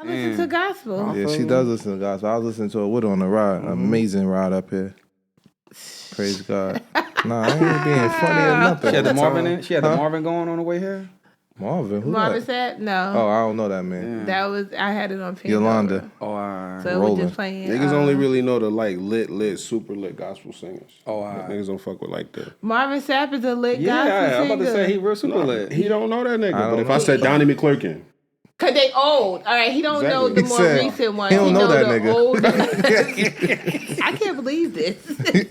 I listen to gospel. Yeah, she does listen to gospel. I was listening to her with her on the ride. Amazing ride up here. Praise God. Nah, I ain't being funny or nothing. She had the Marvin in. She had the Marvin going on the way here. Marvin, who Marvin that? said no. Oh, I don't know that man. That was I had it on Pandora. Yolanda. Oh, all right. So it was just playing. Niggas only really know the like lit, super lit gospel singers. Oh, all right. Niggas don't fuck with like that. Marvin Sapp is a lit gospel Yeah, I'm singer. about to say he real super lit. He don't know that nigga. I But don't if know. I said Donnie McClurkin, Cause they old. All right, he don't know Exactly. the more said recent ones. he don't know that the nigga. Old. I can't believe this.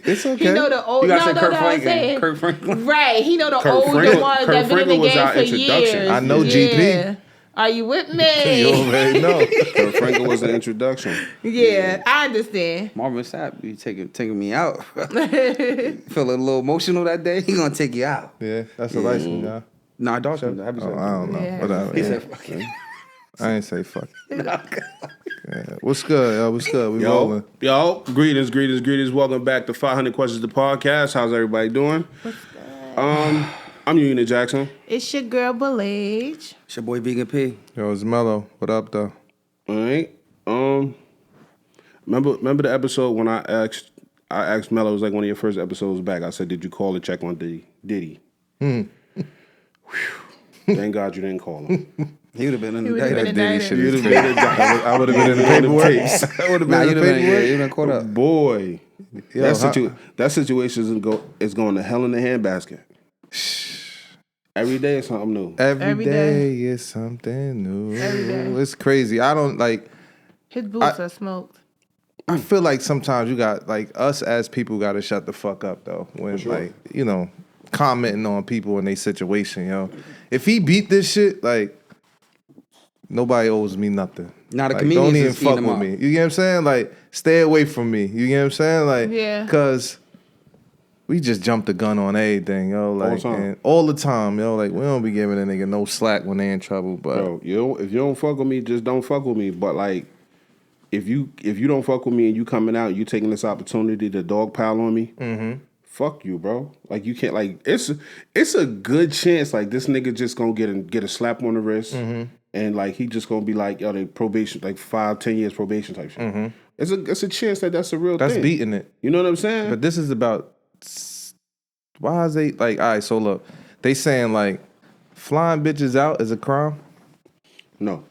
It's okay. He know the old. You No, gotta say no, Kurt no. I'm Franklin. saying Kurt Franklin. right. He know the Kurt older Franklin- ones Kurt that been in the Franklin was game our for introduction. years. I know Yeah. GP. Are you with You me? already know. Kurt Franklin was the introduction. Yeah, I understand. Marvin Sapp, you taking me out. Feeling a little emotional that day. He gonna take you out. Yeah, that's a license, y'all. Nah, Dawson. Oh, I don't know. Yeah. Whatever. He Yeah. said, "Fuck it." I ain't say fuck. Yeah. What's good? Yo, what's good? We Yo, rolling. greetings. Welcome back to 500 Questions, the podcast. How's everybody doing? I'm Unit Jackson. It's your girl Belage. It's your boy Vegan P. Yo, it's Mello. What up, though? All right. Remember the episode when I asked Mello, it was like one of your first episodes back. I said, did you call to check on Diddy? Whew. Thank God you didn't call him. He would have been in He the would've day. been Diddy indicted. shit You'd is have crazy. been I would have been in the paperwork. I would have Nah, been you'd in have the been, paperwork. you'd been caught up. Boy, Yo, that situation is going to hell in the handbasket. Every day is something new. Every Every day is something new. Every day. It's crazy. I don't like. His boots are smoked. I feel like sometimes you got like us as people got to shut the fuck up though when like commenting on people in their situation. If he beat this shit, like nobody owes me nothing. Nah, the Like, comedians don't even is eating fuck them with up. me. You get what I'm saying? Like stay away from me. You get what I'm saying? Like Yeah. cause we just jump the gun on everything, yo. Like the time. and all the time, yo. Like we don't be giving a nigga no slack when they in trouble, but. Bro, if you don't fuck with me, just don't fuck with me. But like, if you don't fuck with me and you coming out, you taking this opportunity to dogpile on me, fuck you, bro. Like you can't like it's a good chance like this nigga just gonna get a slap on the wrist and like he just gonna be like yo they probation like 5-10 years probation type shit. It's a chance that's a real That's thing. beating it. You know what I'm saying? But this is about why is they like all right, so look, they saying like flying bitches out is a crime? No,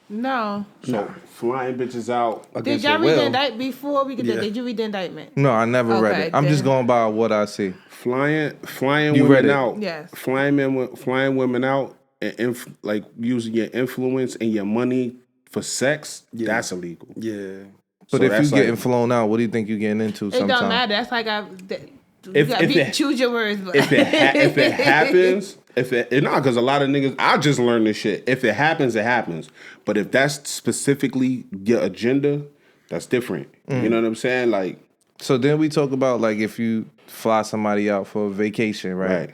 flying bitches out. Did Against y'all your read the will. indictment before we get Yeah. there? Did you read the indictment? No, I never read Okay, it. I'm just then. going by what I see. Flying You read women it? out. Yes. Flying women out and like using your influence and your money for sex, that's illegal. Yeah. But So if you that's getting like- flown out, what do you think you getting into It sometimes? don't matter. That's like If choose your words. But If it happens, because a lot of niggas, I just learned this shit. If it happens, it happens. But if that's specifically your agenda, that's different. You know what I'm saying? Like, So then we talk about like if you fly somebody out for a vacation, right?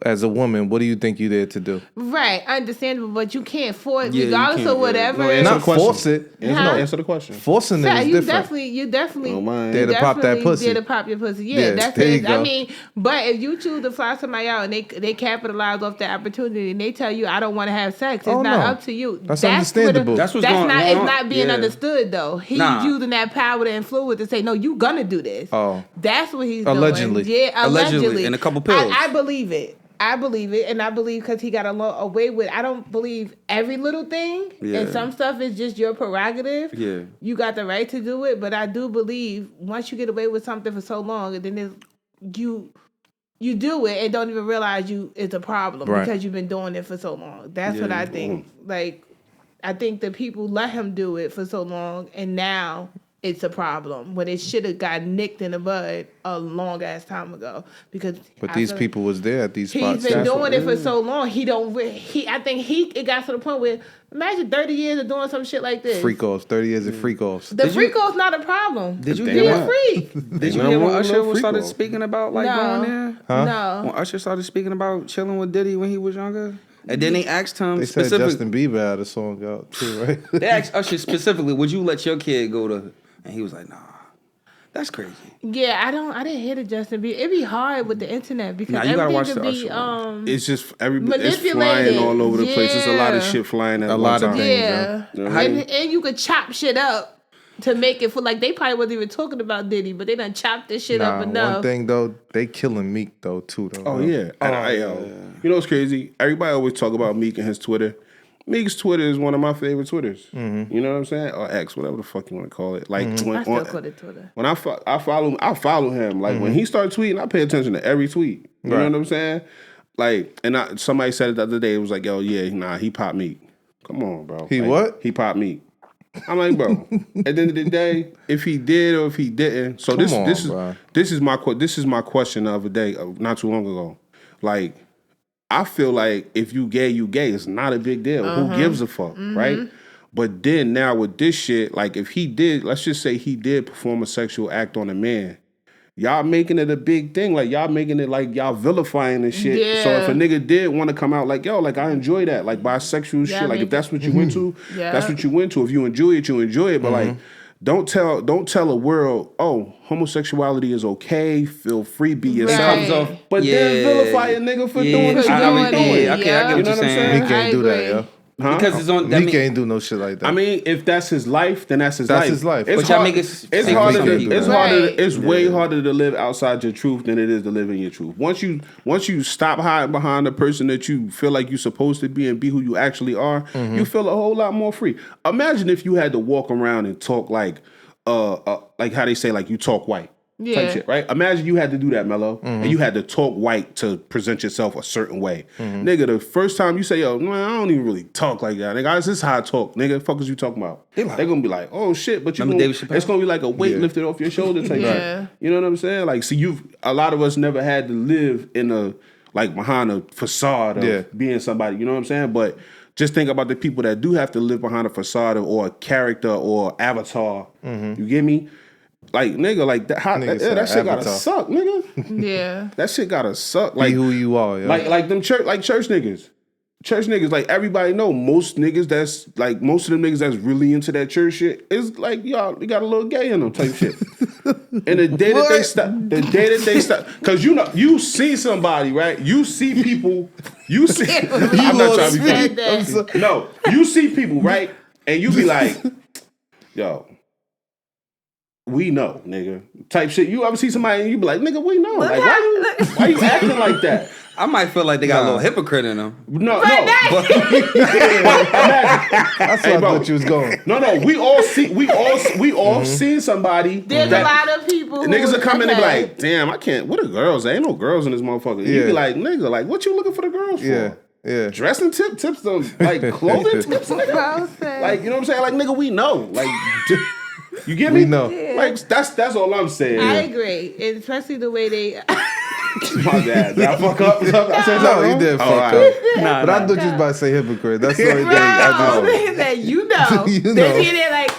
As a woman, what do you think you there to do? right, understandable, but you can't force, Yeah, you regardless can't, of yeah. whatever. No, answer Not the question. force it. Answer the question. Forcing it Yeah, is you different. you definitely Don't mind. There to pop that definitely pussy. there to pop your pussy. Yeah, Yeah, that's there you it. I go. mean, but if you choose to fly somebody out and they capitalize off the opportunity and they tell you I don't want to have sex, it's Oh, not no. up to you. That's where understandable. That's what's that's going not. on. It's not being Yeah. understood though. He's Nah. using that power to influence to say no, you gonna do this. Oh. That's what he's Allegedly. doing. Yeah, allegedly. And a couple pills. I believe it. I believe it, and I believe because he got away with. I don't believe every little thing, Yeah. and some stuff is just your prerogative. Yeah. You got the right to do it, but I do believe once you get away with something for so long, and then you do it and don't even realize it's a problem Right. because you've been doing it for so long. That's what I think. Like, I think that people let him do it for so long, and now it's a problem when it should have got nicked in the bud a long ass time ago. Because But these people was there at these he's spots. been doing it for so long. I think it got to the point where imagine 30 years of doing some shit like this. Freak offs, 30 years of freak offs. The freak off's not a problem. Did you Be hear a what? freak. Did you Ain't hear nothing when wrong with Usher no freak started off. speaking about like No. going there? No. When Usher started speaking about chilling with Diddy when he was younger, and then they asked him They said specifically. Justin Bieber had a song out too, right? They asked Usher specifically, "Would you let your kid go to?" And he was like, "Nah." That's crazy. Yeah, I didn't hear the Justin Bieber. It'd be hard with the internet because Nah, you gotta everything watch could the be Usher one. It's just everybody. It's manipulated. flying all over the place. It's a lot of Yeah. shit flying at A one lot of time. things. Yeah, You know what I mean? and you could chop shit up to make it feel like they probably wasn't even talking about Diddy, but they done chopped this shit up enough. One thing though, they killing Meek though too though. Oh bro. yeah. You know what's crazy? Everybody always talk about Meek and his Twitter. Meek's Twitter is one of my favorite Twitters. You know what I'm saying? Or X, whatever the fuck you want to call it. Like when, I still call it Twitter. when I follow him. Like when he starts tweeting, I pay attention to every tweet. You know what I'm saying? Like, and somebody said it the other day. It was like, yo, yeah, nah, he popped Meek. Come on, bro. He Like, what? He popped Meek. I'm like, bro. At the end of the day, if he did or if he didn't, so Come on, bro. this is my question the other day, not too long ago. Like, I feel like if you gay, you gay. It's not a big deal. Who gives a fuck, right? But then now with this shit, like if he did, let's just say he did perform a sexual act on a man, y'all making it a big thing. Like y'all making it like y'all vilifying and shit. So if a nigga did want to come out like, yo, like I enjoy that, like bisexual shit, like if that's what you into, that's what you into. If you enjoy it, you enjoy it. But like, don't tell a world, oh, homosexuality is okay. Feel free, be yourself. Right. But then vilify a nigga for doing the shit doing that he doing. it. I get You what know you're what I'm saying. Meek can't do that, agree. yo. Huh? Because it's on. That Meek mean, ain't do no shit like that. I mean, if that's his life, then that's his That's life. his life. It's But y'all hard- make it It's safe harder. for To, some it's people. harder. Right. It's way harder to live outside your truth than it is to live in your truth. Once you stop hiding behind the person that you feel like you're supposed to be and be who you actually are, you feel a whole lot more free. Imagine if you had to walk around and talk like how they say, like you talk white. Yeah. Type shit, right? Imagine you had to do that, Mello, and you had to talk white to present yourself a certain way. Nigga, the first time you say, yo, man, I don't even really talk like that. Nigga, this is how I talk. Nigga, fuck is you talking about? They're gonna be like, oh shit, but Remember David Chappelle? it's gonna be like a weight lifted off your shoulder type Yeah. shit. You know what I'm saying? Like, see, a lot of us never had to live in behind a facade of being somebody, you know what I'm saying? But just think about the people that do have to live behind a facade or a character or avatar. You get me? Like, nigga, like that, Nigga said that shit gotta avatar. suck, nigga. Yeah. That shit gotta suck. Be Like who you are, yo. like them church niggas. Church niggas, like everybody know most niggas that's like most of them niggas that's really into that church shit is like y'all got a little gay in them type shit. And the day that they stop, cause you see somebody, right? You see people, I'm not trying to be said funny. that. No, you see people, right? And you be like, yo, we know, nigga. Type shit. You ever see somebody and you be like, nigga, we know. Like, why you acting like that? I might feel like they got a little hypocrite in them. No, But no. that- But imagine. That's Hey, where I bro. thought you was going. No. We all seen somebody. There's a lot of people who Niggas are coming and be okay. like, damn, I can't. What are girls? There ain't no girls in this motherfucker. You Yeah. be like, nigga, like, what you looking for the girls for? Yeah. Dressing tips, like clothing tips, nigga. Well said. Like, you know what I'm saying? Like, nigga, we know. Like, you get me? We know. Like, that's all I'm saying. I agree, and especially the way they. My bad. Did I fuck up? I said No, something you wrong? did fuck Oh, up. all right. But I thought you was about to say hypocrite. That's the only thing I just. that you know. You They know. be there like,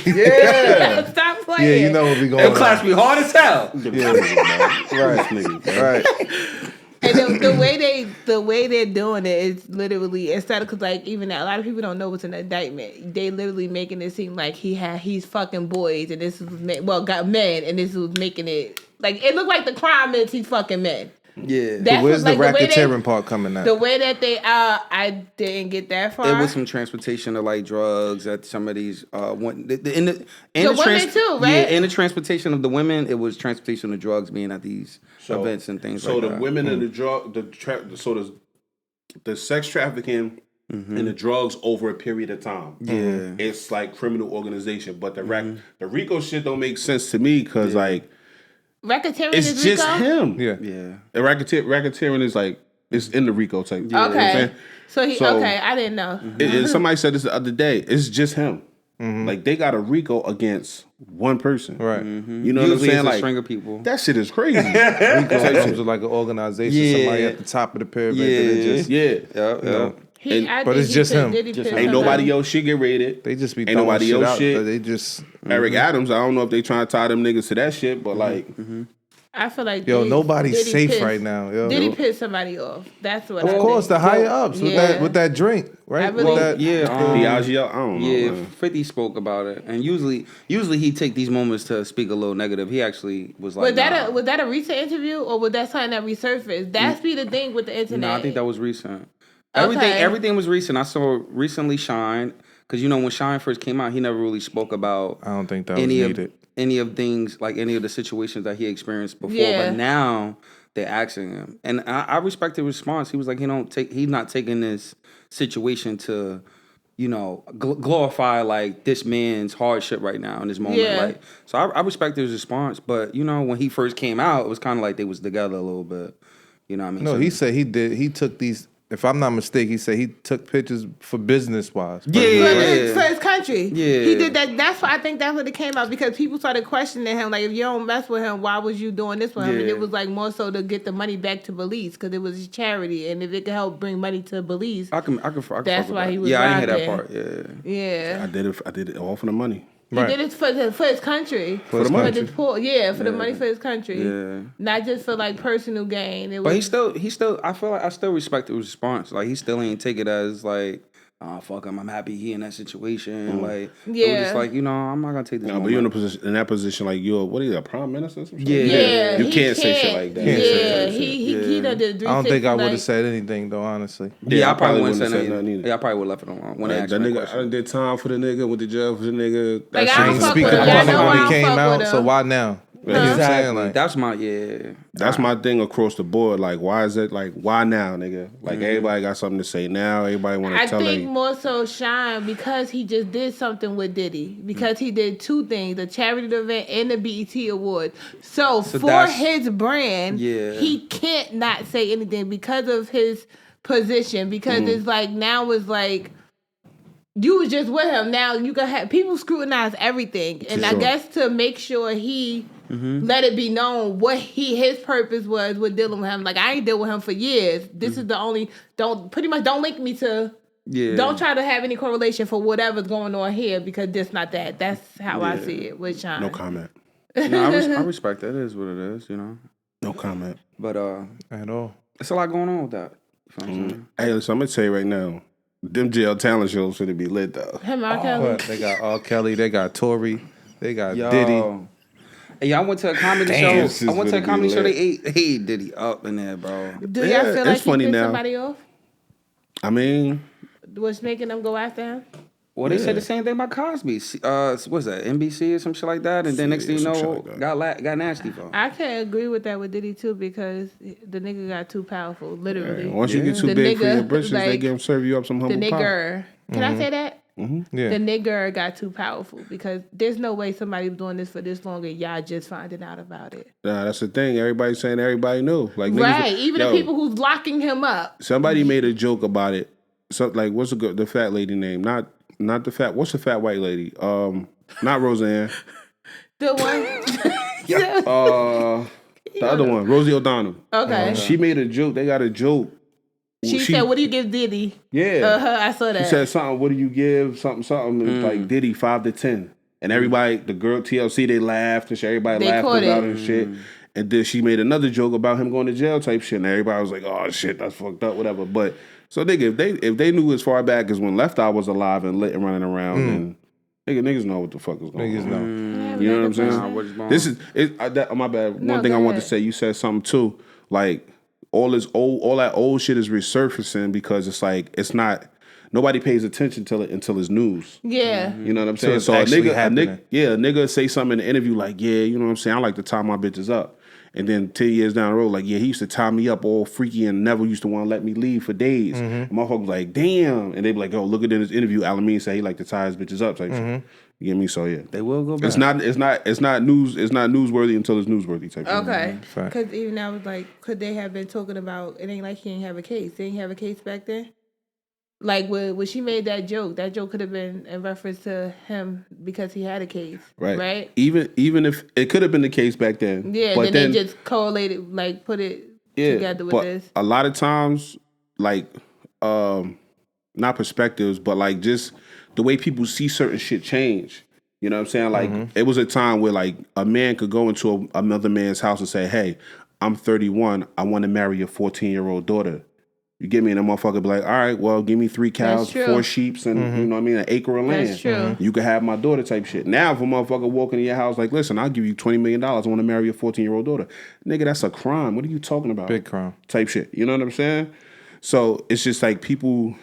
Yeah. stop Yeah, playing. you know what we going Them on. class be hard as hell. Yeah. Right. And the way they're doing it is literally instead of because like even now, a lot of people don't know what's an indictment. They literally making it seem like he's fucking boys and this was got men and this was making it like it looked like the crime is he's fucking men. Yeah. That's Where's what, the like, way racketeering part coming at? The way that they I didn't get that far. It was some transportation of like drugs at some of these women too, right? Yeah, and the transportation of the women, it was transportation of drugs being at these events and things like so that. the women and the drug, the sex trafficking and the drugs over a period of time. Yeah. It's like criminal organization, but the RICO shit don't make sense to me because like Racketeering it's is just Rico? him. Yeah. Yeah. And racketeering is like it's in the RICO type. You know what I'm Okay. saying? So okay, I didn't know. Somebody said this the other day. It's just him. Like they got a RICO against one person. Right. You know what I'm Usually saying? it's a Like string of people. that shit is crazy. RICO comes with like an organization, Yeah. somebody at the top of the pyramid that Yeah. they just, Yeah. Yeah, you know, But it's just him. Ain't nobody else shit get raided. they just be Ain't throwing nobody shit else out. shit. They just Eric Adams, I don't know if they trying to tie them niggas to that shit, but like I feel like nobody's safe pissed- right now. Yo. Diddy pissed somebody off. That's what. Of course, the higher ups with that drink, right? I really- with that, Diageo, I don't know. Yeah, Man. 50 spoke about it, and usually he take these moments to speak a little negative. He actually was like, Was that a recent interview or was that something that resurfaced? That's be the thing with the internet. No, I think that was recent. Okay. Everything was recent. I saw recently Shine, because when Shine first came out, he never really spoke about I don't think that was any needed. any of things, like any of the situations that he experienced before. Yeah. But now they're asking him, and I respect the response. He was like, he's not taking this situation to, glorify like this man's hardship right now in this moment. Yeah. Like, so I respect his response. But when he first came out, it was kind of like they was together a little bit. You know what I mean? No, So- he said he did. He took these. If I'm not mistaken, he said he took pictures for business wise. Yeah. For his country. Yeah. He did that. That's why I think that's what it came out, because people started questioning him. Like, if you don't mess with him, why was you doing this with him? And Yeah. it was like more so to get the money back to Belize, because it was a charity. And if it could help bring money to Belize, I can That's fuck with why that. he was Yeah, I didn't hear out that there. part. yeah. I did it all for the money. He Right. did it for his country. For the money. the poor, for the money for his country. Yeah. Not just for like personal gain. It was, But he still. I feel like I still respect the response. Like, he still ain't take it as like, oh fuck him, I'm happy he in that situation. Like, it was Yeah. just like, I'm not gonna take this. No, but you're in that position, like you're what are you, a prime minister? Or some shit? yeah, you he can't say shit like that. Yeah, Can't say that he done did 360. I don't think I would have like- said anything though, honestly. Yeah, I probably wouldn't wouldn't say have said nothing. either. Yeah, I probably would have left it alone when they Like, asked that me that nigga, I question. done did time for the nigga, went to jail for the nigga. Like, That I I don't ain't shit- fuck speaking with him. about Y'all it know when I he don't came fuck out, with so him. why now? You know what I'm Exactly. saying? Like, That's my That's my thing across the board. Like, why is it like why now, nigga? Like everybody got something to say now. Everybody want to I tell think you. more so Shine, because he just did something with Diddy, because he did two things: the charity event and the BET Award. So for that's- his brand, Yeah. he can't not say anything because of his position. Because it's like now it's like you was just with him. Now you can have people scrutinize everything, and I sure. guess to make sure he. Let it be known what his purpose was with dealing with him. Like, I ain't dealt with him for years. This is the only don't link me to. Yeah. Don't try to have any correlation for whatever's going on here, because this not that. That's how I see it with Shine. No comment. No, I respect that. It is what it is, No comment. But at all. it's a lot going on with that. You know what I'm saying? Hey, listen, I'm gonna tell you right now, them jail talent shows finna be lit though. Him, R. Kelly. But they got R. Kelly, they got Tory, they got Diddy. Hey, I went to a comedy Damn, show. I went to a this is comedy show. gonna They ate Diddy up in there, bro. Do Yeah, y'all feel like it's funny he pissed now. somebody off? I mean, What's making them go after him? Well, they said the same thing about Cosby. What's that? NBC or some shit like that. And then next thing you some shit know, like that. got nasty for him. I can't agree with that with Diddy too, because the nigga got too powerful, literally. once you get too The big for nigga, your britches, they like, give serve you up some The humble pie. nigger. Can I say that? Yeah. The nigger got too powerful, because there's no way somebody was doing this for this long and y'all just finding out about it. Nah, that's the thing. Everybody saying everybody knew. Like niggas, Right. Even yo, the people who's locking him up. Somebody made a joke about it. So like, what's the fat lady name? Not the fat. What's the fat white lady? Not Roseanne. The one. The other one, Rosie O'Donnell. Okay. She made a joke. They got a joke. She said, "What do you give Diddy?" Yeah. I saw that. She said something. What do you give? Something. It's like Diddy 5 to 10. And everybody, the girl TLC, they laughed and shit. Everybody They laughed caught about it. it and shit. And then she made another joke about him going to jail type shit. And everybody was like, "Oh shit, that's fucked up, whatever." But so nigga, if they knew as far back as when Left Eye was alive and lit and running around, then niggas know what the fuck is going Niggas on. know. You know what I'm saying? Nah, what is going This is my bad. No, One thing go I wanted ahead. to say, you said something too. Like all that old shit is resurfacing because it's like it's not. Nobody pays attention until it's news. Yeah. You know what I'm saying? it's So a actually nigga, happening. a nigga say something in the interview like, yeah, you know what I'm saying? I like to tie my bitches up. And then 10 years down the road, like, yeah, he used to tie me up all freaky and never used to want to let me leave for days. And motherfucker was like, damn. And they be like, oh, look at this interview. Alameen said he like to tie his bitches up type shit. You get me? So yeah. They will go back. It's not newsworthy until it's newsworthy type shit. Okay. Fact. Because even I was like, could they have been talking about? It ain't like he ain't have a case. They ain't have a case back then. Like when she made that joke could have been in reference to him because he had a case, Right. Right. Even if it could have been the case back then. Yeah. But then they just correlated, like put it together with but this. a lot of times, like, not perspectives, but like just the way people see certain shit change. You know what I'm saying? Like, it was a time where, like, a man could go into another man's house and say, hey, I'm 31. I want to marry your 14-year-old daughter. You get me? And the motherfucker be like, all right, well, give me 3 cows, 4 sheeps, and, you know what I mean, an acre of land. That's true. You can have my daughter type shit. Now, if a motherfucker walk into your house like, listen, I'll give you $20 million. I want to marry your 14-year-old daughter. Nigga, that's a crime. What are you talking about? Big crime. Type shit. You know what I'm saying? So it's just like people,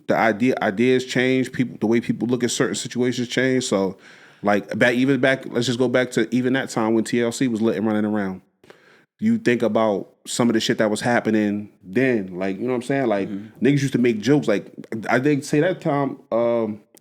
the ideas change. People, the way people look at certain situations change. So, like, let's just go back to even that time when TLC was lit and running around. You think about some of the shit that was happening then, like, you know what I'm saying? Like, niggas used to make jokes. Like, I think say that time,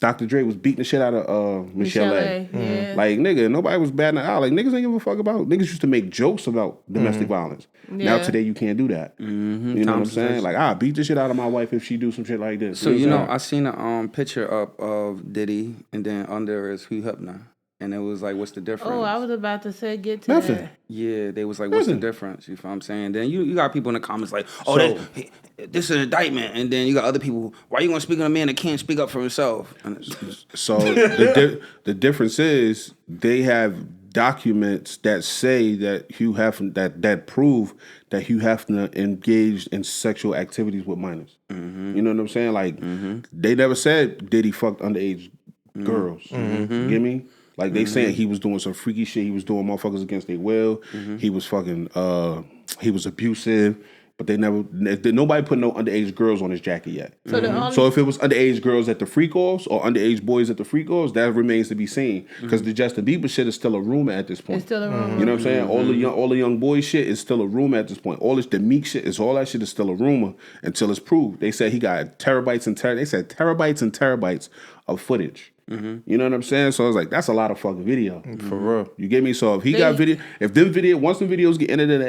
Dr. Dre was beating the shit out of Michelle A. Yeah. Like, nigga, nobody was batting it out. Like, niggas ain't give a fuck about. Niggas used to make jokes about domestic violence. Now Yeah. today you can't do that. You know what I'm saying? Like, I'll beat the shit out of my wife if she do some shit like this. So what I'm you know, saying? I seen a picture up of Diddy, and then under is Hugh Hefner, and it was like, what's the difference? Oh, I was about to say get to Nothing. that. Yeah, they was like, what's the difference? You feel what I'm saying? Then you got people in the comments like, oh, this is an indictment. And then you got other people, why you going to speak on a man that can't speak up for himself? And So the difference is they have documents that say that Hugh Hefner that prove that Hugh Hefner engaged in sexual activities with minors. You know what I'm saying? Like they never said Diddy fucked underage girls. You get me? Like they saying he was doing some freaky shit. He was doing motherfuckers against their will. He was fucking. He was abusive. But nobody put no underage girls on his jacket yet. So if it was underage girls at the freak-offs or underage boys at the freak-offs, that remains to be seen. Because the Justin Bieber shit is still a rumor at this point. It's still a rumor. You know what I'm saying? All the young boy shit is still a rumor at this point. The Meek shit all that shit is still a rumor until it's proved. They said he got terabytes and terabytes of footage. You know what I'm saying? So I was like, that's a lot of fucking video. For real. You get me? So if he got video, once the videos get entered into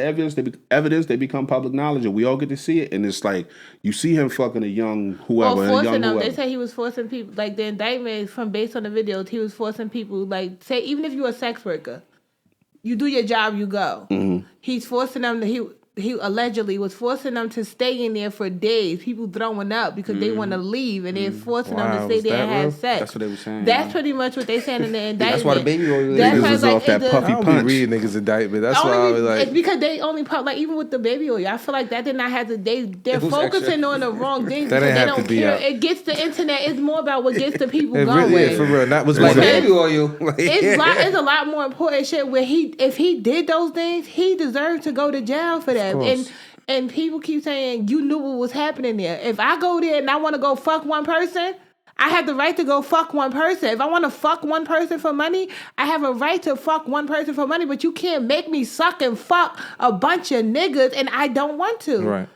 evidence, they become public knowledge, and we all get to see it. And it's like you see him fucking a young whoever, forcing them. They say he was forcing people. Like the indictment from based on the videos, he was forcing people. Like say even if you're a sex worker, you do your job, you go. He's forcing them to. He allegedly was forcing them to stay in there for days. People throwing up because they want to leave, and they're forcing them to stay there and have sex. That's what they were saying. That's pretty much what they saying in the indictment. That's why the baby oil. That's why Niggas it's was off that puffy I don't punch. be reading niggas indictment. That's why I was like, it's because they only like even with the baby oil, I feel like that did not have to. They're was focusing extra. on the wrong things That because ain't they have to don't be care. out. It gets the internet. It's more about what gets the people it going. really, yeah, for real. That was Like like baby oil. It's a lot more important shit where if he did those things, he deserved to go to jail for that. course. And people keep saying you knew what was happening there. If I go there and I want to go fuck one person, I have the right to go fuck one person. If I want to fuck one person for money, I have a right to fuck one person for money. But you can't make me suck and fuck a bunch of niggas and I don't want to. right.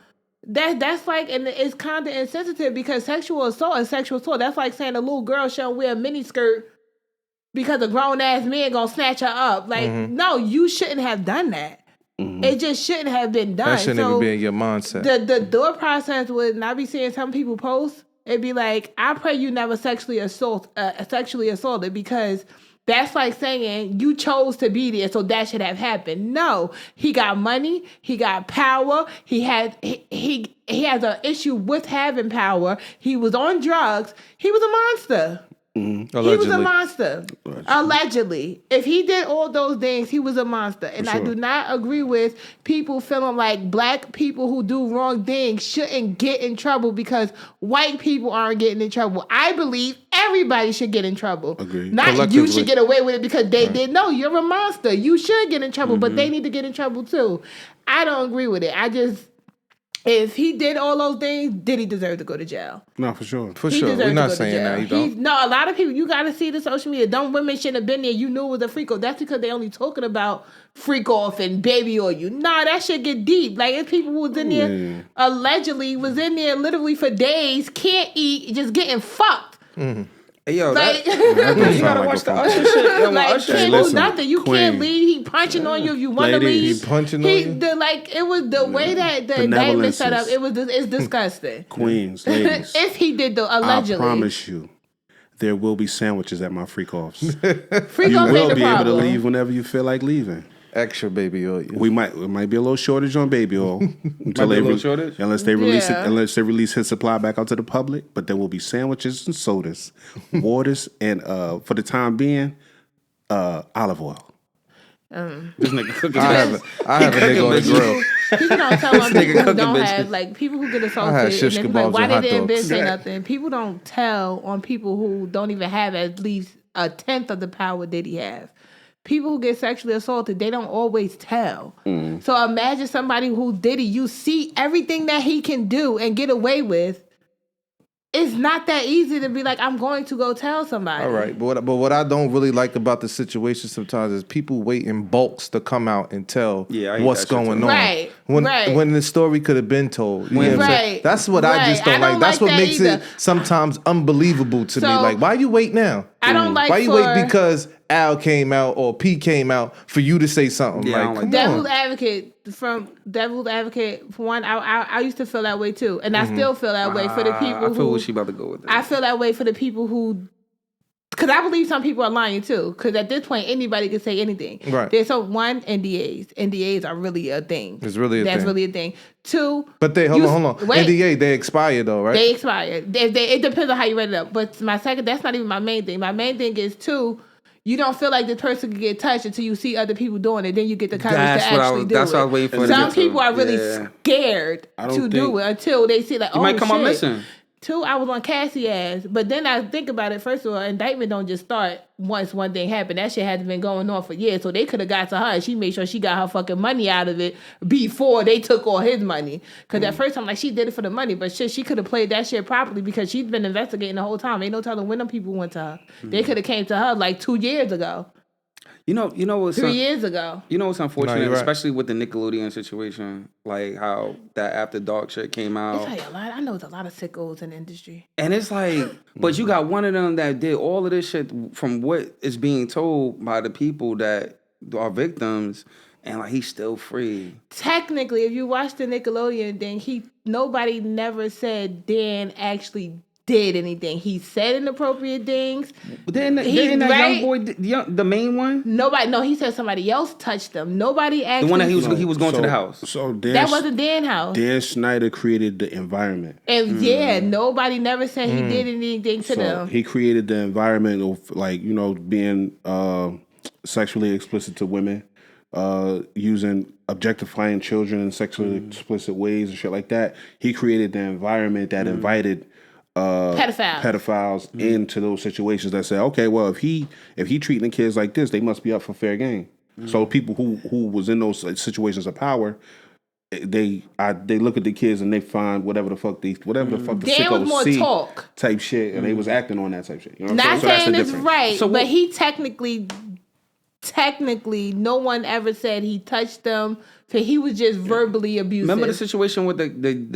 That's like, and it's kind of insensitive because sexual assault is sexual assault. That's like saying a little girl shouldn't wear a mini skirt because a grown ass man gonna snatch her up. Like, no, you shouldn't have done that. It just shouldn't have been done. That shouldn't even be in your mindset. The thought process would, and I be seeing some people post, it'd be like, I pray you never sexually assaulted because that's like saying you chose to be there, so that should have happened. No, he got money, he got power, he has an issue with having power. He was on drugs. He was a monster. He was a monster. Allegedly. If he did all those things, he was a monster. And I do not agree with people feeling like black people who do wrong things shouldn't get in trouble because white people aren't getting in trouble. I believe everybody should get in trouble. Agreed. Not you should get away with it because they did. No, you're a monster. You should get in trouble, but they need to get in trouble too. I don't agree with it. If he did all those things, did he deserve to go to jail? No, for sure. For He sure. deserved We're to not go to saying jail. that. You don't. No, a lot of people, you got to see the social media. Dumb women shouldn't have been there. You knew it was a freak off. That's because they only talking about freak off and baby oil. Nah, that shit get deep. Like, it's people who was in there, allegedly was in there literally for days, can't eat, just getting fucked. Hey, yo, Like, you gotta watch the Usher shit. Yo, like Usher can't shit. do listen, nothing. You Queen. can't leave. He punching on you if you want to Ladies. leave. He punching on you? It was the way that the indictment set up. Benevolences. It's disgusting. Queens, ladies. If he did though, allegedly, I promise you, there will be sandwiches at my freak offs. freak You off will ain't the be able to problem. leave whenever you feel like leaving. Extra baby oil. It might be a little shortage on baby oil until Might be a little shortage? unless they release Yeah. it, unless they release his supply back out to the public. But there will be sandwiches and sodas, waters, and for the time being, Olive oil. This nigga cooking. I have a nigga on the grill. People don't tell on people who cooking don't bitches. have, like, people who get I assaulted. had shish And they be like, kebabs why and they hot didn't dogs. say nothing? People don't tell on people who don't even have at least a tenth of the power Diddy have. People who get sexually assaulted, they don't always tell. So imagine somebody who Diddy, you see everything that he can do and get away with. It's not that easy to be like, I'm going to go tell somebody. All right, but what I don't really like about the situation sometimes is people wait in bulks to come out and tell Yeah, I hate what's that shit going too. on. Right, When right. when the story could have been told. You know what I'm saying? Right, That's what I just don't right. I like. don't That's like what that makes either. it sometimes unbelievable to me. So, Like, why you wait now? I don't like Why you for- wait because Al came out or P came out for you to say something? Yeah, I like, don't like come Devil's on. advocate, for one, I used to feel that way too. And I still feel that way for the people I feel who... what she about to go with that. I feel that way for the people who... Because I believe some people are lying too. Because at this point, anybody can say anything. Right. There's NDAs. NDAs are really a thing. It's really a That's thing. really a thing. Two... But hold on. Wait. NDA, they expire though, right? They expire. It depends on how you read it up. But that's not even my main thing. My main thing is two... You don't feel like this person can get touched until you see other people doing it. Then you get the courage That's to what I actually was- do that's it. what I was waiting for to Some get to. people are really Yeah. scared I don't to do think- it until they see like, You oh might come shit. out missing. Two, I was on Cassie ass. But then I think about it. First of all, indictment don't just start once one thing happened. That shit had been going on for years. So they could have got to her and she made sure she got her fucking money out of it before they took all his money. Because at first I'm like, she did it for the money. But shit, she could have played that shit properly because she's been investigating the whole time. Ain't no telling when them people went to her. They could have came to her like 2 years ago. You know what's 3 years ago. You know what's unfortunate, you're right. especially with the Nickelodeon situation, like how that After Dark shit came out. It's like a lot. I know it's a lot of sickos in the industry. And it's like, but you got one of them that did all of this shit from what is being told by the people that are victims, and like he's still free. Technically, if you watch the Nickelodeon thing, nobody never said Dan actually did anything. He said inappropriate things. But then that right? young boy, the main one, Nobody. No, he said somebody else touched them. Nobody actually. the one that he was going to the house. So That wasn't Dan house. Dan Snyder created the environment. And yeah, nobody never said he did anything to So them. he created the environment of like, being sexually explicit to women, using objectifying children in sexually explicit ways and shit like that. He created the environment that invited pedophiles into those situations that say, okay, well, if he treating the kids like this, they must be up for fair game. So people who was in those situations of power, they look at the kids and they find whatever the fuck the Dan was sickos more see talk. type shit, and they was acting on that type shit. You know what Not I'm saying? saying So it's that's the difference. right, So but what- he technically, no one ever said he touched them. So he was just verbally abusive. Remember the situation with the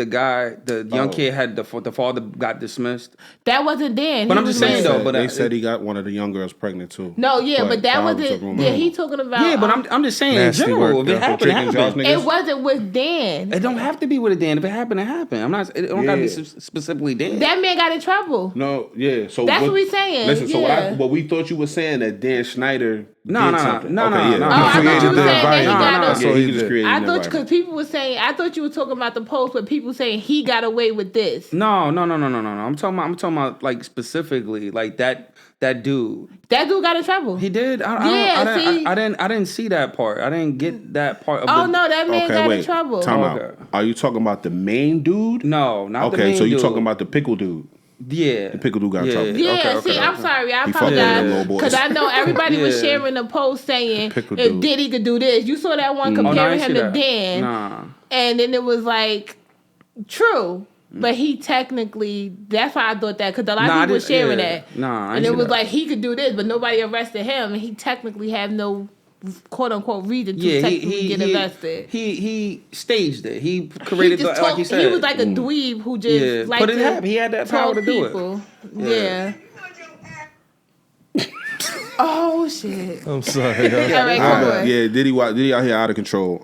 guy, the young kid had the father got dismissed. That wasn't Dan. But He I'm just was saying with- though, but They said he got one of the young girls pregnant too. No, yeah, but that was a wasn't. rumor. Yeah, he talking about. yeah, but I'm just saying Nasty in general, work, if it yeah. happened, it Chicken Josh happened. niggas? It wasn't with Dan. It don't have to be with a Dan. If it happened, it happened. I'm not. It don't gotta be Yeah. specifically Dan. That man got in trouble. No, yeah. So That's what we saying, Listen, so yeah. what we thought you were saying that Dan Schneider No, did no, something. no, Okay, no, yeah. no. Oh, I thought you created were the saying that he environment. got That's a. all he he just did. created I an thought environment. because people were saying. I thought you were talking about the post where people saying he got away with this. No. I'm talking about like specifically like that dude. That dude got in trouble. He did. Yeah, I didn't see that part. I didn't get that part of Oh the. no, that man Okay, got wait. in trouble. Time Okay. out. Are you talking about the main dude? No, not the Okay, main so you're dude. talking about the pickle dude. Yeah. The pickle dude got in Yeah. trouble. Yeah, Okay, see, okay. I'm sorry. I He fucked with them apologize. little boys. Because I know everybody was Yeah. sharing a post saying Pickle if dude. Diddy could do this. You saw that one Oh, no, I comparing didn't him see to that. Dan. Nah. And then it was like, true. But he technically, that's why I thought that. Because a lot Nah, I of people were didn't- sharing yeah. that. Nah, I and didn't it see was that. like he could do this, but nobody arrested him. And he technically had no quote unquote reason to Yeah, technically get arrested. He staged it. He He created just like he said. he was like a dweeb who just Yeah, liked but it to happened. He had that power talk to do it. people. Yeah. Oh shit! I'm sorry. All right, come on. Yeah, Diddy out here out of control.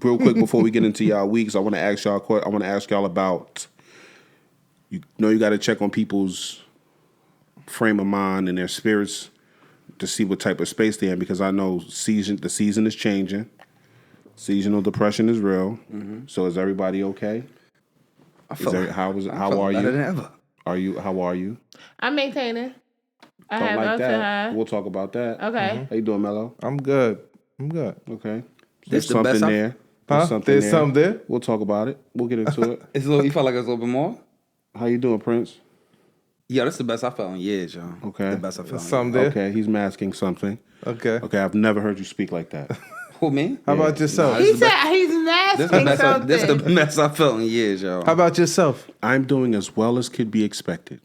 Real quick before we get into y'all weeks, I want to ask y'all about. You know, you got to check on people's frame of mind and their spirits to see what type of space they're in, because I know the season is changing. Seasonal depression is real. So is everybody okay? I felt How are better than you? ever. How are you? I'm maintaining. I Talk have like up to that. her. We'll talk about that. Okay. How you doing, Mello? I'm good. Okay. This There's the best something I've- there. Huh? There's something there? We'll talk about it. We'll get into it. It's a little. You felt like it's a little bit more. How you doing, Prince? Yeah, that's the best I felt in years, y'all. Okay. The best I felt. There's in something years. there? Okay, he's masking something. Okay. Okay, I've never heard you speak like that. Who, me? How about yourself? He said he's This the masking best. something. This the best I felt in years, y'all. How about yourself? I'm doing as well as could be expected.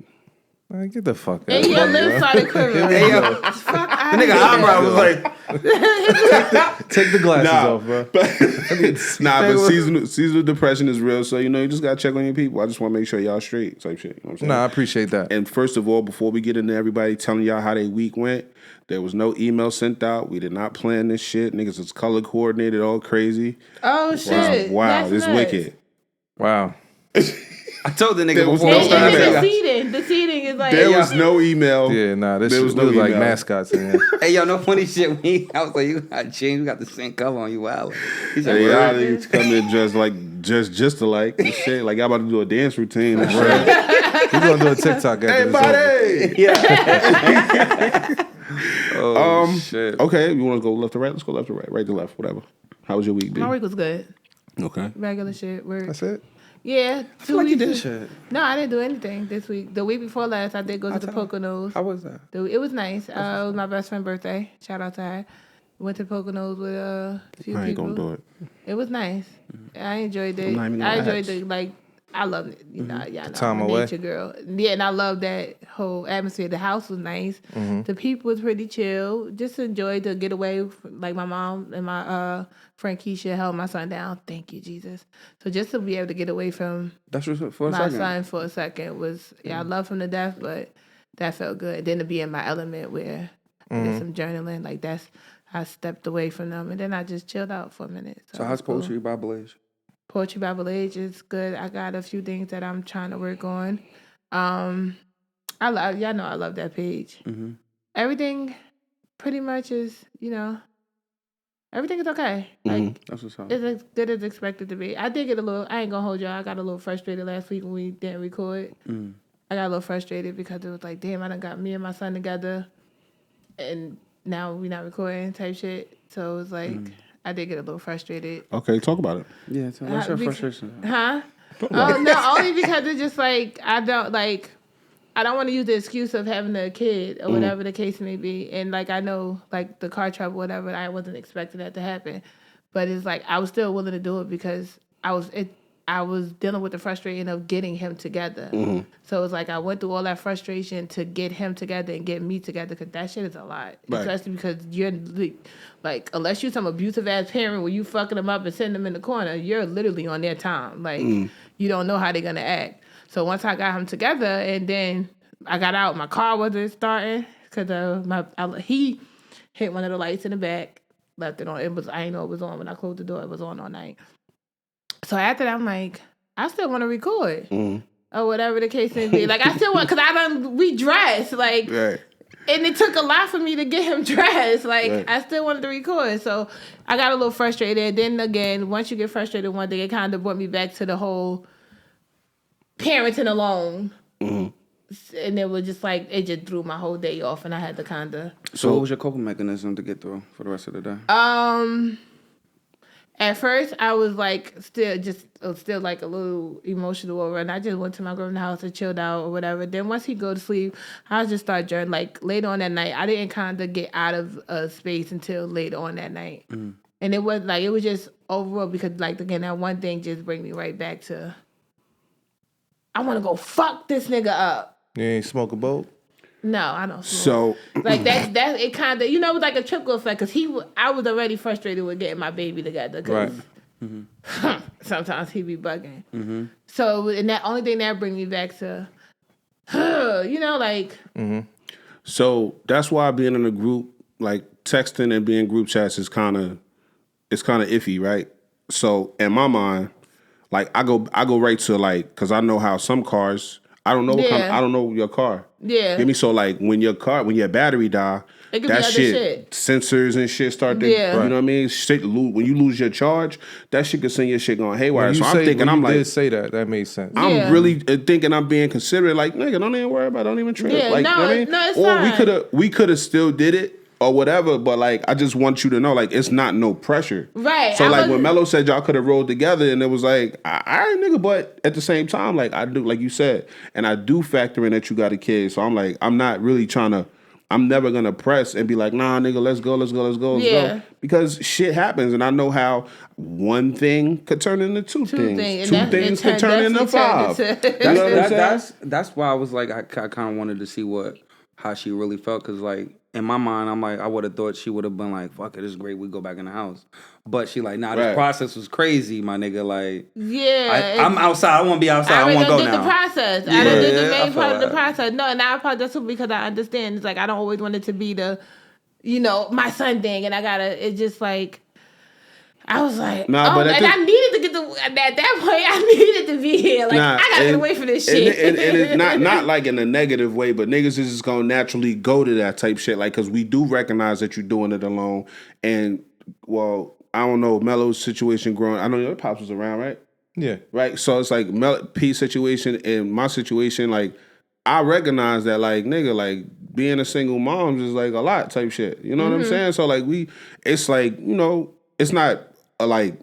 Man, get the fuck out. And your lips started quivering. Hey, yo, Fuck out nigga, eyebrow was like, Take the glasses Nah. off, bro. But seasonal depression is real, so you just gotta check on your people. I just want to make sure y'all straight, type shit. You know what I'm saying? Nah, I appreciate that. And first of all, before we get into everybody telling y'all how their week went, there was no email sent out. We did not plan this shit. Niggas was color coordinated, all crazy. Oh shit! Wow, That's this nuts. wicked. Wow. I told the nigga There was before. no And time even that- the seating. The seating is like. There was no email. Yeah, nah, this There shit was was no like email. mascots in here. Hey, yo, no funny shit. I was like, you got changed. We got the same color on you, wow. He said, Hey, y'all "Word?" niggas come in just alike and shit. Like y'all about to do a dance routine. And shit. We're gonna do a TikTok after this. Oh, shit. Okay, you want to go left to right? Let's go left to right, right to left, whatever. How was your week, B? My week was good. Okay. Regular shit. Work. That's it. Yeah. I feel like you did weeks- shit. No, I didn't do anything this week. The week before last, I did go to the Poconos. How was that? It was nice. It was my best friend's birthday. Shout out to her. Went to Poconos with a few I ain't people. gonna do it. It was nice. I enjoyed it. I'm not even I gonna enjoyed ask. the I love it. You know, y'all know time I'm a away. nature girl. Yeah, and I love that whole atmosphere. The house was nice. Mm-hmm. The people was pretty chill. Just enjoyed the getaway. Like my mom and my friend Keisha held my son down. Thank you, Jesus. So just to be able to get away from That's just for a my second. son for a second was I love him to death, but that felt good. Then to be in my element where I did some journaling, like I stepped away from them and then I just chilled out for a minute. So it how's was cool. Poetry by Blaze? Poetry Bible Age is good. I got a few things that I'm trying to work on. Y'all know I love that page. Mm-hmm. Everything pretty much is, everything is okay. Like That's what's up. it's as good as expected to be. I did get I ain't gonna hold y'all. I got a little frustrated last week when we didn't record. Mm. I got a little frustrated because it was like, damn, I done got me and my son together and now we not recording type shit. So it was like, I did get a little frustrated. Okay, talk about it. Yeah, so what's your because- frustration? Huh? Oh no, only because it's just like I don't want to use the excuse of having a kid or whatever the case may be. And like I know like the car trouble, whatever, I wasn't expecting that to happen. But it's like I was still willing to do it because I was dealing with the frustration of getting him together. So it's like I went through all that frustration to get him together and get me together because that shit is a lot. Right. Especially because you're like, unless you're some abusive ass parent where you fucking them up and sending them in the corner, you're literally on their time. Like, you don't know how they're going to act. So once I got him together and then I got out, my car wasn't starting because he hit one of the lights in the back, left it on. I didn't know it was on when I closed the door. It was on all night. So after that, I'm like, I still want to record or whatever the case may be. Like I still want, because we dressed like, Right. and it took a lot for me to get him dressed. Like Right. I still wanted to record, so I got a little frustrated. Then again, once you get frustrated one day, it kind of brought me back to the whole parenting alone. And it was just like it just threw my whole day off, and I had to kind of. So what was your coping mechanism to get through for the rest of the day? At first, I was like still like a little emotional over, and I just went to my grandma's house and chilled out or whatever. Then once he go to sleep, I just start journaling. Like later on that night, I didn't kind of get out of space until later on that night, and it was just overall because like again that one thing just bring me right back to I want to go fuck this nigga up. You ain't smoke a boat? No, I don't smoke. So Like that it kind of, it was like a trickle effect because I was already frustrated with getting my baby together because sometimes he be bugging. So and that only thing that bring me back to, like So that's why being in a group, like texting and being group chats is kind of iffy, right? So in my mind, like I go right to like, cause I know how some cars, I don't know Yeah. I don't know your car. Yeah. Get me? So like when your battery die, It could be that other shit. sensors and shit start to, Yeah. you know what I mean? Shit, when you lose your charge, that shit could send your shit going haywire. When you So say, I'm thinking, when I'm you like, did say that made sense. Yeah. I'm really thinking I'm being considerate. Like, nigga, don't even worry about it. Don't even trip. Yeah, Like, no, you know what I mean? no, it's Or fine. we could have still did it or whatever, but like, I just want you to know, like, it's not no pressure. Right, So I like was- when Mello said y'all could have rolled together, and it was like, all right, nigga, but at the same time, like I do, like you said, and I do factor in that you got a kid. So I'm like, I'm not really trying to. I'm never gonna press and be like, nah, nigga, let's go. Yeah. Because shit happens, and I know how one thing could turn into two things. and Two that- things it could turn into definitely five. turned into- You know what I'm saying? That's why I was like, I kind of wanted to see how she really felt, because like in my mind, I'm like, I would have thought she would have been like, fuck it, it's great, we go back in the house. But she like, nah, Right. this process was crazy, my nigga. Like, Yeah. I'm outside. I want to be outside. I already want to go did the now. process. I Yeah, done did the I main feel part of the that. process. No, and I apologize too because I understand. It's like I don't always want it to be the, my son thing, and I gotta. It's just like. I was like, Nah, but at and the- I needed to get at that point. I needed to be here. Like, I gotta get away from this shit. And it's not like in a negative way, but niggas is just gonna naturally go to that type shit. Like, cause we do recognize that you're doing it alone. And well, I don't know, Mello's situation growing. I know your pops was around, right? Yeah. Right. So it's like P's situation and my situation, like I recognize that, like, nigga, like being a single mom is like a lot type shit. You know what I'm saying? So like it's like, it's not like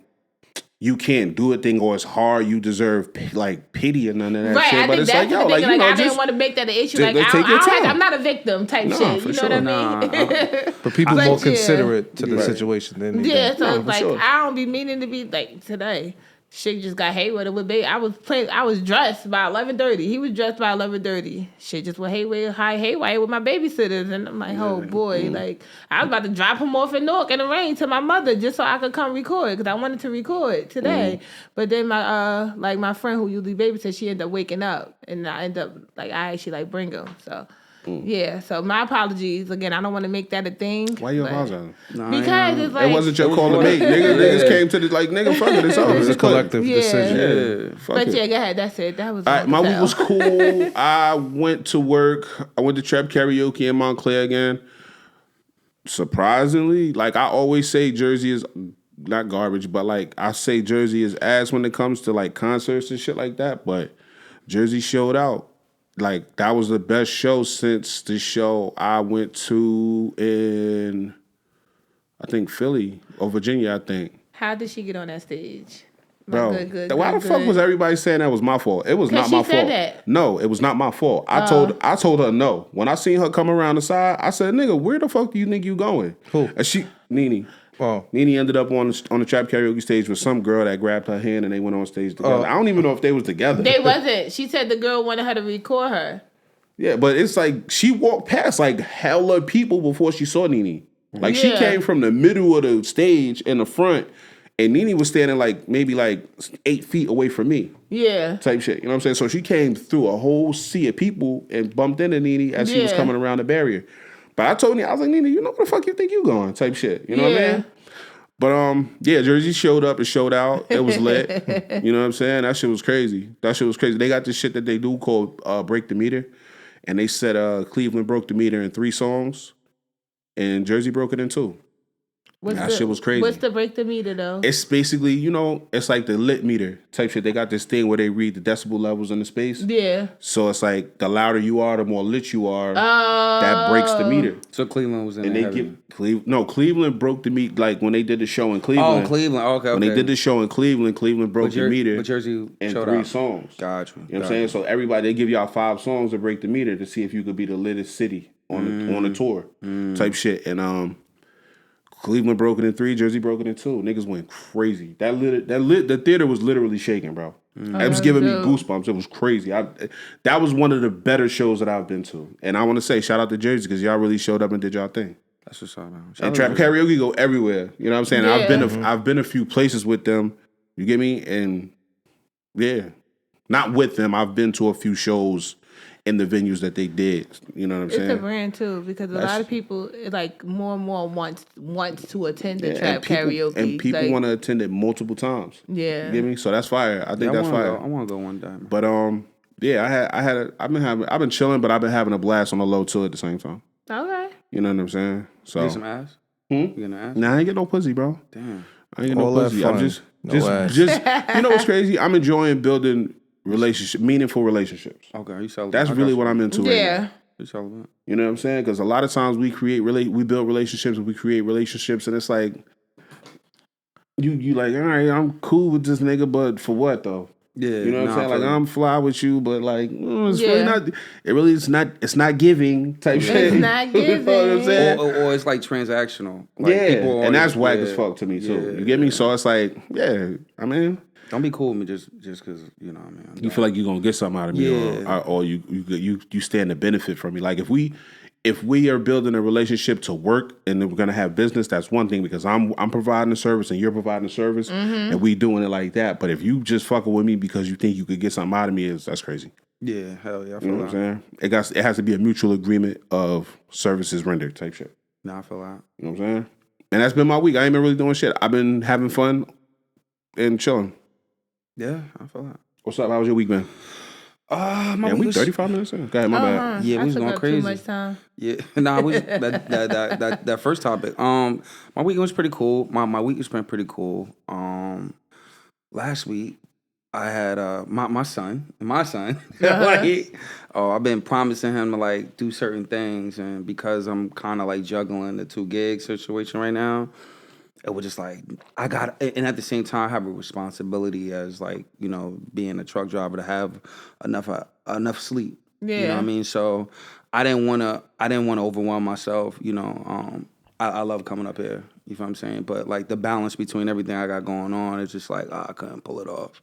you can't do a thing or it's hard, you deserve like pity and none of that Right, shit. I But think it's that's like, the yo, thing. like, Like, I didn't just want to make that an issue. just Like, take your time. I'm not a victim type Nah, shit. for You know sure. what I mean? But people But more yeah. considerate to the Right. situation than Yeah, so No, it's for like sure. I don't be meaning to be like today. Shit just got haywire with baby. I was dressed by 11:30. He was dressed by 11:30. Shit just went haywire with my babysitters, and I'm like, oh boy, like I was about to drop him off in Newark in the rain to my mother just so I could come record because I wanted to record today. But then my friend who usually babysits, she ended up waking up, and I ended up like I actually like bring him. So yeah, so my apologies again. I don't want to make that a thing. why you but- apologizing? Because it's like It wasn't your was call to one- make. Niggas came to the like, nigga, fuck it, it's over. It was a It's cut. collective Yeah. decision. Yeah, fuck But it. yeah, go ahead. That's it. That was All all right, my to week tell. was cool. I went to work. I went to Trap Karaoke in Montclair again. Surprisingly, like I always say, Jersey is not garbage, but like I say Jersey is ass when it comes to like concerts and shit like that. But Jersey showed out. Like that was the best show since the show I went to in, I think Philly or Virginia, I think. How did she get on that stage? My Bro, why the fuck was everybody saying that was my fault? It was 'Cause not she my said fault. that. No, it was not my fault. I told her no. When I seen her come around the side, I said, "Nigga, where the fuck do you think you going?" Who? And Nene. Oh. Nene ended up on the Trap Karaoke stage with some girl that grabbed her hand and they went on stage together. I don't even know if they was together. They wasn't. She said the girl wanted her to record her. Yeah, but it's like she walked past like hella people before she saw Nene. Like she Yeah. came from the middle of the stage in the front, and Nene was standing like maybe like 8 feet away from me. Yeah. Type shit. You know what I'm saying? So she came through a whole sea of people and bumped into Nene as she was Yeah. coming around the barrier. But I told Nene, I was like, Nene, you know where the fuck you think you going? Type shit. You know what I Yeah. mean? But yeah, Jersey showed up and showed out. It was lit. You know what I'm saying? That shit was crazy. They got this shit that they do called Break the Meter. And they said Cleveland broke the meter in 3 songs and Jersey broke it in 2. That shit was crazy. What's the break the meter though? It's basically, it's like the lit meter type shit. They got this thing where they read the decibel levels in the space. Yeah. So it's like the louder you are, the more lit you are. That breaks the meter. So Cleveland was in And there. they give Cleveland broke the meter. Like when they did the show in Cleveland. Oh, Cleveland. Okay. When they did the show in Cleveland broke the meter But Jersey in showed 3 out. songs. Got you. You know what I'm saying? So everybody, they give y'all 5 songs to break the meter to see if you could be the littest city on the tour type shit. And Cleveland broke it in 3, Jersey broke it in 2. Niggas went crazy. The theater was literally shaking, bro. It was giving me goosebumps. It was crazy. That was one of the better shows that I've been to. And I want to say shout out to Jersey because y'all really showed up and did y'all thing. That's what's up, man. And Trap Karaoke go everywhere. You know what I'm saying? Yeah. I've been a few places with them. You get me? And yeah, not with them. I've been to a few shows in the venues that they did. You know what I'm It's a saying? brand too because a lot of people like more and more wants to attend the Yeah, trap karaoke. and people like, want to attend it multiple times. Yeah. You get me? So that's fire. I think Yeah, that's fire. I want to go one day. Man. But Yeah, I've been chilling, but I've been having a blast on the low too at the same time. Okay. You know what I'm saying? So Get some ass. You getting ass? Nah, I ain't get no pussy, bro. Damn. I ain't get All no that pussy. I'm fun. just No ass. you know what's crazy? I'm enjoying building meaningful relationships. Okay, you celebrate. That's really what I'm into right now. Yeah. You celebrate. You know what I'm saying? Because a lot of times we build relationships and we create relationships, and it's like you like, all right, I'm cool with this nigga, but for what though? Yeah, You know what I'm saying? Like I'm fly with you, but like it's Yeah. really not. It really is not. It's not giving type shit. It's not You know what I'm giving. saying? Or it's like transactional. Like Yeah, people and that's always- whack as fuck to me too. You get me? So it's like, yeah, I mean, Don't be cool with me just because you know what I mean. you feel like you're gonna get something out of me, Yeah. or you stand to benefit from me. Like if we are building a relationship to work and then we're gonna have business, that's one thing because I'm providing a service and you're providing a service and we doing it like that. But if you just fucking with me because you think you could get something out of me, that's crazy. Yeah, hell yeah, I You feel know what that. I'm saying? It has to be a mutual agreement of services rendered type shit. Nah, I feel that. You know what I'm saying? And that's been my week. I ain't been really doing shit. I've been having fun and chilling. Yeah, I feel that. What's up? How was your week, man? My Yeah, week we was 35 minutes in. Go ahead, my bad. Yeah, we I was took going up crazy. Too much time. Yeah, nah, we that first topic. My week was pretty cool. My week has been pretty cool. Last week I had my son. Like, I've been promising him to like do certain things, and because I'm kind of like juggling the 2 gig situation right now, it was just like I got, and at the same time I have a responsibility as like being a truck driver to have enough sleep. You know Yeah. what I mean? So I didn't want to overwhelm myself. I love coming up here. You feel what I'm saying? But like the balance between everything I got going on, it's just like I couldn't pull it off.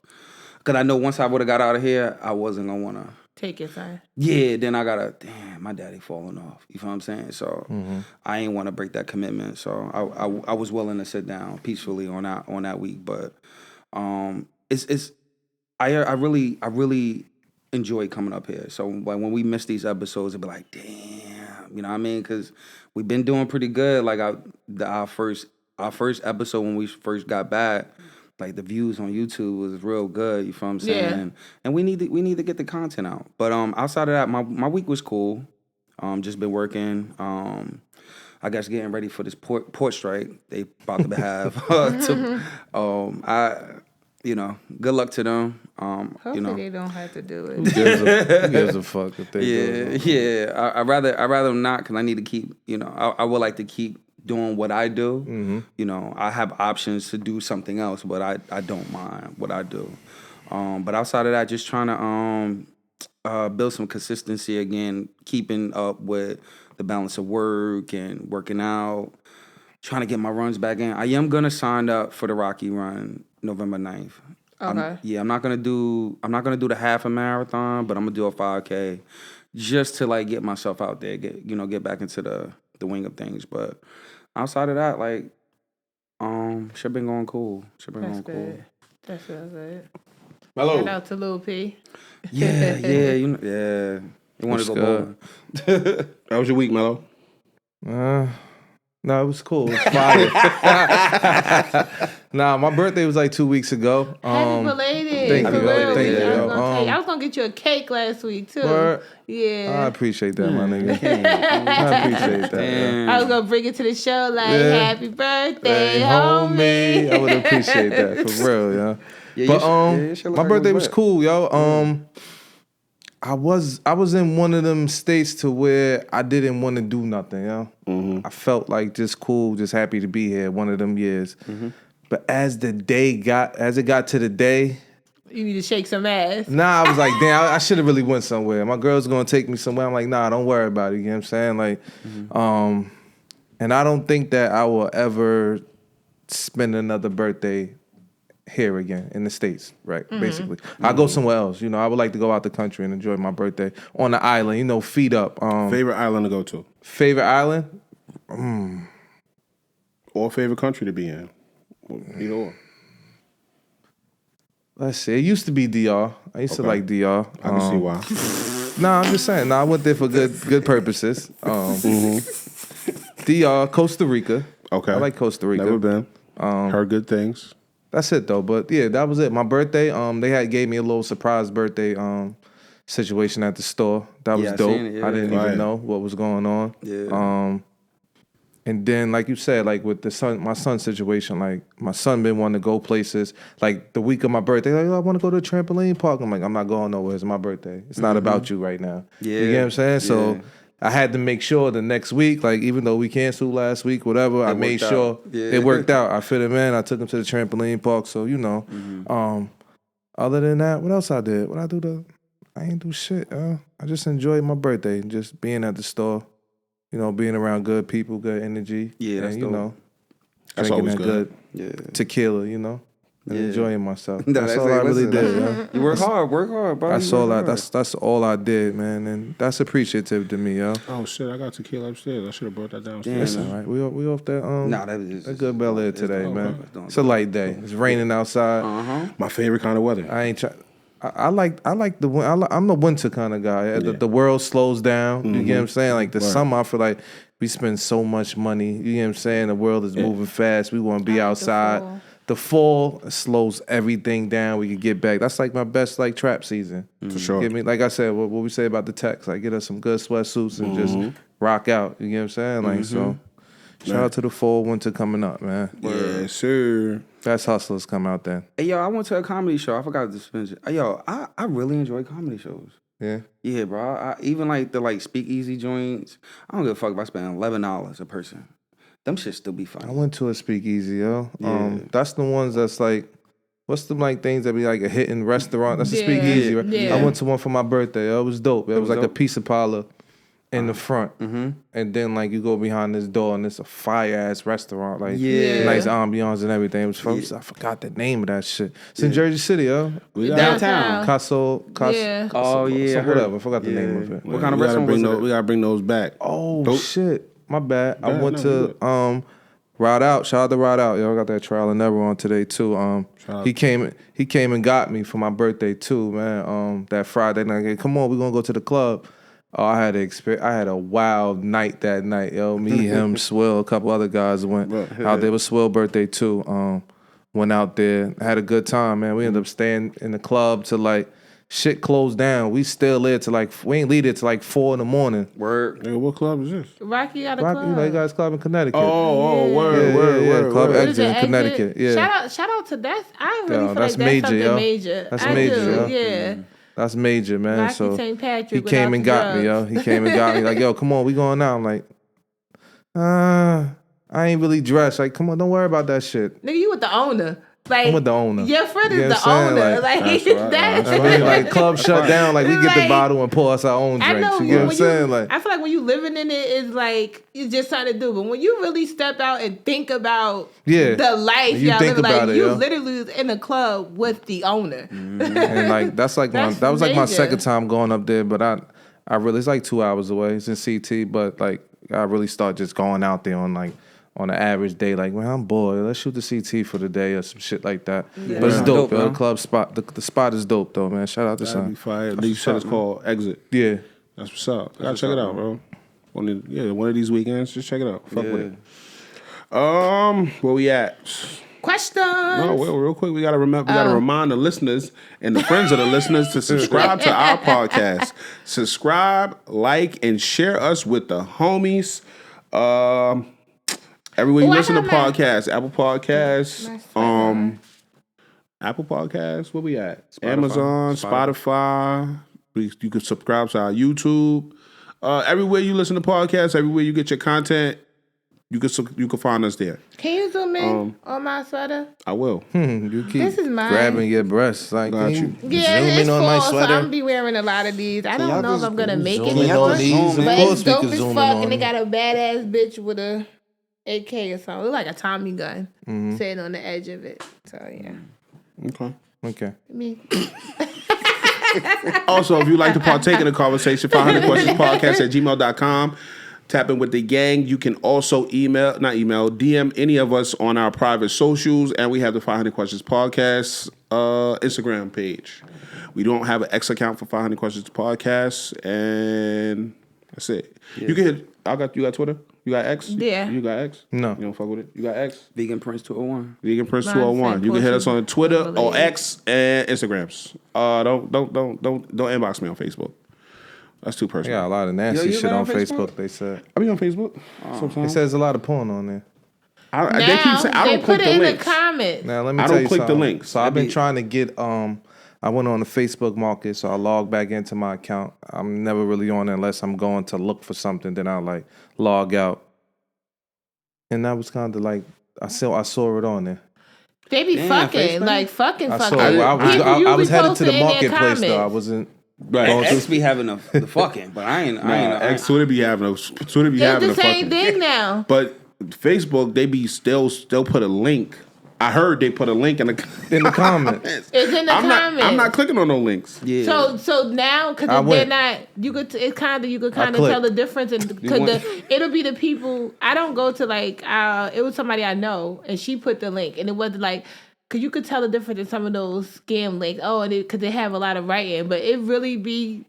Cause I know once I would have got out of here, I wasn't gonna wanna. Take your time. Yeah, then I gotta. Damn, my daddy falling off. You feel what I'm saying? So I ain't want to break that commitment. So I was willing to sit down peacefully on that week. But I really enjoy coming up here. So like when we miss these episodes, it'd be like, damn, you know what I mean? Because we've been doing pretty good. Like our first episode when we first got back, like the views on YouTube was real good. You feel what I'm saying? Yeah. And we need to get the content out. But outside of that, my week was cool. Just been working. I guess getting ready for this port strike they about to have. Good luck to them. Hopefully they don't have to do Who it. gives a fuck if they do it? Yeah. I'd rather not because I need to keep. I would like to keep doing what I do. Mm-hmm. I have options to do something else, but I don't mind what I do. But outside of that, just trying to build some consistency again, keeping up with the balance of work and working out, trying to get my runs back in. I am gonna sign up for the Rocky Run November 9th. Okay. I'm not gonna do the half a marathon, but I'm gonna do a 5K just to like get myself out there, get back into the wing of things. But outside of that, like, shit been going cool. That's good. That's real good. Hello. Shout out to Lil P. Yeah. You want to go bowling? How was your week, Mello? No, it was cool. It was fire. Nah, my birthday was like 2 weeks ago. Happy belated. thank For you, real. thank you. I was gonna get you a cake last week too. Word. I Yeah. appreciate that, my nigga. I appreciate that. Yeah. I was gonna bring it to the show like Yeah. happy birthday, Hey, homie. I would appreciate that for real, yeah. Yeah, But your shit look my like it birthday was lit. cool, yo. I was in one of them states to where I didn't want to do nothing, yo. I felt like just cool, just happy to be here. One of them years. But as it got to the day, You need to shake some ass. I was like, damn, I should have really went somewhere. My girl's gonna take me somewhere. I'm like, nah, don't worry about it. You know what I'm saying? Like, and I don't think that I will ever spend another birthday here again in the States, right? Basically. I'll go somewhere else. I would like to go out the country and enjoy my birthday on the island, feet up. Favorite island to go to? Favorite island? Or favorite country to be in? Either or. Let's see. It used to be DR. I used to like DR. I can see why. Nah, I'm just saying. I went there for good purposes. DR, Costa Rica. Okay. I like Costa Rica. Never been. Heard good things. That's it though. But yeah, that was it. My birthday. They gave me a little surprise birthday situation at the store. That was Yeah, I dope. seen it, yeah. I didn't Right. even know what was going on. Yeah. And then, like you said, like with my son's situation, like my son been wanting to go places. Like the week of my birthday, like, oh, I want to go to a trampoline park. I'm like, I'm not going nowhere. It's my birthday. It's not about you right now. Yeah. You get what I'm saying? So Yeah. I had to make sure the next week, like even though we canceled last week, whatever, I made worked sure out. Yeah. it worked out. I fit him in. I took him to the trampoline park. So other than that, what else I did? What I do? I ain't do shit. I just enjoyed my birthday, just being at the store. You know, being around good people, good energy. Yeah, that's and, you dope. know, That's drinking always that good. good Yeah. tequila, you know, and Yeah. enjoying myself. No, That's that's all like, I really listen, did. Yeah. You work hard, bro. That's You all work I. hard. That's all I did, man, and that's appreciative to me, yo. Oh shit! I got tequila upstairs. I should have brought that downstairs. Damn. It's all right. We off that Nah, that was that good Bel Air today, doing man. good. It's doing It's a light day. It's raining outside. My favorite kind of weather. I ain't try. I like the I'm the winter kind of guy. The world slows down. You get what I'm saying? Like the summer, I feel like we spend so much money. You get what I'm saying? The world is moving fast. We want to be outside. The fall slows everything down. We can get back. That's like my best like trap season. For sure. Get me? Like I said, what we say about the text, like get us some good sweatsuits and just rock out. You get what I'm saying? Like so. Shout out to the fall winter coming up, man. Yes, sir. Best hustlers come out then. Hey, yo, I went to a comedy show. I forgot to mention. Hey, yo, I really enjoy comedy shows. Yeah. Yeah, bro. I even like the speakeasy joints. I don't give a fuck if I spend $11 a person. Them shit still be fun. I went to a speakeasy, yo. Yeah. That's the ones that's like, what's the like things that be like a hidden restaurant? That's a Yeah, speakeasy, right? yeah. I went to one for my birthday. Yo. It was dope. It was like dope? a pizza parlor in the front, and then like you go behind this door and it's a fire ass restaurant, like Yeah. nice ambiance and everything. It was fun. I forgot the name of that shit. It's in Jersey City, yo. Downtown. Yeah. Oh, yeah, I heard- whatever. I forgot the name of it. What kind of We gotta restaurant bring was those. it? We gotta bring those back. Oh Dope. shit, my bad. I Bad, went no, to you Ride Out. Shout out to Ride Out. Yo, I got that trial and error on today too. out. He came and got me for my birthday too, man. That Friday night. Come on, we're gonna go to the club. Oh, I had a wild night that night, yo. Me, him, Swill, a couple other guys went out there. It was Swill's birthday too. Went out there, had a good time, man. We ended up staying in the club till like shit closed down. We still there till we ain't leave it till like 4 a.m. Word. Nigga, what club is this? Rocky got a Rocky, club. you know, you guys club in Connecticut. Oh, yeah, word. Club What is Exit it, in Connecticut. Yeah, Shout out to that. I really Yo, feel that's like major, that's something yo. major. That's I major, do, yo. yeah. That's major, man. Rocky So St. Patrick he came without and the got me, yo. drugs. He came and got me. Like, yo, come on, we going out. I'm like, I ain't really dressed. Like, come on, don't worry about that shit. Nigga, you with the owner. Like, I'm with the owner. Your friend You is know the what I'm saying? owner. Like, That's right. that's I mean, like club shut down. Like we get the Like, bottle and pour us our own I drinks. know. You get what I'm when saying? Like, I feel like when you living in it, it's like it's just something to do. But when you really step out and think about Yeah. the life You y'all think living, like about it, you yo. literally was in a club with the owner. and like that's like That's that was like my major. second time going up there. But I really it's like 2 hours away. It's in CT, but like I really start just going out there on an average day. Like, man, I'm bored. Let's shoot the CT for the day or some shit like that. But it's Yeah. dope, Dope, yo. man. The club spot, the spot is dope though, man. Shout out to That'd be Son. fire. You said it's called Exit. Yeah. That's what's up. Gotta check it out, bro. One of these weekends, just check it out. Fuck with it. Where we at? Questions. No, well, real quick, we gotta remember. We gotta remind the listeners and the friends of the listeners to subscribe to our podcast. Subscribe, like, and share us with the homies. Everywhere you Oh, I listen to got my- podcasts, Apple Podcasts, My Apple Podcasts. Where we at? Spotify. Amazon, Spotify. You can subscribe to our YouTube. Everywhere you listen to podcasts, everywhere you get your content, you can find us there. Can you zoom in on my sweater? I will. You keep This is mine. grabbing your breasts. Like, Got can you. Yeah, zoom it's in on full, my so I'm sweater? gonna be wearing a lot of these. I y'all don't know if just I'm gonna make it zoom in anymore, on these? Of but course it's we dope can as zoom in fuck, on and they them. got a badass bitch with a AK or something. Look like a Tommy gun Mm-hmm. sitting on the edge of it. So yeah, Okay. Okay. I mean, Also, if you'd like to partake in the conversation, 500 questions podcast at gmail.com. Tap in with the gang. You can also DM any of us on our private socials, and we have the 500 Questions Podcast Instagram page. We don't have an X account for 500 Questions Podcast, and that's it. You can hit You got Twitter? You got X? Yeah. You got X? No. You don't fuck with it? You got X? Vegan Prince 201. Vegan Prince Mine's 201. like You can hit us on Twitter Portion or Believe. X and Instagrams. Don't inbox me on Facebook. That's too They personal. got a lot of nasty you shit been on on Facebook. Facebook? They said I be on Facebook it sometimes. says a lot of porn on there. They keep Now saying I they don't put click it the in links. the comments. Now let me I tell don't you click the something. links. So I've been be- trying to get I went on the Facebook Market, so I logged back into my account. I'm never really on it unless I'm going to look for something. Then I'll like log out, and that was kind of like I saw it on there. They be Damn, fucking, Facebook? like fucking. I fucking. saw it. I was headed to the posting in their marketplace though. I comments. wasn't. Right. going X to. be having the fucking, but I ain't. X Twitter be having a Twitter be It's having the a same fucking. thing now. But Facebook, they be still put a link. I heard they put a link in the In the comments. It's in the comments. I'm not clicking on no links. Yeah. So now because I they're went. not, you could you could kind of clicked. tell the difference, and because went- it'll be the people. I don't go to like it was somebody I know, and she put the link, and it wasn't like. Cause you could tell the difference in some of those scam links. Oh, and because they have a lot of writing, but it really be.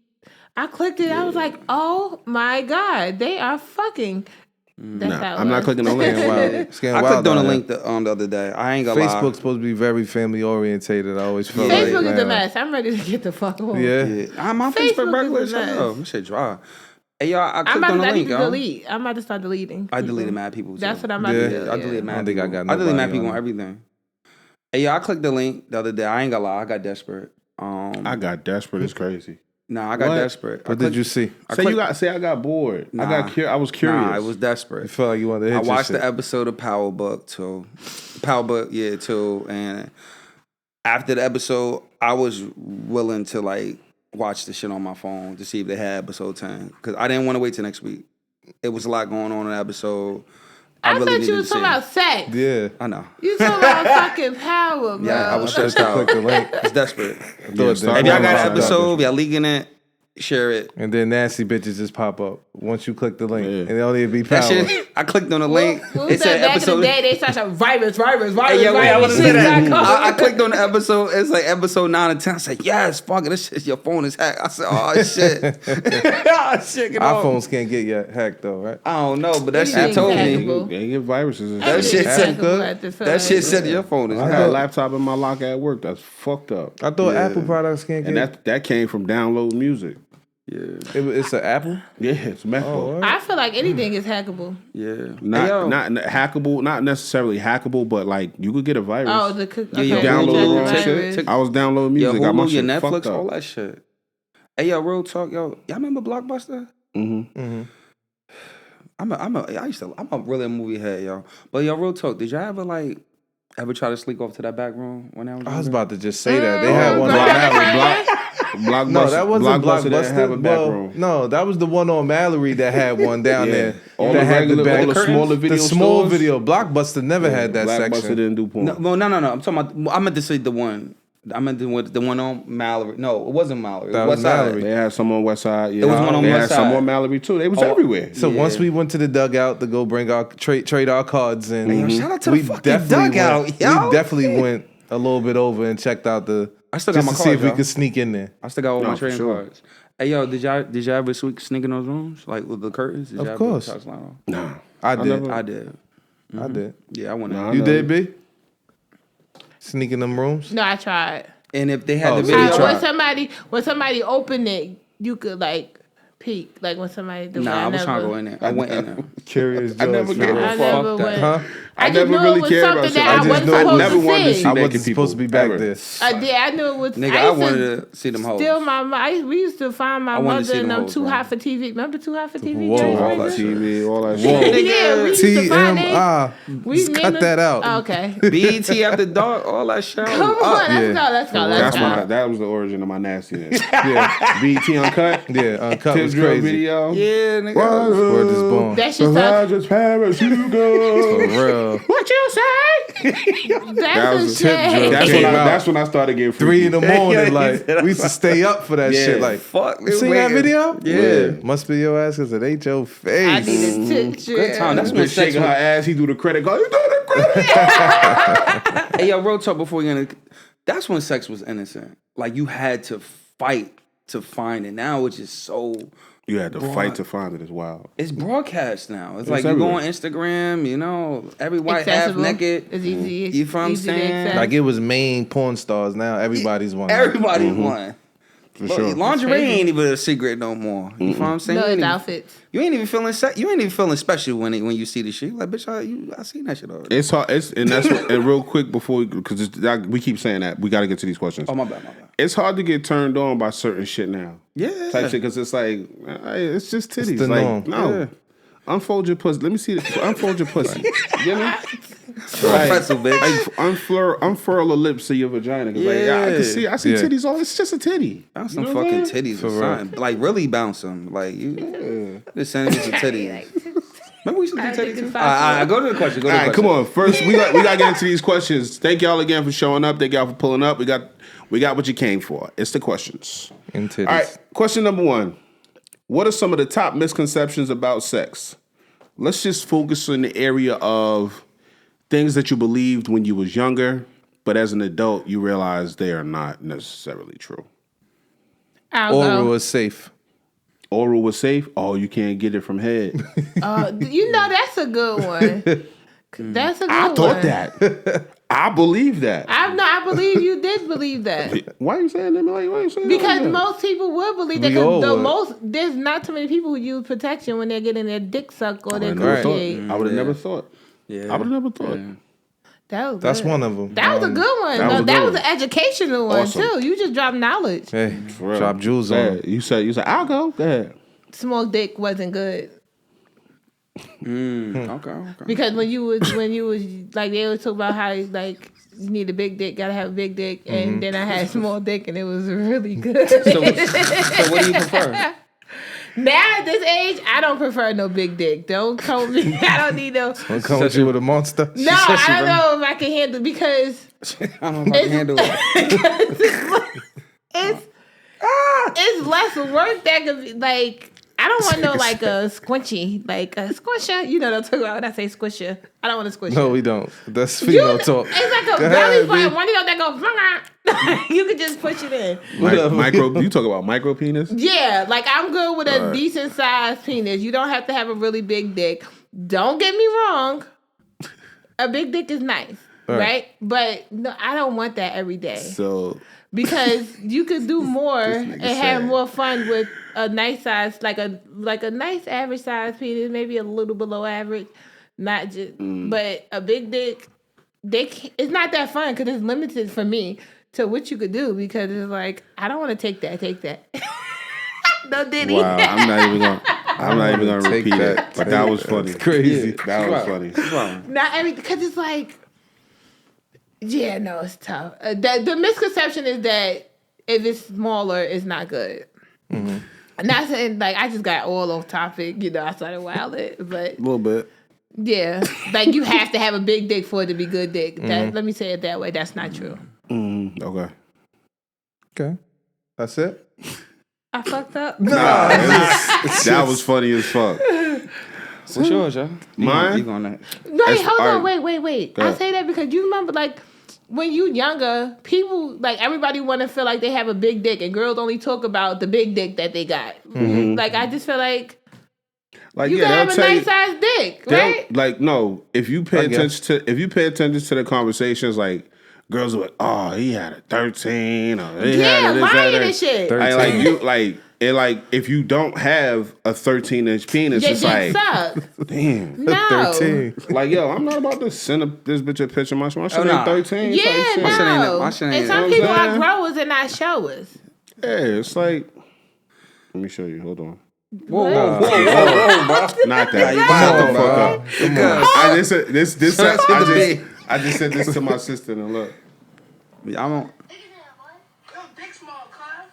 I clicked it. I was like, oh my god, they are fucking. That's how it I'm not was. clicking no links. Scan I wild clicked on a out link the other day. I ain't gonna Facebook's lie. supposed to be very family orientated. I always feel Facebook like is the man, mess. I'm ready to get the fuck home. Yeah. Yeah. My Facebook Facebook regular is a shit. mess. Oh, shit dry. Hey y'all, I I'm clicked about on to the I need link, to y'all. delete. I'm about to start deleting. I people. deleted mad people. Too. That's what I'm about Yeah. to do. I deleted mad I don't think I people. got I deleted mad nobody people on on everything. Hey, y'all, I clicked the link the other day. I ain't gonna lie, I got desperate. I got desperate. It's crazy. Nah, I got What? desperate. What did you see? Say I got bored. Nah. I was curious. Nah, I was desperate. You felt like you wanted to hit I watched your the shit. episode of Power Book 2. And after the episode, I was willing to like watch the shit on my phone to see if they had episode 10. Because I didn't want to wait till next week. It was a lot going on in the episode. I really thought needed you to was see talking it. about sex. Yeah. I know. You talking about fucking power, bro. Yeah, I was stressed out. Click the link. It's desperate. Throw it start down. If y'all got Yeah. an episode, if y'all leaking it, share it. And then nasty bitches just pop up once you click the link, Yeah. and they only be That power. shit, I clicked on the link. What It was that said back episode. in the day? They started virus. Hey, yeah, wait, I want to say that. shit.com. I clicked on the episode. It's like episode 9 and 10. I said, yes, fuck it. This shit, your phone is hacked. I said, oh, shit. Oh, shit, get off. iPhones can't get yet hacked though, right? I don't know, but that shit Anything's told hackable. me. They get viruses. And That shit said good. That shit said your phone is I got a hacked. laptop in my locker at work. That's fucked up. I thought Apple products can't And get. that came from download music. Yeah, It's an Apple. Yeah, it's MacBook. Oh, what? I feel like anything is hackable. yeah. Not Hey, yo. not hackable, not necessarily hackable, but like you could get a virus. Oh, the cook. Yeah, you okay, download the the wrong virus. shit. I was downloading Your music. I got my Hulu, your shit fucked Netflix, up. all that shit. Hey, yo, real talk, yo. Y'all remember Blockbuster? Mm-hmm. I'm a really a movie head, yo. But yo, real talk. Did y'all ever try to sneak off to that back room when I was? I was younger? about to just say that they had Oh, one go on ahead. Mallory. Blockbuster. No, that wasn't Blockbuster. Didn't have a Blockbuster. back Well, room. no, that was the one on Mallory that had one down Yeah. there. All that the had regular, back all the curtains. smaller video The small stores. video. Blockbuster never had that Blockbuster section. didn't do porn. No. I'm talking about. I meant to say the one. I meant the one on Mallory. No, it wasn't Mallory. That It was was West Side. Mallory. They had some on West Side. Yeah. There was one on they West had some Side. on Mallory too. They was Oh, everywhere. So Yeah. once we went to the dugout to go bring our trade our cards in, Yo, shout out to the we fucking definitely dugout, went, yo. We definitely went a little bit over and checked out the. I still got just my to see cards, if we yo. could sneak in there. I still got all No, my for trading sure. cards. Hey yo, did y'all ever sneak in those rooms like with the curtains? Did Of y'all course. ever touch line? Nah. I did. never- I did. I did. Yeah, I went in. Nah, You know. did, B? Sneak in them rooms? No, I tried. And if they had Oh, the so you video, tried. When somebody opened it, you could like peek. Like when somebody. nah, I was trying to go in there. I went in there. Curious I never George. gave a I fuck. never that. went. Huh? I just never knew really it was cared about something shit. that I I just wasn't knew it supposed was- I never to wanted to see. see I naked wasn't people. supposed to be back ever. there. I did. I knew it was. Nigga, I I used wanted to to see them hoes. steal we used to find my I wanted to mother see and them them hoes, too bro. hot for TV. Remember too hot for TV? Whoa, Jerry all All Springer? that TV, all that Whoa. shit. Yeah, we used to find it. TMI. We Just named cut them- that out. Oh, okay. BET after dark, all that shit. Come on, let's yeah. go. Let's go. That's Let's when go. that was the origin of my nastiness. Yeah, BET Uncut. yeah. Uncut Tip was drill crazy. video. Yeah, nigga. Word is born. That shit sounds. just Paris, you go. For real. What you say? That That's was a a tip drill. shit. Came out. That's when I started getting 3 in the freaky. morning, Yeah, he like said we used to stay up for that Yeah. shit. Like, Fuck, you seen that video? Yeah. Must be your ass because it ain't your I face. need a tip drill. Good time. That's Bitch when sex shaking her was. ass. He do the credit card. You do the credit. Hey, yo, real talk before we get into. That's when sex was innocent. Like you had to fight to find it. Now it's just so You had to fight to find it. It's wild. It's broadcast now. It's like you everywhere. go on Instagram, you know, every white half Accessible. naked. It's easy. You feel what I'm easy to saying? access. Like it was main porn stars. Now everybody's one. Everybody won. For Look, sure. lingerie crazy. ain't even a secret no more. You feel what I'm saying? No, You ain't it's even- outfits. You ain't even feeling you ain't even feeling special when you see the shit. You like, bitch, I seen that shit already. It's hard. And that's what, and real quick before because we keep saying that we got to get to these questions. Oh my bad. It's hard to get turned on by certain shit now. Yeah. Type shit because it's like it's just titties. the like norm. no, Yeah. unfold your pussy. Let me see. Unfold your pussy. You know? Pretzel, bitch. Like unfurl the lips of your vagina. 'Cause, like, I see Yeah. titties. All it's just a titty. Bounce You some know what fucking I'm saying? titties or something. Like really bounce them. Like you just sending me some titties. Remember we used to do I think titties it's too? possible. Go to the question. Go to All the right, question. come on. First, we got to get into these questions. Thank y'all again for showing up. Thank y'all for pulling up. We got what you came for. It's the questions. And titties. All right, question number 1. What are some of the top misconceptions about sex? Let's just focus in the area of things that you believed when you was younger, but as an adult, you realize they are not necessarily true. I'll Oral go. is safe. Oral was safe. Oh, you can't get it from head. You know that's a good one. That's a good one. I thought that. I believe that. I believe you did believe that. Why are you saying that? Like, why are you saying Because that? most people would believe that. We all Because would. there's not too many people who use protection when they're getting their dick sucked or their Right. coochie. I would have never thought. Yeah. I would have never thought. That's good. one of them. That was a good one. that was a That good was one. an educational one Awesome. too. You just dropped knowledge. Hey, For real. drop jewels Go on ahead. them. You said I'll go. Go ahead. Small dick wasn't good. Okay. Because when you was like they always talk about how like you need a big dick, gotta have a big dick, and then I had small dick and it was really good. So what do you prefer? Now at this age, I don't prefer no big dick. Don't come me. I don't need no. Wanna come with you with a monster? No, I don't know if I can handle because I don't know if I can handle it. it's less work that could be like. I don't want no like a squinchy, like a squisher. You know what I'm talking about when I say squisher. I don't want a squisher. No, we don't. That's female talk. It's like a Go belly ahead, button. B. One of those that goes. You could just push it in. Micro. You talk about micro penis? Yeah, like I'm good with a decent sized penis. You don't have to have a really big dick. Don't get me wrong. A big dick is nice, right? But no, I don't want that every day So because you could do more and have sad. more fun with a nice size, like a nice average size penis, maybe a little below average, not just. But a big dick, it's not that fun because it's limited for me to what you could do because it's like I don't want to take that. No Diddy. wow, I'm not even gonna Take repeat that. it. But that was funny. Crazy. That was funny. Not every because it's like, yeah, no, it's tough. The misconception is that if it's smaller, it's not good. Not saying like I just got all off topic, I started wilding, but A little bit. yeah, like you have to have a big dick for it to be good dick. Let me say it that way. That's not true. Okay. Okay. That's it? I fucked up. That was funny as fuck. What's yours, y'all? Mine? You gonna Wait, hold on, alright. wait. Go I ahead. say that because you remember, like, when you younger, people, like, everybody want to feel like they have a big dick, and girls only talk about the big dick that they got. Like, I just feel like Like you yeah, can have they'll a tell nice you. size dick, they'll- right? Like no, if you pay I guess. attention to the conversations, like girls are like, oh, he had a 13, or he Yeah, had a this, lying that, and shit. Like you like if you don't have a 13-inch penis, Your it's dick like sucks. damn. No. 13. Like yo, I'm not about to send this bitch a picture. My shit ain't nah. 13. Yeah, type shit. shit ain't- no. my shit And ain't- some You know people what I'm are saying? growers and not showers. Yeah, it's like. Let me show you. Hold on. Whoa, Not that. you Shut the wild, fuck bro. up. Come on. I just said this. Shout out to the big. I just said this to my sister and look. I don't. Look at that, boy. Yo, big small, cuz.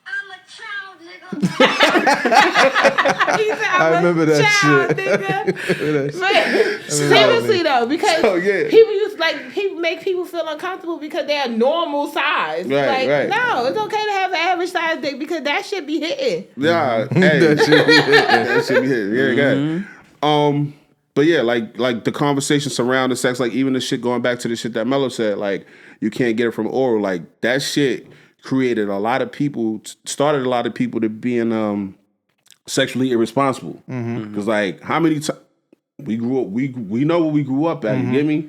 I'm a child, nigga. He said, I remember that child, shit. nigga. But seriously though, because So, yeah. people make people feel uncomfortable because they're normal size. Right, like, right. no, it's okay to have an average size dick because that shit be hitting. Yeah, hey, that should be it. Yeah, good. But yeah, like the conversation surrounding sex, like even the shit going back to the shit that Mello said, like you can't get it from oral, like that shit created a lot of people, started a lot of people to being sexually irresponsible. Because like, how many times we grew up, we know what we grew up at. You get me?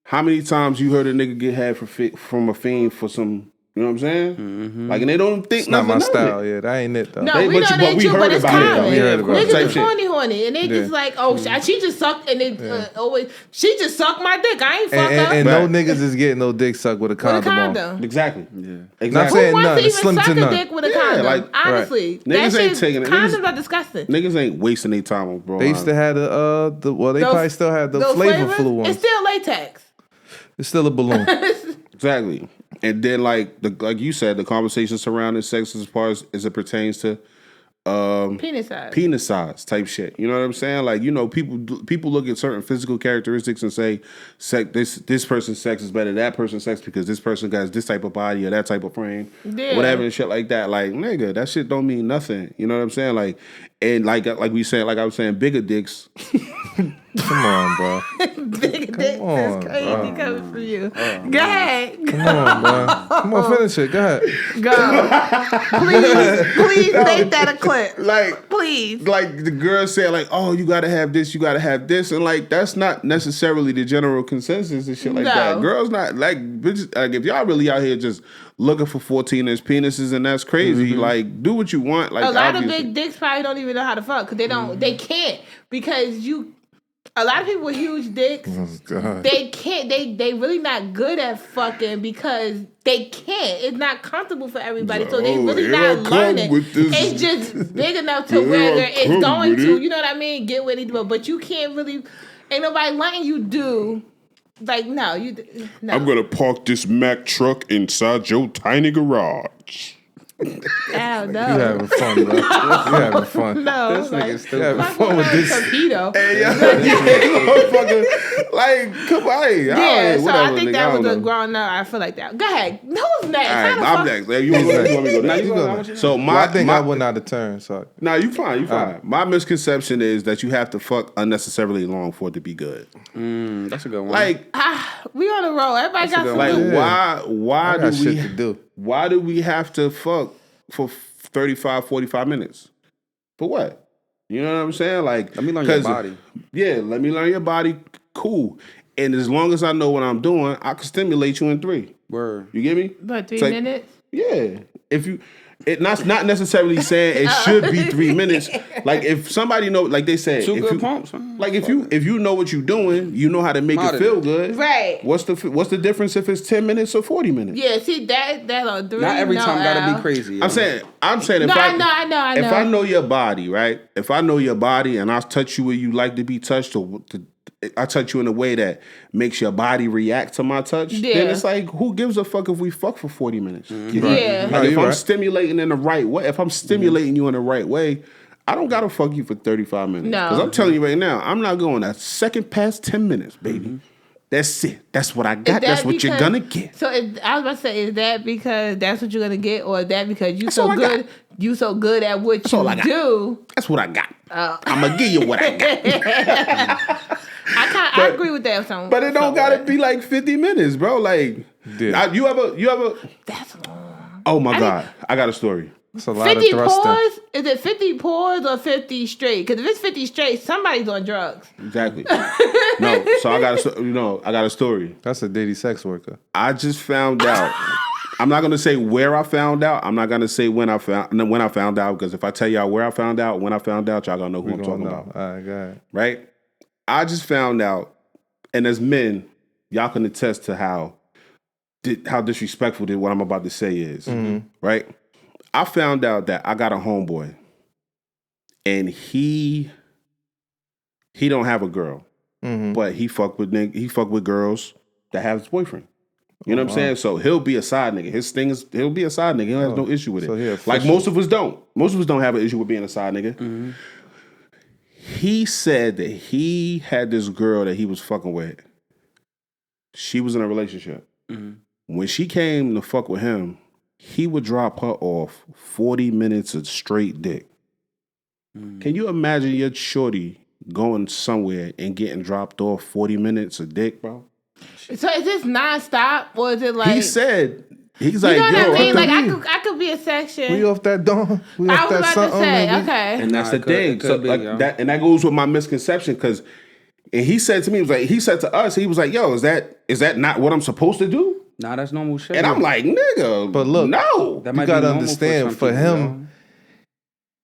How many times you heard a nigga get had from a fiend for some? You know what I'm saying? Like, and they don't think It's not my nothing of style. it. Yeah, that ain't it though. No, They- we but know you- that but we too, heard but it's it. about common. We heard about Niggas it. is horny, and they just like, oh, she just sucked, and they always, she just sucked my dick. I ain't fuck her. And no Right. niggas is getting no dick sucked with a With a condom on. condom. Exactly. Yeah. Not Exactly. saying Who wants none. to It's even slim suck to a none. dick with a Yeah, condom? like, Honestly, Niggas that ain't shit, taking it. condoms Niggas- are disgusting. Niggas ain't wasting their time on bro. They used to have they probably still had the those flavor flavors, flu ones. It's still latex. It's still a balloon. Exactly. And then like you said, the conversation surrounding sex as far as it pertains to Penis size. penis size type shit. You know what I'm saying? Like, you know, people look at certain physical characteristics and say, this person's sex is better than that person's sex because this person got this type of body or that type of frame, Yeah. whatever and shit like that. Like, nigga, that shit don't mean nothing. You know what I'm saying? Like, and like we said, like I was saying, bigger dicks. Come on, bro. Big dick on, is crazy bro. coming from you. Go ahead. Come on, bro. Come on, finish it. Go ahead. Go. Please make that a clip. Like, Please. like the girl said, like, oh, you gotta have this, you gotta have this, and like that's not necessarily the general consensus and shit like that. No. Girls not like bitches. Like if y'all really out here just looking for 14-inch penises and that's crazy, like do what you want. Like A lot of obviously. big dicks probably don't even know how to fuck because they don't. They can't because a lot of people with huge dicks. Oh, God. They can't. They really not good at fucking because they can't. It's not comfortable for everybody, so they Oh, really here I not come learning. with this. It's just big enough to Here where I it's come going with to. it. You know what I mean? Get what it do, but you can't really. Ain't nobody letting you do. Like no, no. I'm gonna park this Mack truck inside your tiny garage. Hell no. You having fun, bro. You having fun. No, This like, nigga stupid. You having I'm fun with going this. torpedo. Hey, motherfucker, like, come on, hey, Yeah, so whatever, I think nigga, that was don't a know. growing up. I feel like that. Go ahead. Who's next? All How right, the I'm fuck- next. Like, you want me to go Nah, next? you go. So Well, I think my I went out of turn. So Nah, you fine, you fine. My misconception is that you have to fuck unnecessarily long for it to be good. That's a good one. Like, We on the road. Everybody got good some. like Yeah. why I got do shit we to do. why do we have to fuck for 35, 45 minutes? For what? You know what I'm saying? Like, Let me learn your 'cause- body. Yeah, let me learn your body. Cool. And as long as I know what I'm doing, I can stimulate you in 3. Word. You get me? But 3 It's like- minutes? Yeah. If you, not necessarily saying it should be 3 minutes. Like if somebody know, like they said, Two if good you, pumps. Man. like if you know what you're doing, you know how to make it Modern. feel good. Right. What's the difference if it's 10 minutes or 40 minutes? Yeah, see, that on 3. Not every no, time gotta Al. be crazy. I'm saying if No, I I know. if I know your body, right? If I know your body and I touch you where you like to be touched, or I touch you in a way that makes your body react to my touch, then Yeah. it's like, who gives a fuck if we fuck for 40 minutes? Yeah. No, Like if you I'm right. stimulating in the right way, if I'm stimulating you in the right way, I don't gotta fuck you for 35 minutes. No. Because I'm telling you right now, I'm not going a second past 10 minutes, baby. That's it. That's what I Is got. that That's what you're because- gonna get. So I was about to say, is that because that's what you're gonna get, or is that because you so all I got. good? You so good at what all I you got. do. That's what I got. Oh. I'm gonna give you what I got. I agree with that. But it don't gotta be like 50 minutes, bro. Like, Yeah. you ever? That's long. Oh my God, I got a story. it's a lot 50 of thrusting. pours? Is it 50 pours or 50 straight? Because if it's 50 straight, somebody's on drugs. Exactly. No, so I got a story. That's a Diddy sex worker. I just found out. I'm not gonna say where I found out. I'm not gonna say when I found out, because if I tell y'all where I found out, when I found out, y'all gonna know who I'm Gonna talking know. about, All right, go ahead. right? I just found out, and as men, y'all can attest to how disrespectful what I'm about to say is, right? I found out that I got a homeboy, and he don't have a girl, but he fuck with girls that have his boyfriend. You know what I'm saying? So he'll be a side nigga. His thing is he'll be a side nigga. He has no issue with so he it. Like official. most of us don't. Most of us don't have an issue with being a side nigga. He said that he had this girl that he was fucking with. She was in a relationship. When she came to fuck with him, he would drop her off 40 minutes of straight dick. Can you imagine your shorty going somewhere and getting dropped off 40 minutes of dick, bro? So is this nonstop or is it like He said He's You like, know what yo, I mean? what Like the- I could be a section. We off that dawn. We I off was that about to something. say, Maybe. okay. and that's Nah, the it could- thing. it could So be, like yo. that goes with my misconception because, and he said to me, he said to us, he was like, yo, is that not what I'm supposed to do? Nah, that's normal shit. And I'm like, nigga, But look, no. that you might be gotta normal understand, some for people, him, yo.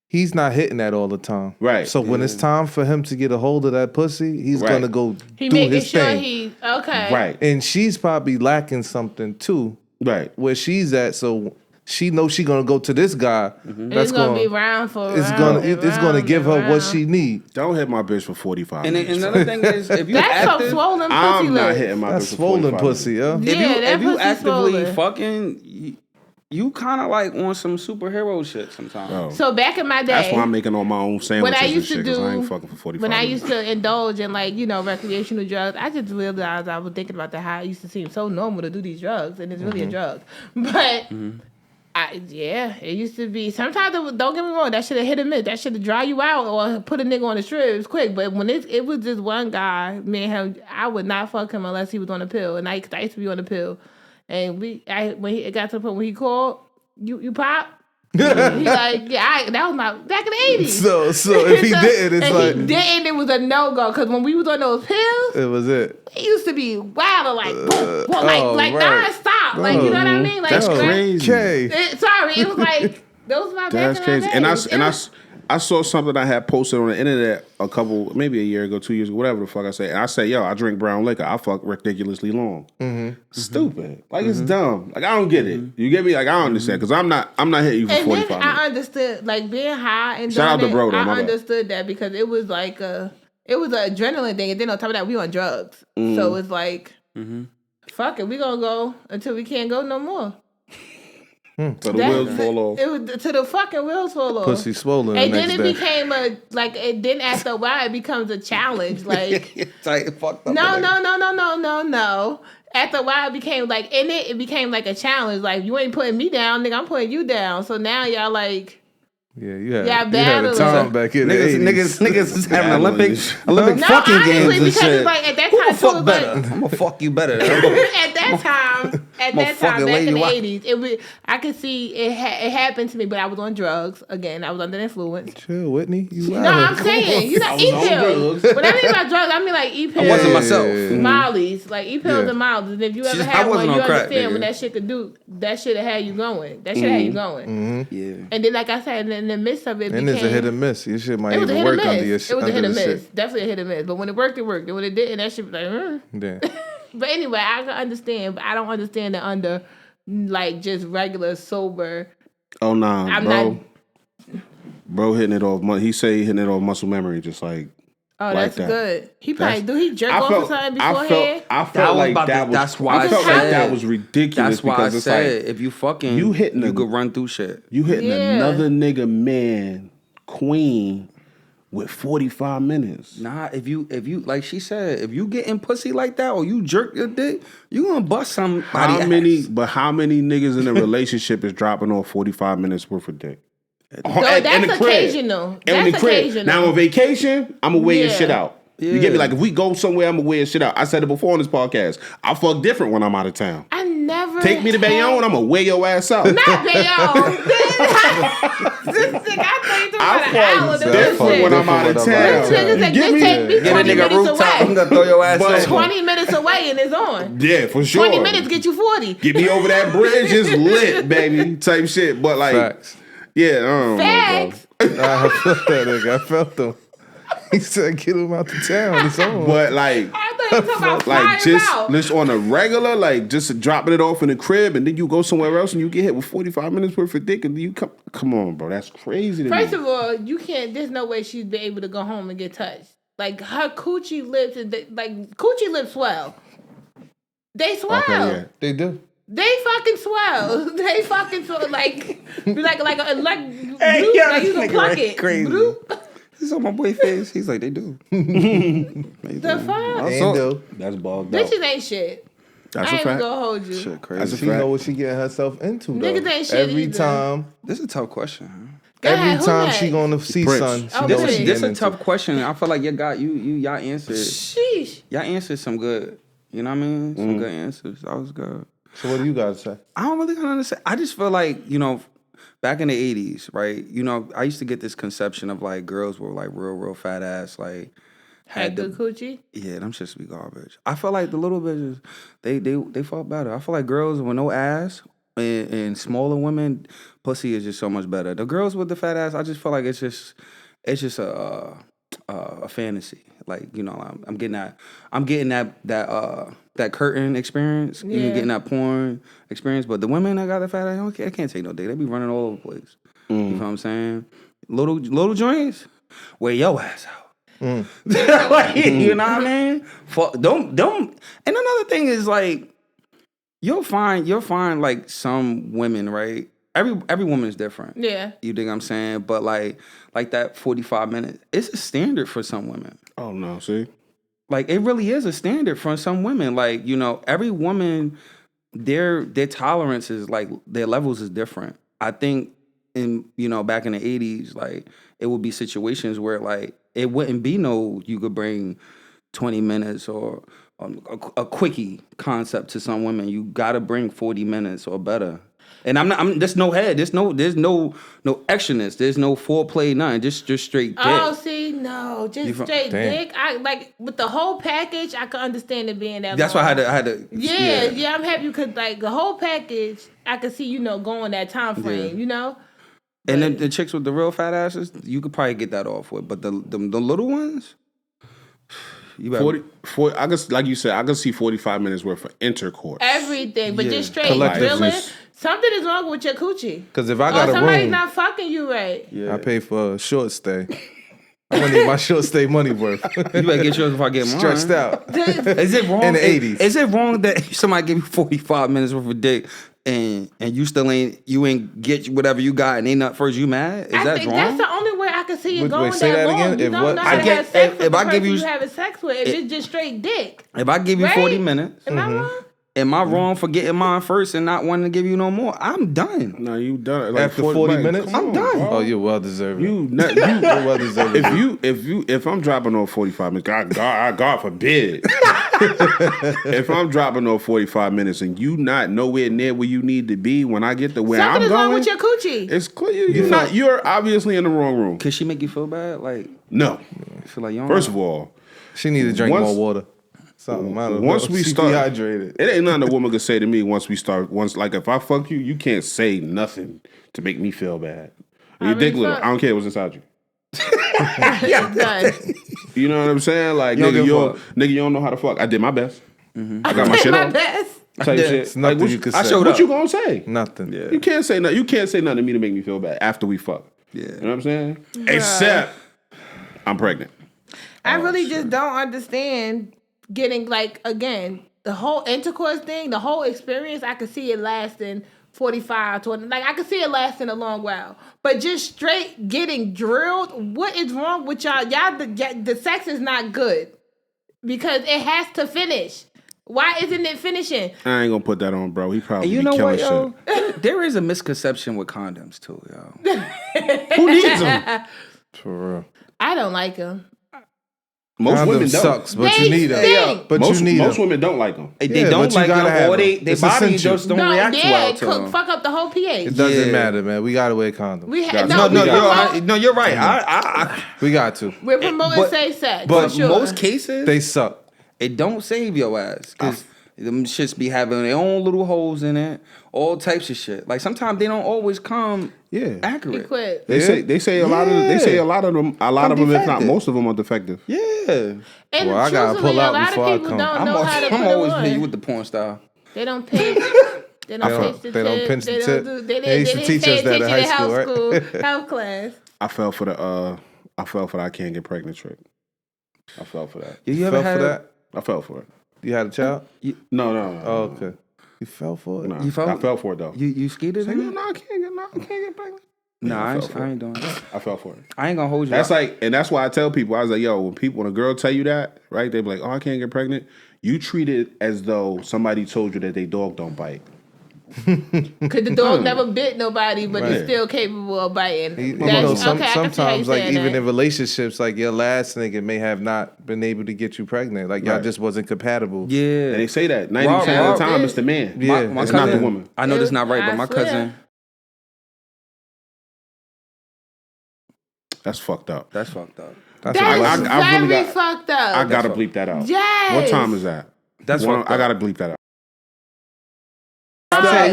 he's not hitting that all the time. Right. So when it's time for him to get a hold of that pussy, he's Right. gonna go He do making his sure thing. he okay. Right, And she's probably lacking something too, right. where she's at. So she knows she's gonna go to this guy. And That's it's gonna be round for it's round gonna and it's gonna round give and her what round. she needs. Don't hit my bitch for 45 And minutes. another thing is, if you That's some active, swollen pussy I'm not lips. hitting my That's bitch for swollen 45 pussy, minutes. yeah. Yeah, that if you pussy actively swollen. fucking, you kind of like on some superhero shit sometimes. Oh. So back in my day, That's why I'm making all my own sandwiches I and used to shit, 'cause I ain't do- fucking for 45 when I minutes. used to indulge in like, recreational drugs, I just realized I was thinking about how it used to seem so normal to do these drugs, and it's really a drug. But it used to be. Sometimes don't get me wrong, that should have hit a miss. That should have dry you out or put a nigga on the strips quick. But when it was just one guy, me and him, I would not fuck him unless he was on a pill, and I used to be on a pill, and when it got to the point where he called, you pop. He like, that was my back in the 80s. So if he didn't, it's and like he didn't, it was a no-go. Because when we was on those pills, it was it. he used to be wild, like, boom, boom, like right. non-stop. Like, you know what I mean? Like, That's like- crazy. Okay. Sorry, it was like, those my That's back crazy. in And the I saw something I had posted on the internet maybe a year ago, 2 years ago, whatever the fuck I say. And I said, yo, I drink brown liquor. I fuck ridiculously long. Stupid. Like, it's dumb. Like, I don't get it. You get me? Like, I don't understand. Because I'm not hitting you for And 45 then minutes. I understood, like, being high and Shout out doing to Bro, it, though, I my bad. understood that because it was like it was an adrenaline thing. And then on top of that, we on drugs. So it's like, fuck it, we gonna go until we can't go no more. So the wheels fall off. It was to the fucking wheels fall off. Pussy swollen And the then next it day. became then after a while it becomes a challenge. Like It's like fucked up. no. like- After a while it became like it became like a challenge. Like you ain't putting me down, nigga, I'm putting you down. So now y'all like Yeah, you had Yeah, a battling. time back in the 80s. Niggas is having Battling. Olympic no, fucking honestly, games and because shit. it's like at that Who time the too, fuck it's better? like, I'm gonna fuck you better. at that time, back fucking lay in the you out. 80s, I could see it happened to me, but I was on drugs again. I was under the influence. Chill, Whitney. You No, I'm saying, I was E on pills. drugs. When I mean about drugs, I mean like E pills. I wasn't myself. Molly's, like E pills Yeah. and Molly's. And if you ever She's- had I one, wasn't you on crack, understand what nigga. that shit could do. That shit had you going. That shit had you going. Yeah. And then, like I said, in the midst of it, And it's a hit or miss. Your shit might it was a even hit or work under your miss. shit. It was a hit or under the miss. shit. Definitely a hit or miss. But when it worked, it worked. And when it didn't, that shit was like, Yeah. But anyway, I can understand, but I don't understand it under like just regular sober. Oh, nah, I'm bro. not. Bro hitting it off. He say he hitting it off muscle memory, just like. Oh, Like that's that. good. He probably That's- he jerk off or something beforehand. I felt That was like about that to- was. that's why I I felt like said- that was ridiculous That's why I because it's said like if you fucking you hitting you a- could run through shit. you hitting Yeah. another nigga man queen with 45 minutes. Nah, if you like she said, if you getting pussy like that or you jerk your dick, you gonna bust somebody. How ass. many niggas in a relationship is dropping off 45 minutes worth of dick? No, that's occasional. That's occasional. Now on vacation, I'm gonna weigh your Yeah. shit out. You get me? Like if we go somewhere, I'm gonna weigh your shit out. I said it before on this podcast. I fuck different when I'm out of town. I never Take me to Bayonne, I'm gonna weigh your ass out. Not Bayonne. This nigga, I thought you I talking about an hour fuck to this different shit. when I'm out of This town. This nigga You said, get just me? take me Get a 20 nigga minutes rooftop. I'm away. gonna throw your ass But- over. 20 minutes away and it's on. Yeah, for sure. 20 minutes get you 40. Get me over that bridge, it's lit, baby. Type shit. But like, Facts. yeah, I don't know, Facts. I felt that nigga. I felt him. He said, "Get him out the town. It's bro. on." But like, I thought you talking about like flying out. just on a regular, like just dropping it off in the crib, and then you go somewhere else and you get hit with 45 minutes worth of dick, and you come on, bro, that's crazy to First me. of all, you can't. There's no way she'd be able to go home and get touched. Like her coochie lips, coochie lips swell. They swell. Okay, yeah. They do. They fucking swell. They fucking swell. Like Hey, bloop, yo, like you this can nigga pluck right it. crazy. Bloop. He's on my boy face. He's like, they do. The fuck? And do. That's bogged out. Bitches ain't shit. That's I a ain't even fact. gonna hold you. Shit, crazy. That's a She fact. know what she getting herself into. Though. Niggas ain't shit Every either. time, This is a tough question. Huh? Go ahead, every who time next? she gonna see Prince. son, she Oh, know this what is- she This is getting a tough into. question. I feel like y'all answered. Sheesh. Y'all answered some good. You know what I mean? Some good answers. That was good. So what do you guys say? I don't really understand. I just feel like, back in the 80s, right? I used to get this conception of like girls were like real fat ass, like Had good coochie. yeah, them shits be garbage. I feel like the little bitches, they fought better. I feel like girls with no ass and smaller women, pussy is just so much better. The girls with the fat ass, I just feel like it's just a fantasy. Like, I'm getting that curtain experience. You Yeah. getting that porn experience. But the women that got the fat ass, I can't take no dick. They be running all over the place. You know what I'm saying? Little joints, wear your ass out. Like, you know what I mean? Don't. And another thing is like, you'll find like some women, right? Every woman is different. Yeah. You dig what I'm saying? But like that 45 minutes, it's a standard for some women. Oh no, see. Like, it really is a standard for some women. Like, every woman, their tolerance is like, their levels is different. I think back in the 80s, like, it would be situations where like it wouldn't be you could bring 20 minutes or a quickie concept to some women. You gotta bring 40 minutes or better. And there's no head. There's no extraness. There's no foreplay, nothing. Just straight dick. Oh, see, no, just straight Damn. dick. I like with the whole package. I could understand it being that. That's long. why I had to. Yeah, I'm happy because like the whole package, I could see going that time frame. And then the chicks with the real fat asses, you could probably get that off with. But the little ones, you better. 40, I guess, like you said, I can see 45 minutes worth of intercourse. Everything, but Yeah. just straight Collectively. drilling. Something is wrong with your coochie. Because if I Or got a somebody's room, not fucking you right. Yeah. I pay for a short stay. I want to need my short stay money worth. You better get yours before I get mine. Stretched out. Is it wrong In the 80s. Is it wrong that somebody give you 45 minutes worth of dick and you still ain't get whatever you got and they not first? You mad? Is I that think wrong? that's the only way I can see it Wait, going say that that long. again? You If don't what? know how to I get- have sex if with the I give person you- you having sex with. If it's just straight dick. If I give you 40 Right? minutes, Am I wrong? am I wrong for getting mine first and not wanting to give you no more? I'm done. No, you done it. Like After 40 like, minutes? come I'm on, done. bro. Oh, you're well deserving. You You're well deserving. if I'm dropping on 45 minutes, God forbid. If I'm dropping on 45 minutes and you not nowhere near where you need to be when I get to where Something I'm is going, wrong with your coochie. it's clear you're obviously in the wrong room. Could she make you feel bad? Like, No. you feel like you don't First know? of all, She need to drink Once- more water. Something. I don't once know. we She start, dehydrated. it ain't nothing a woman could say to me like if I fuck you, you can't say nothing to make me feel bad. Your dick really little. fuck? I don't care what's inside you. Done. You know what I'm saying? Like, You don't nigga, give a you don't know how to fuck. I did my best. I got my I shit did my on. best. Type did. shit. It's nothing what you could I say. showed What up. you gonna say? Nothing. Yeah. You can't say nothing. You can't say nothing to me to make me feel bad after we fuck. Yeah. You know what I'm saying? Except I'm pregnant. I really just don't understand getting like again the whole intercourse thing, the whole experience. I could see it lasting 45, 20. Like I could see it lasting a long while, but just straight getting drilled. What is wrong with y'all? The sex is not good because it has to finish. Why isn't it finishing? I ain't gonna put that on, bro. He probably And you be know killing what, shit. yo? There is a misconception with condoms too, yo. Who needs them? For real. I don't like them. Most women Condoms don't. sucks, but They you need them. stink. But most you need most them. women don't like them. They Yeah, don't but you like gotta them, have or them. their It's bodies essential. just don't No, react yeah, well it to could them. fuck up the whole pH. It doesn't Yeah. matter, man. We gotta wear condoms. We Gotcha. no, No, we promote, you're right. I We got to. we're promoting but- safe sex. but for sure. most cases, They suck. it don't save your ass because them shits be having their own little holes in it, all types of shit. Like sometimes they don't always come Yeah. accurate. Equipped. They say a lot of them if not defective. most of them are defective. Yeah, And Well, I gotta truthfully, pull out a lot before of I people come. don't I'm know how to put always it on. hit you with the porn style. They don't pinch. They don't pinch the they don't tip. pinch the They don't tip. do. They used to teach us that in high school, right? Health class. I fell for the I can't get pregnant trick. I fell for that. You You ever fell had for that? I fell for it. You had a child? No. Oh, okay. You fell for it? No. You fell- I fell for it though. You skeeted Like, in it? no, I can't get pregnant. Nah, I I fell for ain't doing that. I fell for it. I ain't gonna hold you. That's like, and that's why I tell people, I was like, yo, when a girl tell you that, right? They be like, oh, I can't get pregnant. You treat it as though somebody told you that they dog don't bite. Because the dog never bit nobody, but he's Right. still capable of biting. You That's- know, okay, I can see how you sometimes, like saying even that. in relationships, like your last nigga may have not been able to get you pregnant. Like y'all Right. just wasn't compatible. Yeah. And they say that 90% of Rob- the time Rob- it's the man. Yeah. My It's not the cousin- woman. I know this is not right, but I my swear. cousin. That's fucked up. That's fucked up. That's That's a I blessing. really very got- fucked up. I gotta fucked- bleep that out. Yes. What time is that? That's fucked I up. gotta bleep that out.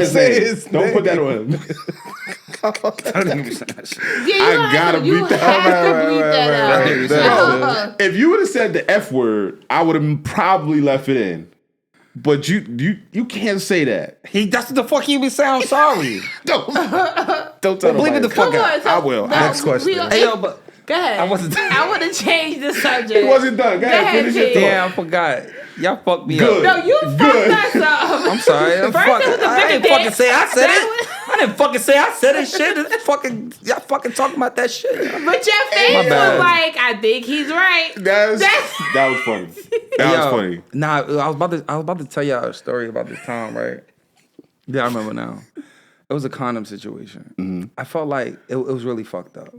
Say his Don't put that on. I don't even say that shit. Yeah, you I gotta you bleep that have to out. bleep that Right, out. right. If you would have said the F word, I would have probably left it in. But you can't say that. That's what the fuck he be saying. I'm sorry. Don't tell Bleep nobody. it the fuck Come out. on, so- I will. no, Next question. Hey, yo, but Go ahead. I wasn't- I want to change the subject. It wasn't done. Go ahead, finish your T. thought. damn, I forgot. Y'all fucked me Good. up. No, you fucked us up. I'm sorry. I'm First it was the I didn't bigger fucking dick. say I said That it. I didn't fucking say I said it. Shit, it's fucking y'all fucking talking about that shit. But your face was bad. like, I think he's right. That was funny. That was Yo, funny. Nah, I was about to tell y'all a story about this time, right? Yeah, I remember now. It was a condom situation. I felt like it was really fucked up.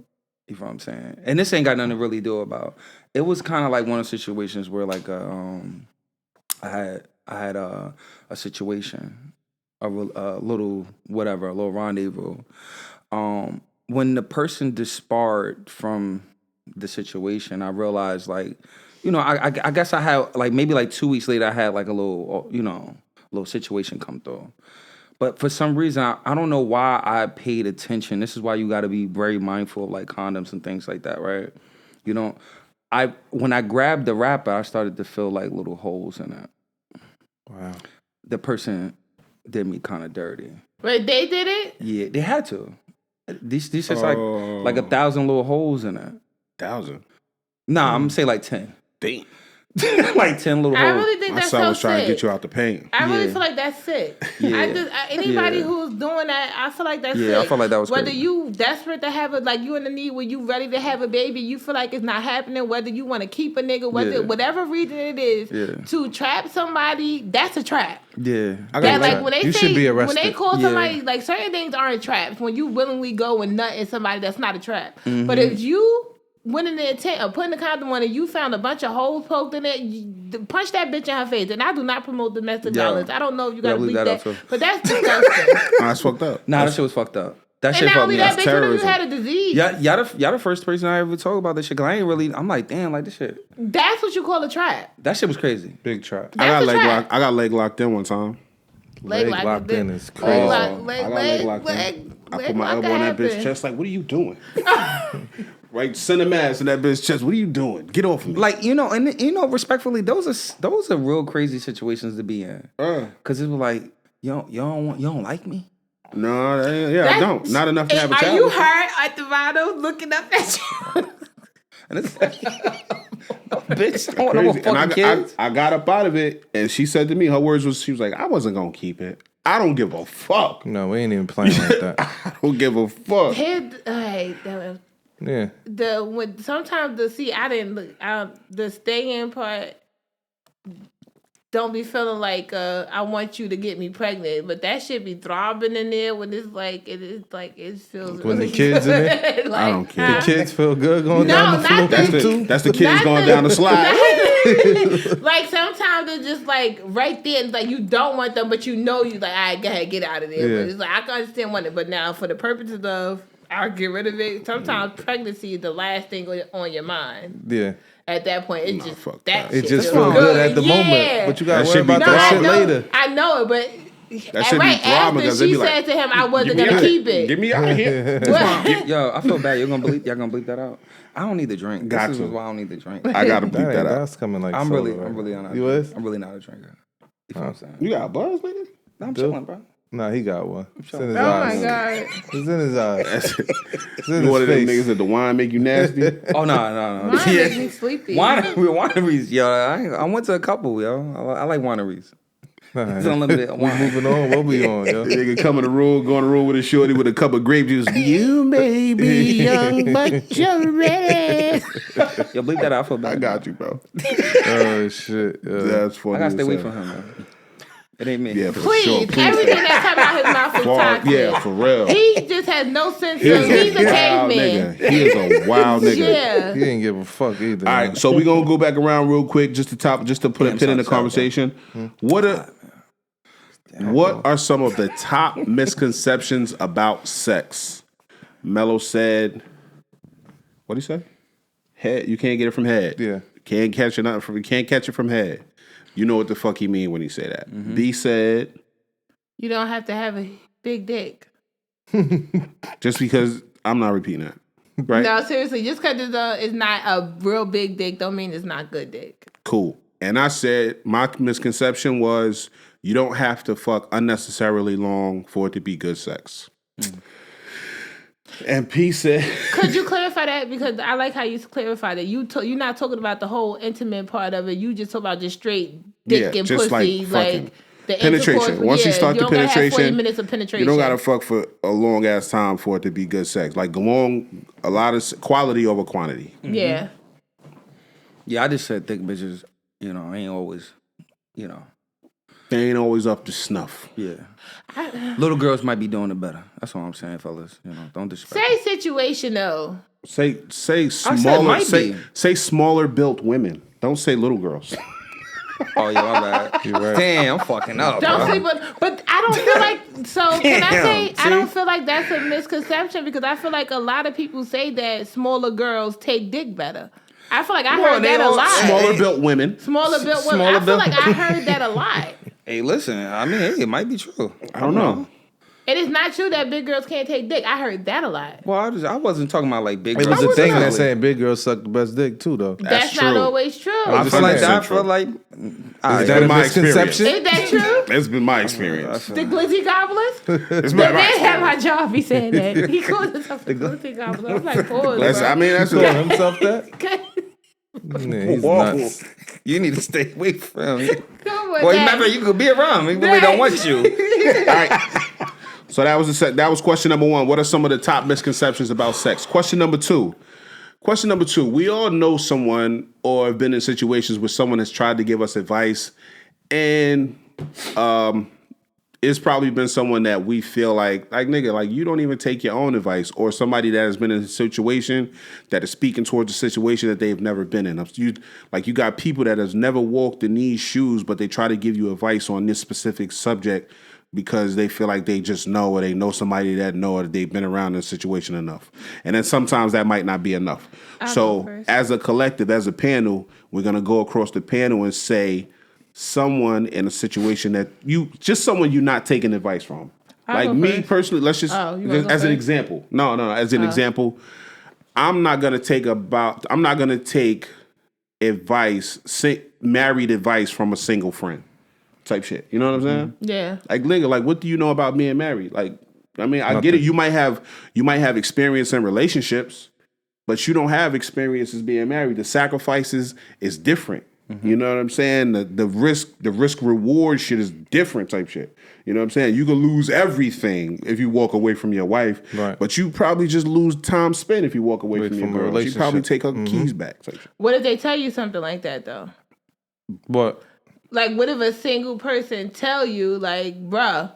You know what I'm saying? And this ain't got nothing to really do about. It was kind of like one of the situations where like I had a situation, a little whatever, a little rendezvous. When the person disbarred from the situation, I realized like, you know, I guess I had like maybe like 2 weeks later I had like a little, you know, little situation come through. But for some reason, I don't know why I paid attention. This is why you got to be very mindful of like condoms and things like that, right? You know, when I grabbed the wrapper, I started to feel like little holes in it. Wow. The person did me kind of dirty. Wait, they did it? Yeah, they had to. These just like 1,000 little holes in it. 1,000. Nah, I'm gonna say like 10. Damn. Like 10 little I holes. really think My that's son so was trying sick. to get you out the pain. I really Yeah. feel like that's sick. Yeah. Anybody Yeah. who's doing that, I feel like that's sick. Yeah, I feel like that was Whether crazy. you desperate to have like you in the need where you ready to have a baby, you feel like it's not happening. Whether you want to keep a nigga, Yeah. whatever reason it is, Yeah. to trap somebody, that's a trap. Yeah. I That got like when they You say should be when arrested. they call Yeah. somebody like certain things aren't traps when you willingly go and nut in somebody that's not a trap. Mm-hmm. But if you went in the intent of putting the condom on and you found a bunch of holes poked in it, punch that bitch in her face. And I do not promote domestic Yeah. violence. I don't know if you Yeah, I got to believe bleep that that, out, too. but that's disgusting. That's fucked up. Nah, that shit was fucked up. That And shit not fucked only me that, up. bitch, what if you terrorism. had a disease? Y'all the first person I ever told about this shit. Cause I ain't really. I'm like, damn, like this shit. That's what you call a trap. That shit was crazy. Big trap. I got That's a leg trap. locked. I got leg locked in one time. Leg lock locked is in big. is Leg crazy. lock, I got leg locked in. I put my elbow in that bitch chest. Like, what are you doing? Right, send a mask in that bitch chest. What are you doing? Get off of me. Like and respectfully, those are real crazy situations to be in. Cause it was like, you don't like me. No, I don't. Not enough to have a Are child. you hurt at the bottom looking up at you? And it's like, bitch, I want no more Crazy. And fucking kids. I got up out of it, and she said to me, her words was, she was like, I wasn't gonna keep it. I don't give a fuck. No, we ain't even playing like that. I don't give a fuck. Yeah. Sometimes the stay in part don't be feeling like I want you to get me pregnant, but that shit be throbbing in there when it's like it feels When the really kids in good. it? Like, I don't care. The kids feel good going No, down the floor not that. too. That's the kids Not going the- down the slide. like sometimes it's just like right there, it's like you don't want them, but you know you like, all right, go ahead, get out of there. Yeah. But it's like I can understand wanting it, but now for the purposes of I'll get rid of it. Sometimes pregnancy is the last thing on your mind. Yeah. At that point, it just fuck that that. It shit just feels feel good at the moment. Yeah. But you gotta That worry shit be about No, that I shit know, later. I know it, but That shit be right throbbing after 'cause they she be like, said to him, I wasn't Get me gonna out of keep here. it. Get me out of here. What? Yo, I feel bad. Y'all gonna bleep that out. I don't need the drink. Got This to. is why I don't need the drink. I gotta bleep that out. That's coming like I'm soda, really right? not. You is? I'm really not a drinker. You know what I'm saying? You got a buzz, nigga? I'm Dude. chilling, bro. Nah, he got one. It's in his Oh eyes. my god. It's in his eyes. It's in You one his of them face. niggas that the wine make you nasty? Oh no. Mine makes me sleepy. Wineries, yo. I went to a couple, yo. I like wineries. It's unlimited We wine. moving on. What we on, yo? Nigga come in the room, go in the room with a shorty with a cup of grape juice. You may be young, but you're ready. Yo, bleep that out. I feel bad. I got you, bro. Oh shit. That's funny. I gotta stay as away hell. from him, man. It ain't me. Yeah, for Please, sure. Please. everything that comes out his mouth is toxic. Yeah, for real. He just has no sense He's of. He's a wild caveman. nigga. He is a wild nigga. Yeah. He didn't give a fuck either. All right, so we're gonna go back around real quick just to put a pin in the conversation. What are some of the top misconceptions about sex? Mello said, what'd he say? Head, you can't get it from head. Yeah. Can't catch it from head. You know what the fuck he mean when he say that. B said, You don't have to have a big dick. just because I'm not repeating that. Right? No, seriously, just because it's not a real big dick don't mean it's not good dick. Cool. And I said my misconception was you don't have to fuck unnecessarily long for it to be good sex. And P said, Could you clarify that? Because I like how you clarify that. You're not talking about the whole intimate part of it. You just talk about just straight dick and just pussy, fucking. the Penetration. intercourse. Once you start you the don't gotta have 40 penetration, minutes of penetration. you don't gotta fuck for a long ass time for it to be good sex. Like a lot of quality over quantity. Yeah. Yeah, I just said thick bitches, ain't always, They ain't always up to snuff. yeah. Little girls might be doing it better. That's all I'm saying, fellas. Don't disrespect. Say situation though. Say said smaller. might Say be. say smaller built women. Don't say little girls. Oh, yeah, my bad. You're right. Damn, I'm fucking up. Don't bro. sleep with, but I don't feel like, so can I say, Damn, I don't see? feel like that's a misconception because I feel like a lot of people say that smaller girls take dick better. I feel like I heard they that a all- lot. Smaller built women. Smaller built women. Smaller I feel built- like I heard that a lot. Hey, listen, I mean, hey, it might be true. I don't know. It is not true that big girls can't take dick. I heard that a lot. Well, I wasn't talking about like big It girls. was a thing necessarily. that saying big girls suck the best dick too, though. That's not true. always true. I Just feel like saying. that. I feel like. Is that a my misconception? Is that true? It's been my experience. The glizzy gobblers? It's The been my man had experience. my job. He saying that. He called himself the glizzy gobbler. I'm like, pause. That's, bro. I mean, that's Call himself that? Yeah, he's Whoa. nuts. You need to stay away from him. Come on, Well, Dad. remember, you could be around him. He really don't want you. All right. So that was question number 1. What are some of the top misconceptions about sex? Question number 2. We all know someone or have been in situations where someone has tried to give us advice, and it's probably been someone that we feel like nigga, like you don't even take your own advice, or somebody that has been in a situation that is speaking towards a situation that they've never been in. You got people that has never walked in these shoes, but they try to give you advice on this specific subject because they feel like they just know, or they know somebody that know, or they've been around this situation enough. And then sometimes that might not be enough. I'll go So first. as a collective, as a panel, we're going to go across the panel and say someone in a situation that someone you're not taking advice from. I'll Like go me first. personally, let's just, Oh, you wanna go as an first? example. No, as an example, I'm not going to take married advice from a single friend type shit. You know what I'm saying? Yeah. Like, nigga, like, what do you know about being married? Like, I mean, I get it. You might have experience in relationships, but you don't have experiences being married. The sacrifices is different. You know what I'm saying? The risk reward shit is different type shit. You know what I'm saying? You can lose everything if you walk away from your wife, Right. but you probably just lose time spent if you walk away from your from a girl. She probably relationship. take her keys back type shit. What if they tell you something like that though? But Like, what if a single person tell you, like, bruh?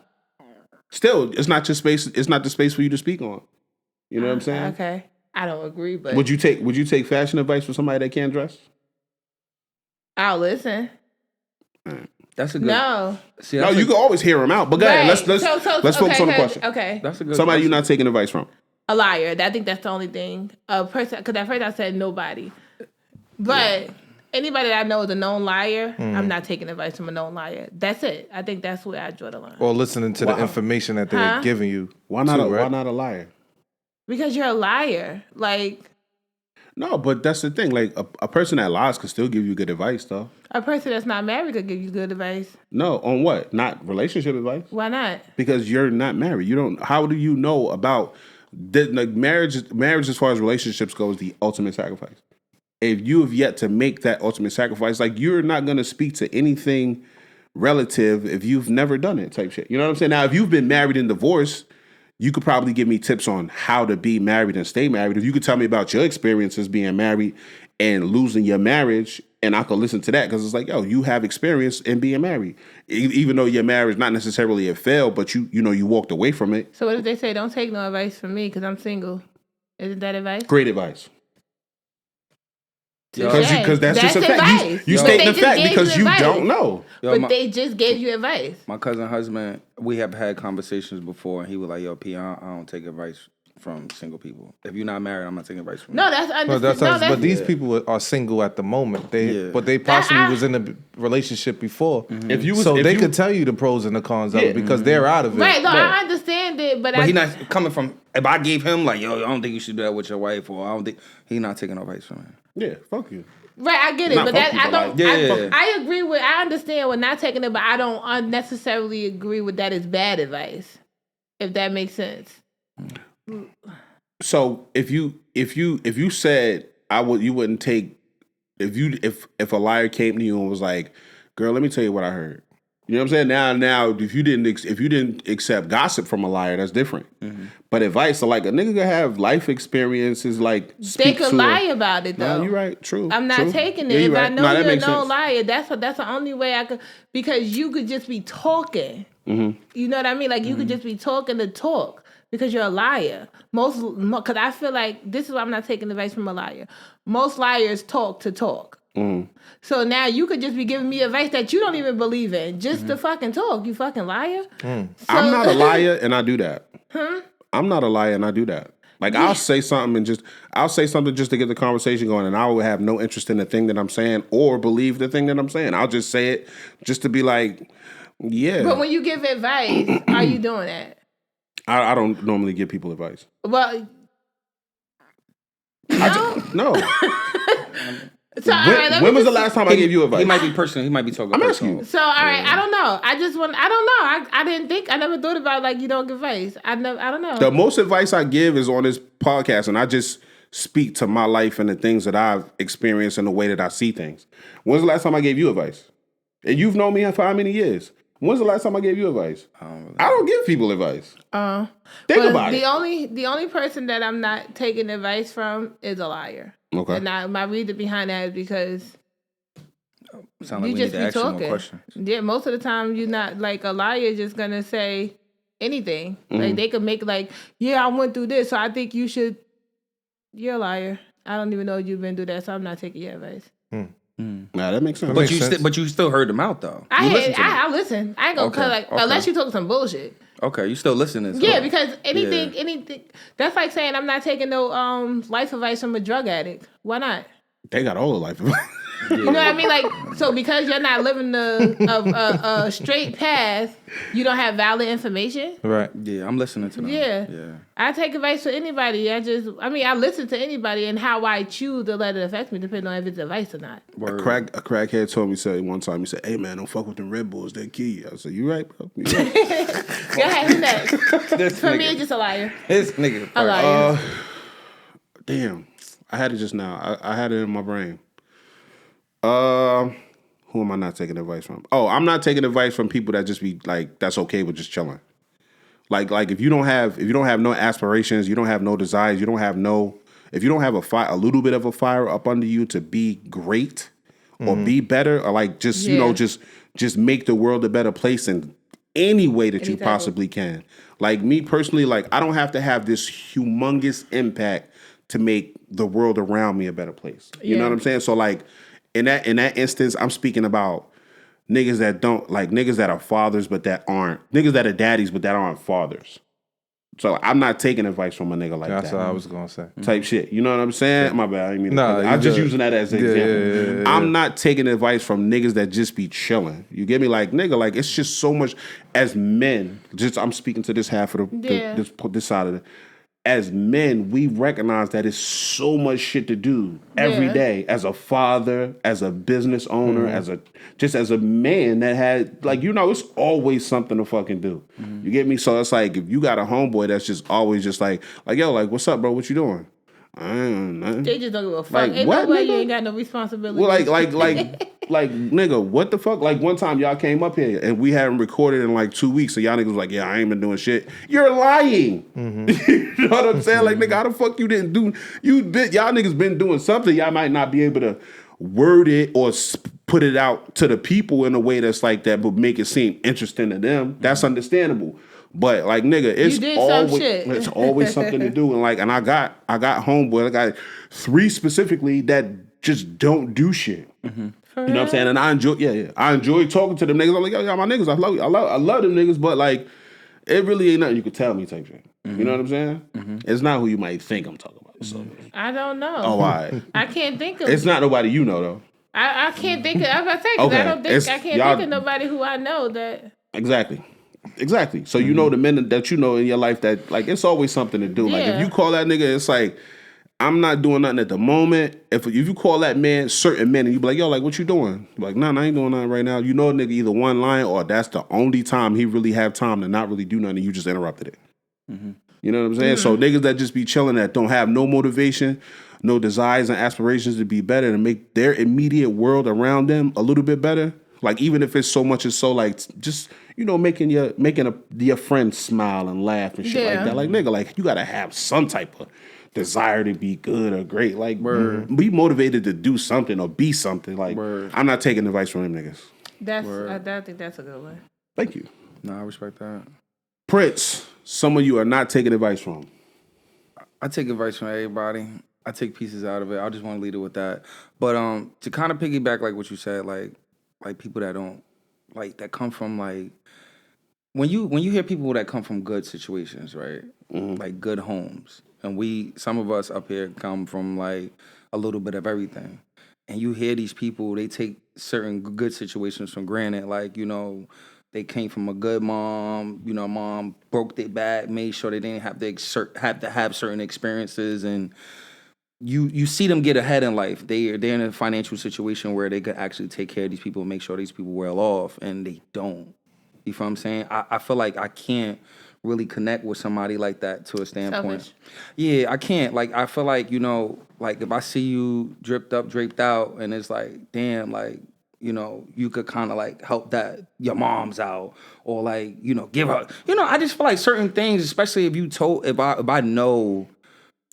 Still, it's not your space. It's not the space for you to speak on. You know what I'm saying? Okay, I don't agree, but Would you take fashion advice from somebody that can't dress? I'll listen. That's a good. No, See, No, that's you a, can always hear them out. But go ahead, Right. let's focus on the question. Okay, That's a good. Somebody question. you're not taking advice from. a liar. I think that's the only thing. A person, because at first I said nobody, but anybody that I know is a known liar, I'm not taking advice from a known liar. That's it. I think that's where I draw the line. or listening to the information that they're Huh? giving you. Why not? too, Why right? not a liar? Because you're a liar. Like, No, but that's the thing. Like a person that lies can still give you good advice, though. a person that's not married could give you good advice. No, on what? Not relationship advice. Why not? Because you're not married. You don't. How do you know about marriage? Marriage, as far as relationships go, is the ultimate sacrifice. If you have yet to make that ultimate sacrifice, like you're not going to speak to anything relative if you've never done it, type shit. You know what I'm saying? Now, if you've been married and divorced, you could probably give me tips on how to be married and stay married. If you could tell me about your experiences being married and losing your marriage And I could listen to that because it's like, yo, you have experience in being married. Even though your marriage not necessarily a fail, but you walked away from it. So what if they say, don't take no advice from me because I'm single? Isn't that advice? Great advice. Touche. Because that's just a fact. Advice. You But stating they the just fact gave because you you advice. don't know. Yo, But they just gave you advice. my cousin husband, we have had conversations before, and he was like, "Yo, P, I don't take advice from single people. If you're not married, I'm not taking advice from you." No, that's understandable. But these people are single at the moment. But they possibly was in a relationship before. If you was, So if they you, could tell you the pros and the cons of it because they're out of it. Right, no, I understand it, but But he not coming from. If I gave him like, "Yo, I don't think you should do that with your wife," or I don't think he not taking advice from him. yeah, fuck you. right, I get it, Not but that fuck I you, don't. but like- Yeah. I agree with. I understand with not taking it, but I don't unnecessarily agree with that as bad advice. If that makes sense. So if you said you wouldn't take if a liar came to you and was like, girl, let me tell you what I heard. You know what I'm saying? Now, if you didn't accept gossip from a liar, that's different. Mm-hmm. But advice, so like a nigga could have life experiences, like They speak could to lie about it though. No, you're right. True. I'm not true. taking it. Yeah, If you're I right. know that you're makes no sense. liar, that's the only way I could, because you could just be talking. Mm-hmm. You know what I mean? Like you could just be talking to talk because you're a liar. Because I feel like this is why I'm not taking advice from a liar. Most liars talk to talk. Mm-hmm. So now you could just be giving me advice that you don't even believe in, just to fucking talk. You fucking liar. So, I'm not a liar, and I do that. I'm not a liar, and I do that. Like I'll say something just to get the conversation going, and I will have no interest in the thing that I'm saying or believe the thing that I'm saying. I'll just say it just to be like, yeah. But when you give advice, are you doing that? I don't normally give people advice. Well, no. No. So all right, let me When was the just- last time I gave you advice? He might be personal. He might be talking. I'm asking personal. you. So all right, I don't know. I don't know. I didn't think. I never thought about like you don't give advice. I don't know. The most advice I give is on this podcast, and I just speak to my life and the things that I've experienced and the way that I see things. When's the last time I gave you advice? And you've known me for how many years? When's the last time I gave you advice? I don't give people advice. Think about it. The only person that I'm not taking advice from is a liar. Okay. And my reason behind that is because Sound like you we just need to be ask you more talking. questions. Yeah, most of the time you're not like a liar is just gonna say anything. Like they could make like, yeah, I went through this, so I think you should. You're a liar. I don't even know if you've been through that, so I'm not taking your advice. Nah, that makes sense. But makes you, sense. but you still heard them out though. I listen. I ain't gonna Okay, cut like okay. unless you talk some bullshit. Okay, you still listening? So. Yeah, because anything that's like saying I'm not taking no life advice from a drug addict. Why not? They got all the life advice. You know what I mean? Like, so because you're not living a straight path, you don't have valid information. Right. Yeah, I'm listening to them. Yeah. Yeah. I take advice from anybody. I listen to anybody, and how I choose to let it affect me depends on if it's advice or not. A crackhead told me one time, he said, hey man, don't fuck with them Red Bulls, they're key. I said, you right, bro. You right. Go ahead, who next? This For me, nigga. it's just a liar. This nigga. A liar. Damn. I had it just now. I had it in my brain. Who am I not taking advice from? Oh, I'm not taking advice from people that just be like, that's okay with just chilling. Like if you don't have no aspirations, you don't have no desires, if you don't have a little bit of a fire up under you to be great or be better, or like just just make the world a better place in any way that you Anytime. possibly can. Like me personally, like I don't have to have this humongous impact to make the world around me a better place. You know Yeah. what I'm saying? So like in that instance, I'm speaking about niggas that are fathers but that aren't, niggas that are daddies but that aren't fathers. So I'm not taking advice from a nigga like That's that. what I was gonna say. Type shit. You know what I'm saying? My bad. I didn't mean to Nah, cut it. you I'm just good. using that as an example. Yeah. I'm not taking advice from niggas that just be chilling. You get me? Like, nigga, like it's just so much as men, just I'm speaking to this half of this side of it. As men, we recognize that it's so much shit to do every Yeah. day as a father, as a business owner, as a man that had, like, you know, it's always something to fucking do. You get me? So it's like if you got a homeboy that's just always just like yo, like, what's up, bro? What you doing? I ain't nothing. They just don't give a fuck. Like, Ain't what, nobody nigga? ain't got no responsibility. Well, like, nigga, what the fuck? Like, one time y'all came up here and we hadn't recorded in like 2 weeks, so y'all niggas was like, yeah, I ain't been doing shit. You're lying. You know what I'm saying? Like, nigga, how the fuck you didn't do? Y'all niggas been doing something. Y'all might not be able to word it or put it out to the people in a way that's like that, but make it seem interesting to them. That's understandable. But like nigga, You did some shit. it's always something to do. And I got homeboy. I got 3 specifically that just don't do shit. You know what I'm saying? And I enjoy talking to them niggas. I'm like, yo, my niggas, I love them niggas, but like, it really ain't nothing you could tell me type shit. You know what I'm saying? It's not who you might think I'm talking about. So. I don't know. Oh, all right. I can't think of. It's not nobody you know though. I can't think of. I was about to say 'cause Okay. I don't think I can't Y'all- think of nobody who I know that. Exactly. So you know the men that you know in your life that like it's always something to do. Like if Yeah. you call that nigga, it's like I'm not doing nothing at the moment. If you call that man certain men and you be like, yo, like what you doing? You be like, nah, I ain't doing nothing right now. You know a nigga either one line or that's the only time he really have time to not really do nothing and you just interrupted it. You know what I'm saying? So niggas that just be chilling that don't have no motivation, no desires and aspirations to be better and make their immediate world around them a little bit better. Like even if it's so much as so like just making your friend smile and laugh and shit like that. Like nigga, like you gotta have some type of desire to be good or great. Like be motivated to do something or be something. Like I'm not taking advice from them niggas. I think that's a good one. Thank you. No, I respect that. Prince, someone you are not taking advice from. I take advice from everybody. I take pieces out of it. I just want to lead it with that. But to kind of piggyback like what you said, like people that don't like that come from like when you hear people that come from good situations, right? Like good homes. And some of us up here come from like a little bit of everything. And you hear these people, they take certain good situations for granted. Like, they came from a good mom, mom broke their back, made sure they didn't have to have certain experiences, and you see them get ahead in life. They're in a financial situation where they could actually take care of these people and make sure these people well off, and they don't. You feel what I'm saying? I feel like I can't really connect with somebody like that to a standpoint. Selfish. Yeah, I can't. Like, I feel like, like if I see you dripped up, draped out, and it's like, damn, like, you could kind of like help your mom's out or like, give her, I just feel like certain things, especially if I know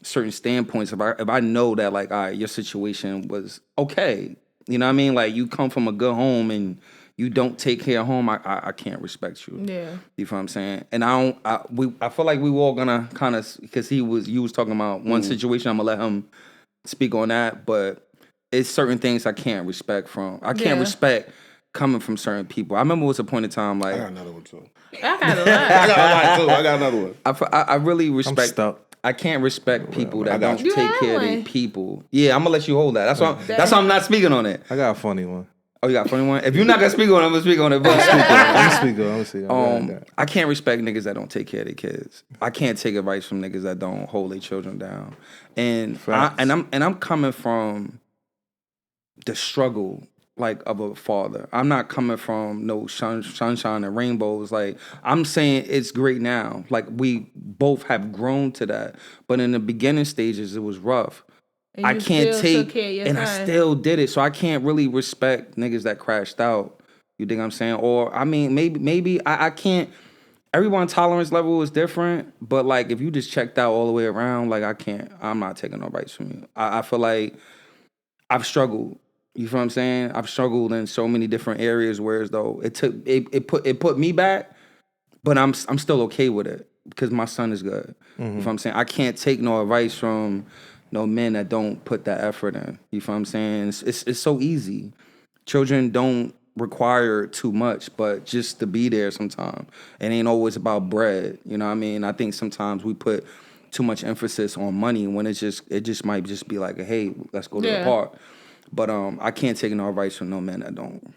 certain standpoints, if I know that like, all right, your situation was okay. You know what I mean? Like you come from a good home and you don't take care of home, I can't respect you. Yeah. You feel what I'm saying? And I feel like we were all gonna kind of, because you was talking about one situation, I'm gonna let him speak on that, but it's certain things I can't respect from. I can't respect coming from certain people. I remember it was a point in time like I got another one too. I got a lot. I got another one. I really respect. I'm stuck. I can't respect people that I got don't you. take You care of have their one. people. Yeah, I'm gonna let you hold that. That's why I'm not speaking on it. I got a funny one. Oh, you got a funny one? If you're not gonna speak on it, I'm gonna speak on it. But I'm gonna speak. I can't respect niggas that don't take care of their kids. I can't take advice from niggas that don't hold their children down. And I'm coming from the struggle like of a father. I'm not coming from no sunshine and rainbows. Like I'm saying it's great now. Like we both have grown to that. But in the beginning stages it was rough. And I you can't still took take, care of your and I son. still did it. So I can't really respect niggas that crashed out. You think I'm saying? Or I mean, maybe I can't. Everyone's tolerance level is different, but like if you just checked out all the way around, like I'm not taking no advice from you. I feel like I've struggled. You feel what I'm saying? I've struggled in so many different areas, whereas though it put me back, but I'm still okay with it because my son is good. You feel what I'm saying? I can't take no advice from no men that don't put that effort in. You feel what I'm saying? It's so easy. Children don't require too much, but just to be there sometimes. It ain't always about bread. You know what I mean? I think sometimes we put too much emphasis on money when it just might just be like, hey, let's go to the park. But I can't take no advice from no men that don't.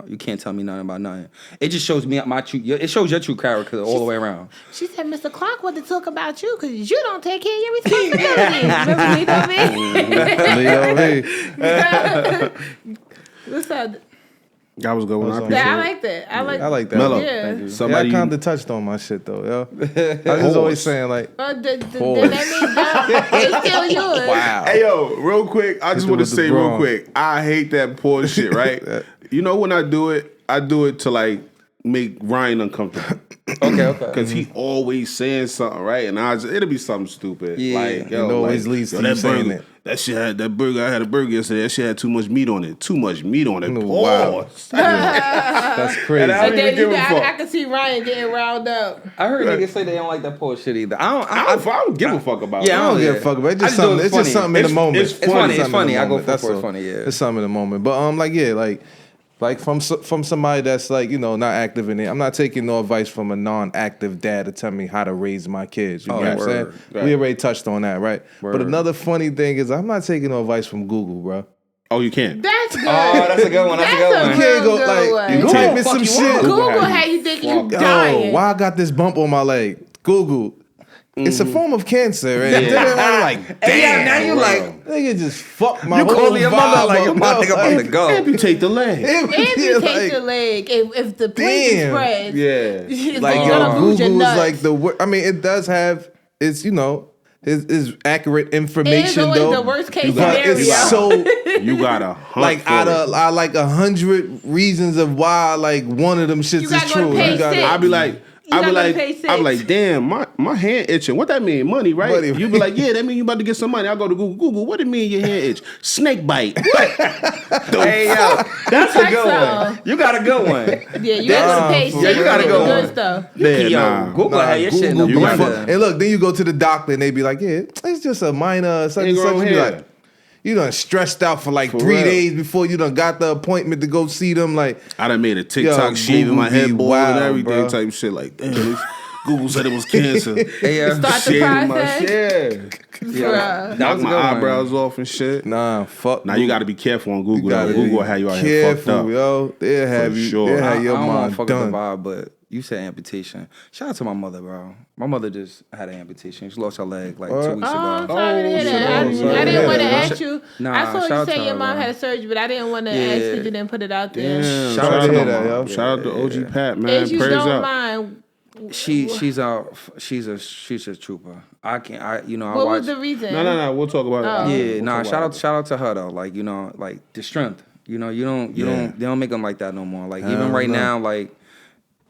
You can't tell me nothing about nothing. It just shows me it shows your true character all the way around. She said, Mr. Clark wanted to talk about you because you don't take care of your responsibilities. Remember me? What's up? That was a good one. I I appreciate it. like that. I like that. Mellow. Yeah. Somebody Yeah, I kind of touched on my shit though, yo. I was always saying like, Then that means it's still yours. wow. Hey yo, real quick, I just it want to with the say real brawn. quick, I hate that poor shit, right? When I do it to like make Ryan uncomfortable. Okay. Cause he always saying something, right? And it'll be something stupid. Yeah. Like, yo, It always like, leads yo, to you that saying burger, it. that shit had that burger. I had a burger yesterday. That shit had too much meat on it. Too much meat on it. Wow. Pause. That's crazy. I don't But then even give a fuck. I can see Ryan getting riled up. I heard niggas say they don't like that pork shit either. I don't give a fuck about Yeah, it. I don't give a fuck about it. It's just something. It's just something in the moment. It's funny. It's funny. I go That's for all. funny. Yeah. It's something in the moment. But like from somebody that's like, you know, not active in it. I'm not taking no advice from a non-active dad to tell me how to raise my kids. You know what I'm saying? Right. We already touched on that, right? Word. But another funny thing is I'm not taking no advice from Google, bro. Oh, you can't. That's good. Oh, that's a good one. That's a good one. real You can't go good like one. you Google type in fuck some you shit. up. Google how you think you dying. Oh, why I got this bump on my leg? Google. It's a form of cancer, and then I'm like, damn. Yeah, now you like Nigga just fuck my you whole call your mother vibe like your up, mother yo. about to go. Amputate the leg. Amputate the leg if the poison Damn. spreads. Yeah. It's Like you're yo, gonna lose your Google is nuts. like the wor- I mean, it does have its, you know, is accurate It is information always though. the worst case but scenario. it's so You gotta hunt like for out it. of like 100 reasons of why like one of them shits You is gotta go to true. page You gotta- six. I'll be like, You I'll be gotta like, pay six. I'll be like, damn, my hand itching. What that mean? Money, right? Money, You be like, yeah, that mean you about to get some money. I go to Google. Google, what it mean your hand itch? Snake bite. Hey yo, that's a Text good her. one. You got a good one. Yeah, you gotta go to page Yeah, six. you gotta to go get the on. good stuff. Yeah, Yo, nah. Google had your shit in the Google, you you gotta- fuck- and look, then you go to the doctor and they be like, yeah, it's just a minor such and Ain't such. grown You be hair. like, you done stressed out for like 3 real. days before you done got the appointment to go see them. Like, I done made a TikTok Yo, shaving my Google head be bald wild, and everything bro. type shit like damn. Google said it was cancer. Hey yo, Start the Shaving my process. shit. Bruh. Knock was a my good one. eyebrows off and shit. nah, fuck. Now you got to be careful on Google. You gotta Google be how you out here fucked up. yo. They'll have you. sure. They'll I have your don't want mind to fuck with the done. vibe, but you said amputation. Shout out to my mother, bro. My mother just had an amputation. She lost her leg like 2 weeks Oh, I'm ago. sorry to hear shit. that. Oh, I sorry to didn't hear want to that. ask you. Nah, I saw shout you out say to your her, mom bro. had a surgery, but I didn't want to Yeah. ask you. You didn't put it out there. Damn, Shout shout out out to to my that, yo. mom. Shout out to OG Pat, man. If you Praise don't up. mind, She's a trooper. I what was the reason? No. We'll talk about it. Yeah, We'll nah. talk about Shout out to her though. Like like the strength. You don't they don't make them like that no more. Like even right now, like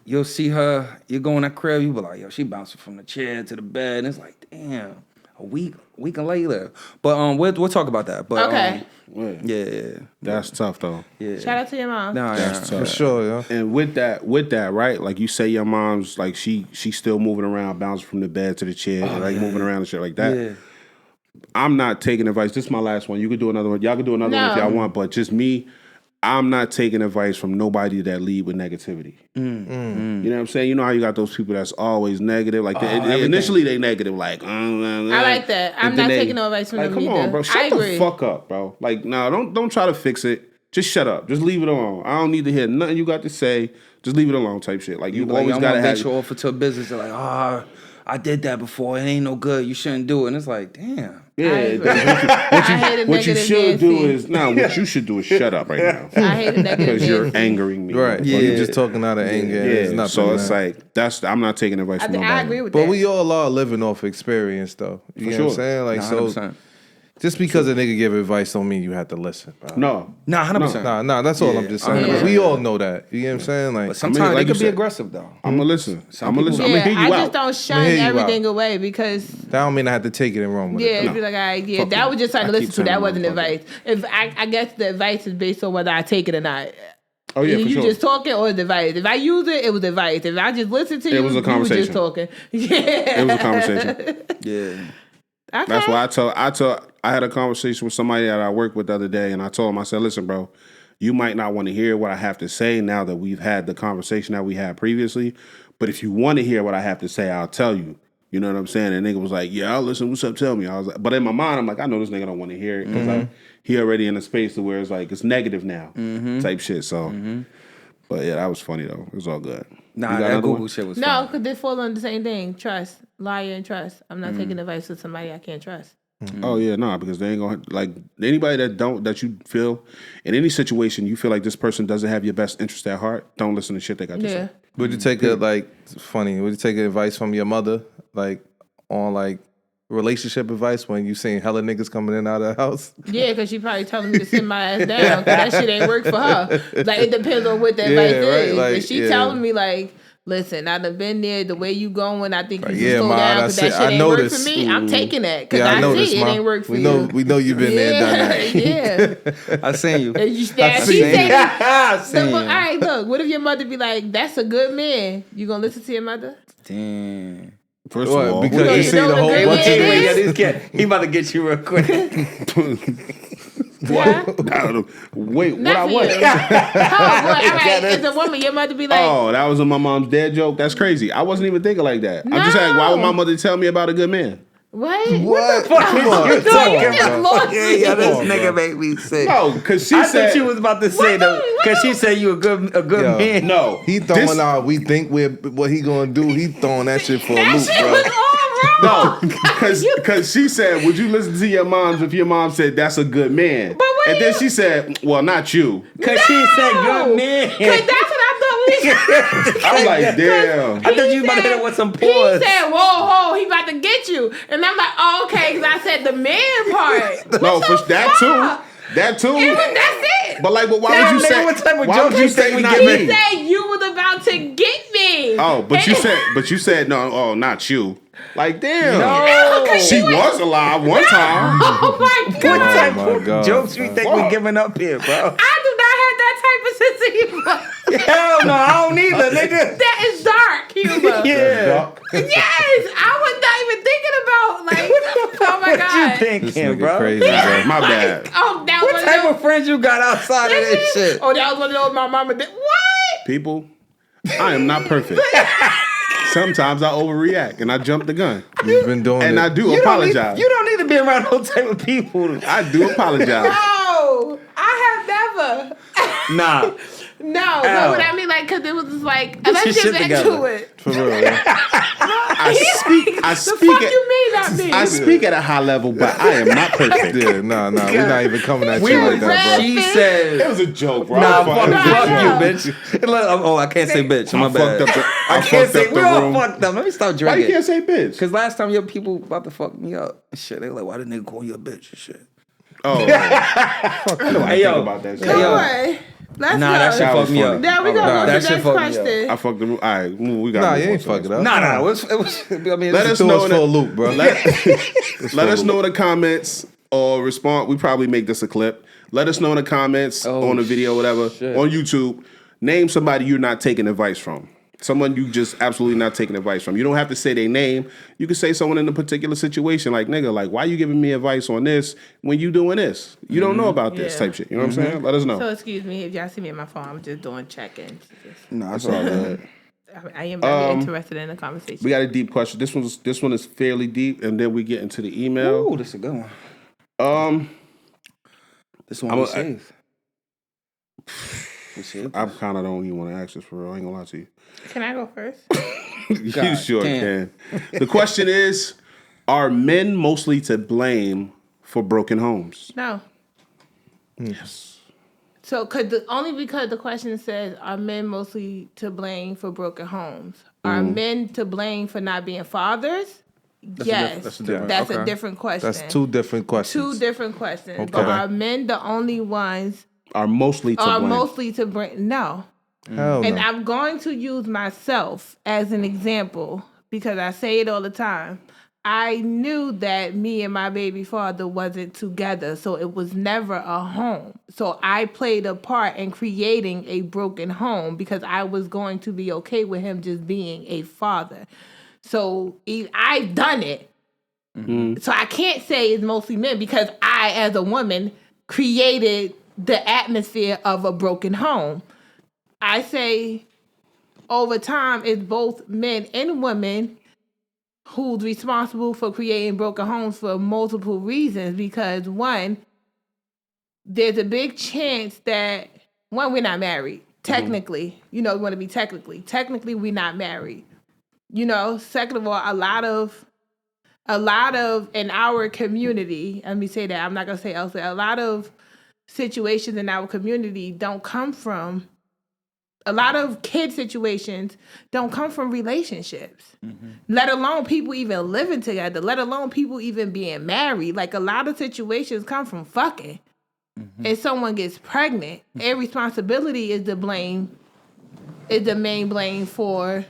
you'll see her. You go in that crib, you be like, yo, she bouncing from the chair to the bed, and it's like, damn, a week later. But we'll talk about that. But Okay. it. That's tough though. yeah. Shout out to your mom. Nah, That's yeah. For sure, yo. And with that, right? Like you say, your mom's like she's still moving around, bouncing from the bed to the chair, like moving around and shit like that. Yeah. I'm not taking advice. This is my last one. You could do another one. Y'all can do another one if No. y'all want, but just me. I'm not taking advice from nobody that lead with negativity. You know what I'm saying? You know how you got those people that's always negative. Like initially they negative, like I like that. I'm and not then taking no advice from like, them come either. on, bro. I Shut the agree. fuck up, bro. Like, nah, don't try to fix it. Just shut up. Just leave it alone. I don't need to hear nothing you got to say. Just leave it alone, type shit. Like you Like, always I'm gotta gonna have. venture off into a business. They're like, I did that before. It ain't no good. You shouldn't do it. And it's like, damn. I agree. I hate a What you negative should do Nancy. is what you should do is shut up right now. I hate a negative Because you're Nancy. angering me. Right. Yeah. Yeah. You're just talking out of anger. and it's Yeah. nothing, So it's man. like I'm not taking advice from nobody. I agree with But that. we all are living off experience, though. You know what I'm sure. saying? Like, so 100%. just because a nigga give advice don't mean you have to listen. Bro. No. Nah, 100%. Nah, that's all I'm Yeah, just saying. 100%. Because we all know that. You know what I'm saying? Like, But sometimes like they you could be said. aggressive though. I'm gonna listen. Some I'm gonna people- listen. I'm Yeah, gonna hear I you just out. don't shun hear you everything out. away because that don't mean I have to take it and run with yeah, it. it'd be like, all right, yeah, Fuck that no. was just like I listen keep to. That telling wasn't motherfuckers. advice. If I guess the advice is based on whether I take it or not. Oh yeah, for you sure. just talking or it's advice. If I use it, it was advice. If I just listen to you, was a you were just conversation. talking. Yeah, It was a conversation. Yeah. Okay. That's why I had a conversation with somebody that I worked with the other day, and I told him, I said, listen, bro, you might not want to hear what I have to say now that we've had the conversation that we had previously, but if you want to hear what I have to say, I'll tell you. You know what I'm saying? And nigga was like, yeah, I'll listen. What's up? Tell me. I was like, but in my mind, I'm like, I know this nigga don't want to hear it because he already in a space to where it's like it's negative now type shit. So, but yeah, that was funny though. It was all good. Nah, You got that another Google one? shit was No, fun. because they fall on the same thing. Trust, liar, and trust. I'm not taking advice from somebody I can't trust. Oh yeah, no, because they ain't gonna like anybody that you feel in any situation you feel like this person doesn't have your best interest at heart. Don't listen to shit they got to Yeah. say. Would you take it's funny, would you take advice from your mother, like, on, like, relationship advice when you seen hella niggas coming in and out of the house? Yeah, because she probably telling me to sit my ass down because that shit ain't work for her. Like, it depends on what the advice right, is. like, If she yeah. telling me, like, listen, I done been there. The way you going, I think you Like, should yeah, slow Ma, down that's because that it. shit I ain't work noticed. for me. I'm taking that because Yeah, I I noticed, see it Ma. ain't work for we you. know you've been there, done that. Yeah. I seen you. And you, now, I she seen said, you. I all seen you. right, look, what if your mother be like, that's a good man? You gonna listen to your mother? Damn. First What, of all, because you you see know the the whole good bunch man of is? niggas. this kid, he about to get you real quick. Yeah. wait, what Not I for what? you. Oh, boy, all right. As a woman, your mother be like, Oh, that was my mom's dad joke. That's crazy. I wasn't even thinking like that. I'm just saying, why would my mother tell me about a good man? what? What? fuck Come is on, you come No, you on, just bro. lost me. this on, nigga bro. made me sick. No, because she I said thought you was about to say because she said you a good Yo. man. no. He throwing This- out. We think we're what he gonna do. He throwing that shit for a That loop, shit bro. was all wrong. No, because she said, "Would you listen to your mom's if your mom said that's a good man?" But what and then you- she said, "Well, not you." Because she said good man. Cause that's what I thought we I'm like, damn. I thought you was about to hit it with some He pause. said, whoa, he about to get you. And I'm like, oh, okay, because I said the man part. No, What for the that fuck? too. That too. That's it. But like, but why Damn, would you nigga, say? what type of Why joke would you you think say we not giving? He me? said you was about to get me. Oh, but you said no. Oh, not you. Like, damn. No. Okay, She was alive one time. Oh my What God. type my of God, jokes we think we giving up here, bro? I do not have that type of sense of humor. Hell no, I don't either, nigga. That is dark humor. Yeah. Yes, I was not even thinking about, like, oh my What God. you thinking, This nigga bro? crazy, bro. My bad. Oh, that What was type of friends you got outside of this shit? Oh, that was one of those my mama did. What? People, I am not perfect. Sometimes I overreact and I jump the gun, You've been doing and it. I do You apologize. don't need to be around those type of people. I do apologize. No, I have never. Nah. No, Ow. but what I mean, like, because it was just like, Get let's your get shit back together. to it. For real, yeah. I The speak fuck at, you mean, not me? I speak at a high level, but I am not perfect. Yeah, nah, we're not even coming at We you was like that, bro. She It said, was a joke, bro. nah, I fuck fucked you, bitch. Look, oh, I can't say bitch. My I bad. fucked up the, I I can't fucked say, up we the all room. fucked up. Let me stop Why drinking. you can't say bitch? Because last time your people about to fuck me up. Shit, they like, why the nigga call you a bitch and shit? Oh, I know Hey, yo. think about that shit. Come yo. on. Let's Nah, go. that shit That was fucked me funny. up. Now we Nah, gonna go that to the shit next fucked me up. question. I fucked the room. All right, we got. Nah, you ain't fuck it up. Nah, it was, I mean, Let it's us Threw know us in for a the, loop, bro. let us know in the comments or respond. We probably make this a clip. Let us know in the comments on the video, whatever, shit. on YouTube. Name somebody you're not taking advice from. Someone you just absolutely not taking advice from. You don't have to say their name. You can say someone in a particular situation, like, nigga, like, why you giving me advice on this when you doing this? You don't know about this Yeah. type shit. You know what I'm saying? Let us know. So excuse me if y'all see me on my phone. I'm just doing check-ins. Nah, that's all good. I am very interested in the conversation. We got a deep question. This one is fairly deep, and then we get into the email. Ooh, this is a good one. This one was safe. I kind of don't even want to ask this for real. I ain't gonna lie to you. Can I go first? You God sure damn. can. The question is, are men mostly to blame for broken homes? No. Yes. So, only because the question says, are men mostly to blame for broken homes? Are men to blame for not being fathers? Yes. that's a different- That's a okay. different question. That's two different questions. Two different questions. Okay. But are men the only ones Are mostly to are blame. mostly to bring? No. Hell And no. I'm going to use myself as an example because I say it all the time. I knew that me and my baby father wasn't together, so it was never a home. So I played a part in creating a broken home because I was going to be okay with him just being a father. So I've done it. So I can't say it's mostly men because I, as a woman, created the atmosphere of a broken home. I say over time, it's both men and women who's responsible for creating broken homes for multiple reasons. Because one, there's a big chance that, one, we're not married. Technically, we want to be technically we're not married. Second of all, a lot of in our community, let me say that, I'm not going to say elsewhere, a lot of situations in our community don't come from, a lot of kid situations don't come from relationships, let alone people even living together, let alone people even being married. Like, a lot of situations come from fucking. If someone gets pregnant, their responsibility is to blame is the main blame for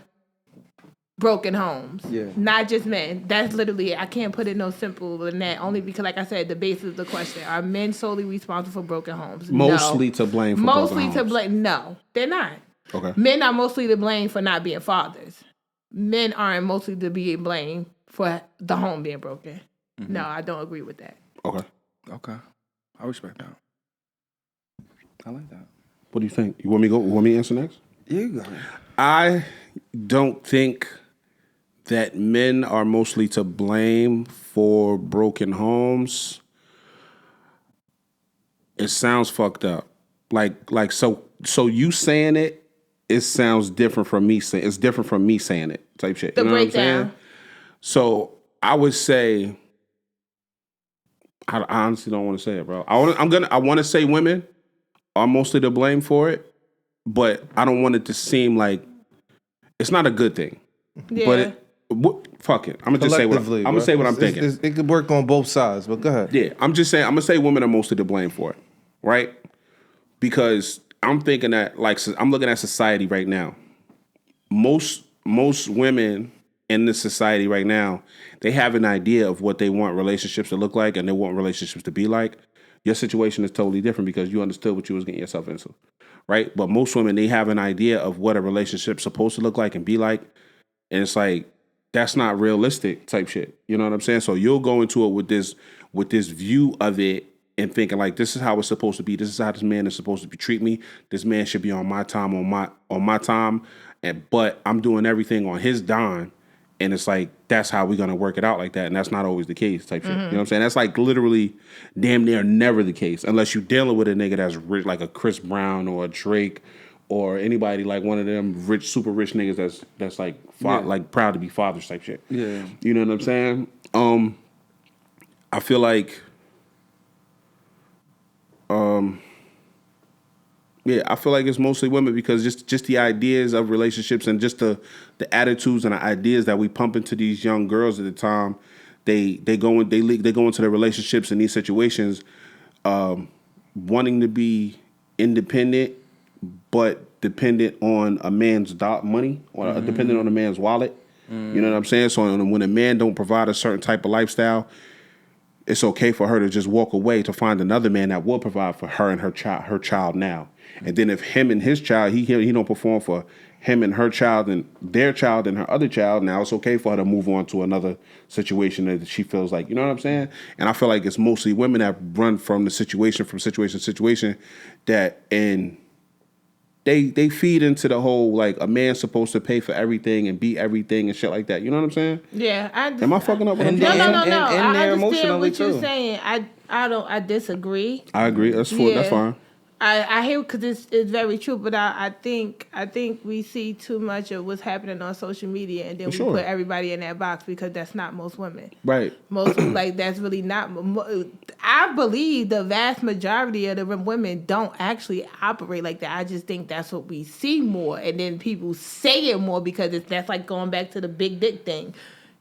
broken homes. Yeah. Not just men. That's literally it. I can't put it no simple than that. Only because, like I said, the basis of the question: are men solely responsible for broken homes? Mostly No. to blame for Mostly broken to homes. blame. No, they're not. Okay. Men are mostly to blame for not being fathers. Men aren't mostly to be blamed for the home being broken. No, I don't agree with that. Okay. Okay. I respect that. I like that. What do you think? You want me to go? Want me to answer next? Yeah, you got it. I don't think that men are mostly to blame for broken homes. It sounds fucked up. So you saying it sounds different from me saying it's different from me saying it type shit. The You know what I'm breakdown. saying? So I would say I honestly don't want to say it, bro. I want to say women are mostly to blame for it, but I don't want it to seem like it's not a good thing. Yeah. But fuck it. I'm gonna just say what I'm Collectively, gonna bro. say what I'm It's- thinking. it could work on both sides, but go ahead. Yeah, I'm just saying. I'm gonna say women are mostly to blame for it, right? Because I'm thinking that, like, I'm looking at society right now. Most women in this society right now, they have an idea of what they want relationships to look like, and they want relationships to be like. Your situation is totally different because you understood what you was getting yourself into, right? But most women, they have an idea of what a relationship's supposed to look like and be like, and it's like that's not realistic type shit. You know what I'm saying? So you'll go into it with this view of it and thinking like, this is how it's supposed to be. This is how this man is supposed to be treat me. This man should be on my time, on my time, but I'm doing everything on his dime. And it's like, that's how we're going to work it out like that. And that's not always the case type shit. You know what I'm saying? That's like literally damn near never the case unless you're dealing with a nigga that's rich, like a Chris Brown or a Drake or anybody like one of them rich, super rich niggas that's like like proud to be fathers type shit. Yeah. You know what I'm saying? I feel like I feel like it's mostly women because just the ideas of relationships and just the attitudes and the ideas that we pump into these young girls at the time, they go into their relationships in these situations, wanting to be independent but dependent on a man's money or dependent on a man's wallet. You know what I'm saying? So when a man don't provide a certain type of lifestyle, it's okay for her to just walk away to find another man that will provide for her and her child now. And then if him and his child, he don't perform for him and her child and their child and her other child, now it's okay for her to move on to another situation that she feels like, you know what I'm saying? And I feel like it's mostly women that run from situation to situation that, and they feed into the whole, like, a man's supposed to pay for everything and be everything and shit like that. You know what I'm saying? Yeah. Am I fucking up what I'm And saying? No. And I they're understand emotionally what you're too. saying. I disagree. I agree. That's fine. I hear because it's very true, but I think we see too much of what's happening on social media, and then we sure. put everybody in that box because that's not most women. Right. Most like that's really not. I believe the vast majority of the women don't actually operate like that. I just think that's what we see more, and then people say it more because that's like going back to the big dick thing.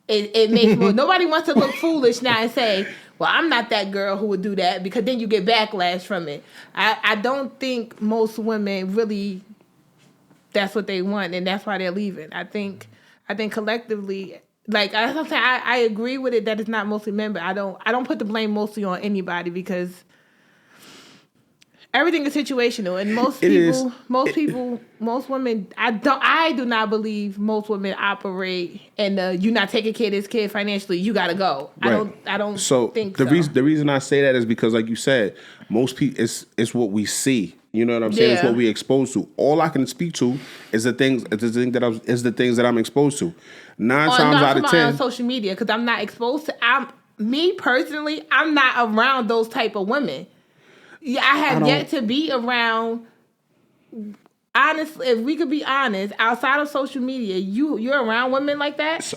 It makes more. Nobody wants to look foolish now and say, well, I'm not that girl who would do that, because then you get backlash from it. I don't think most women really, that's what they want, and that's why they're leaving. I think collectively, like I agree with it that it's not mostly men, but I don't put the blame mostly on anybody because everything is situational, and most women, I do not believe most women operate and you're not taking care of this kid financially, you gotta go. Right. I don't So think the so. reason I say that is because, like you said, most people it's what we see. You know what I'm saying? It's Yeah. what we exposed to. All I can speak to is the things that I'm exposed to. 9 Or times not out of somebody on 10. social media, because I'm not exposed to. Me personally, I'm not around those type of women. Yeah, I have yet to be around. Honestly, if we could be honest, outside of social media, you're around women like that.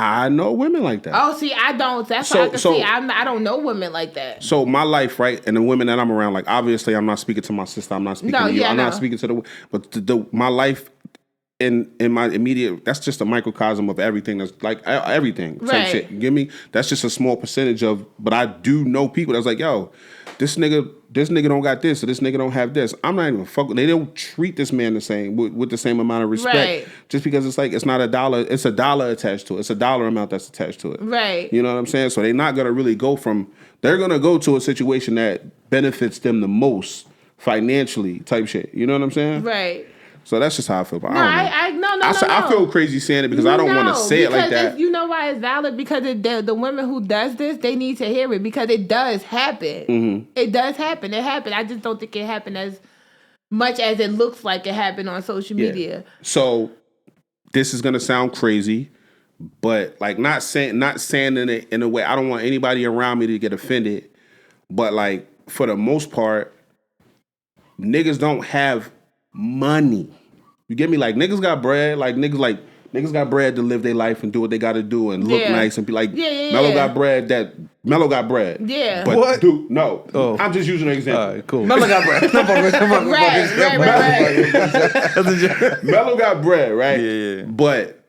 I know women like that. Oh, see, I don't. That's what I can see. I don't know women like that. So my life, right, and the women that I'm around, like, obviously I'm not speaking to my sister, I'm not speaking to you, I'm not speaking to my life in my immediate, that's just a microcosm of everything that's like everything. Type Right. shit. You get me? That's just a small percentage of, but I do know people that's like, yo, this nigga don't got this, or this nigga don't have this. I'm not even fucking. They don't treat this man the same with the same amount of respect, Right. just because it's like it's not $1. It's $1 attached to it. It's a dollar amount that's attached to it. Right. You know what I'm saying? So they're not gonna really go from. They're gonna go to a situation that benefits them the most financially, type shit. You know what I'm saying? Right. So that's just how I feel. But No, I don't know. no. I feel crazy saying it because I don't want to say it like that. You know why it's valid? Because the women who does this, they need to hear it because it does happen. Mm-hmm. It does happen. It happened. I just don't think it happened as much as it looks like it happened on social media. So this is gonna sound crazy, but like not saying it in a way. I don't want anybody around me to get offended, but like for the most part, niggas don't have money. You get me? Like niggas got bread. Like niggas got bread to live their life and do what they got to do and look nice and be like. Mello got bread. Mello got bread. Yeah. But What? Dude, no. Oh. I'm just using an example. All right, cool. Mello got bread. Right. Mello got bread, right? Yeah. But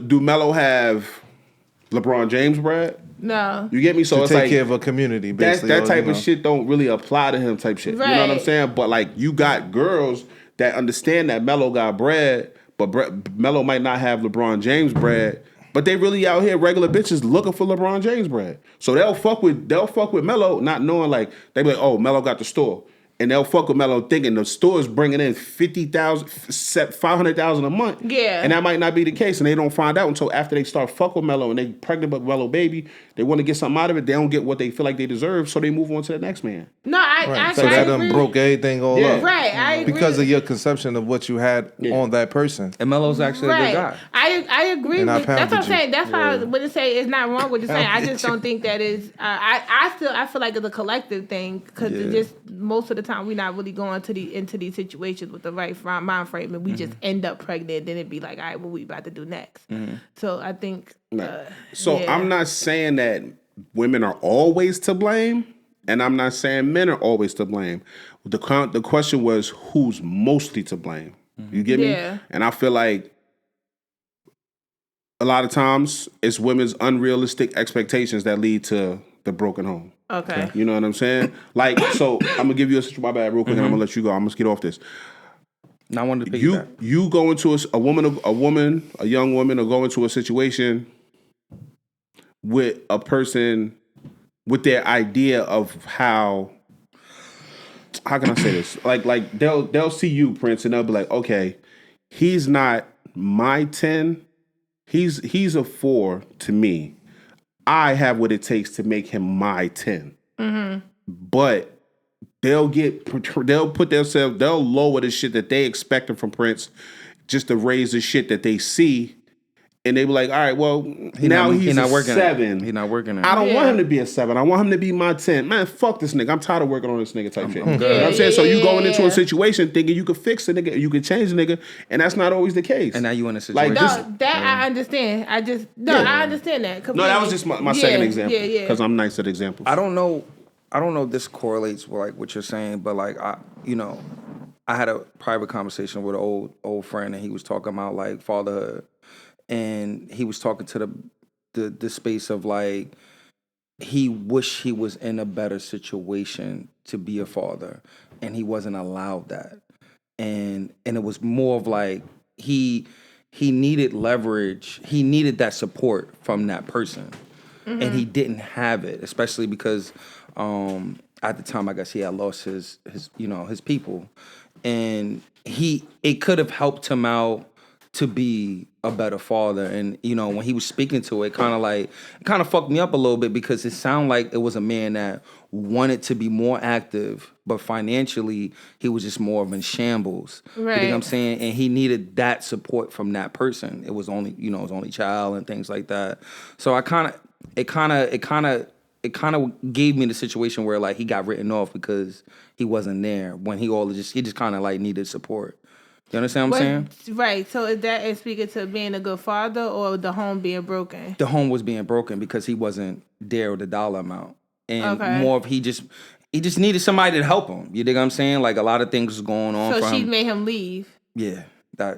do Mello have LeBron James bread? No. You get me? So To it's take like care of a community, that basically. that or, type you know. of shit don't really apply to him type shit. You know what I'm Right. saying? But like you got girls that understand that Mello got bread, but Mello might not have LeBron James bread. But they really out here regular bitches looking for LeBron James bread. So they'll fuck with Mello, not knowing like they be like, oh, Mello got the store. And they'll fuck with Mello thinking the store's bringing in $50,000, $500,000 a month. Yeah. And that might not be the case. And they don't find out until after they start fuck with Mello and they pregnant with Mello baby. They want to get something out of it. They don't get what they feel like they deserve. So they move on to the next man. No, I So that agree. done broke everything all Yeah. up. Right, I agree. Because of your conception of what you had on that person. And Melo's actually a good guy. I agree And I with that's what I'm pounded you. saying. That's why I wouldn't say it's not wrong what you're saying. I just don't think that is. I feel like it's a collective thing because it's just most of the time we're not really going into these situations with the right mind frame, and we just end up pregnant. Then it'd be like, all right, what we about to do next? So I think. So yeah. I'm not saying that women are always to blame, and I'm not saying men are always to blame. The question was who's mostly to blame. You get me? Yeah. And I feel like a lot of times it's women's unrealistic expectations that lead to the broken home. Okay. You know what I'm saying? Like, so I'm gonna give you my bad real quick, and I'm gonna let you go. I'm gonna get off this. And I wanted to piggyback. You go into a young woman, or go into a situation with a person with their idea of how can I say this? Like they'll see you, Prince, and they'll be like, okay, he's not my 10. He's a 4 to me. I have what it takes to make him my 10. But they'll lower the shit that they expected from Prince just to raise the shit that they see. And they be like, all right, well, he's not a working 7. He's not working. I don't Yeah. want him to be a 7. I want him to be my 10. Man, fuck this nigga. I'm tired of working on this nigga type shit. You know what I'm saying? So you going into a situation thinking you could fix the nigga, you could change the nigga, and that's not always the case. And now you in a situation. Like, No, that I understand. I understand that. No, that was just my second example. Yeah. Because I'm nice at examples. I don't know if this correlates with like what you're saying, but like I had a private conversation with an old friend, and he was talking about like fatherhood, and he was talking to the space of like he wished he was in a better situation to be a father, and he wasn't allowed that, and it was more of like he needed leverage, he needed that support from that person, and he didn't have it, especially because at the time I guess he had lost his people, and it could have helped him out to be a better father. And when he was speaking to it, kind of fucked me up a little bit, because it sounded like it was a man that wanted to be more active, but financially he was just more of in shambles. Right. You know what I'm saying? And he needed that support from that person. It was only his only child and things like that. So it kind of gave me the situation where like he got written off because he wasn't there when he just kind of like needed support. You understand what I'm saying? Right. So is that speaking to being a good father or the home being broken? The home was being broken because he wasn't there with the dollar amount, and Okay. more of he just needed somebody to help him. You dig what I'm saying? Like a lot of things was going on. So for she him. made him leave. Yeah.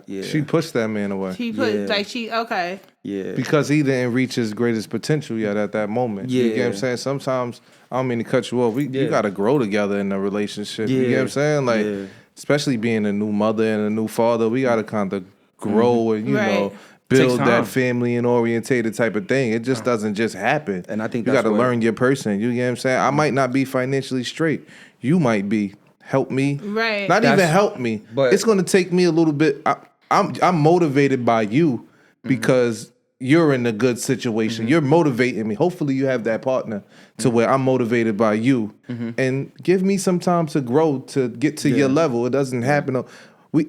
She pushed that man away. She put Yeah. okay. Yeah. Because he didn't reach his greatest potential yet at that moment. You get what I'm Yeah. saying? Sometimes, I don't mean to cut you off, you Yeah. got to grow together in a relationship. You get what I'm Yeah. saying? Like, Yeah. especially being a new mother and a new father, we got to kind of grow and, you Right. know, Takes build time. that family and orientated type of thing. It just doesn't just happen. And I think you that's got to what- learn your person. You get what I'm saying? I might not be financially straight. You might be. Help me. Right. Not even That's- help me. but- It's going to take me a little bit. I'm motivated by you because you're in a good situation. You're motivating me. Hopefully you have that partner to where I'm motivated by you. And give me some time to grow to get to your level. It doesn't happen.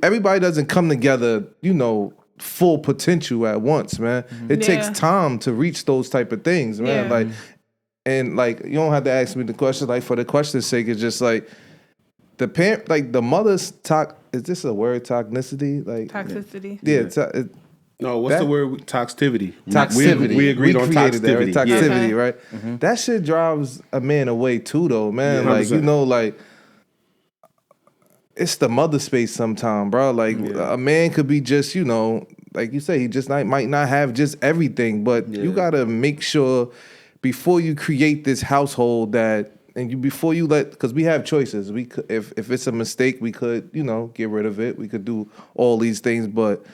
Everybody doesn't come together, you know, full potential at once, man. It takes Yeah. time to reach those type of things, man. Yeah. Like, and like, you don't have to ask me the question. Like, for the question's sake, it's just like the parent, like the mother's is this a word? Toxicity? Like, Toxicity. yeah. No, what's That- the word? Toxicity. Toxicity. We agreed on created that, right? toxicity. Yeah. Toxicity, Okay. right? That shit drives a man away too, though, man. Yeah, like, you 100%. know, like it's the mother space sometime, bro. Like a man could be just, you know, like you say, he just might not have just everything, but you gotta make sure before you create this household that, and before you because we have choices. We could, if it's a mistake, we could, you know, get rid of it. We could do all these things, but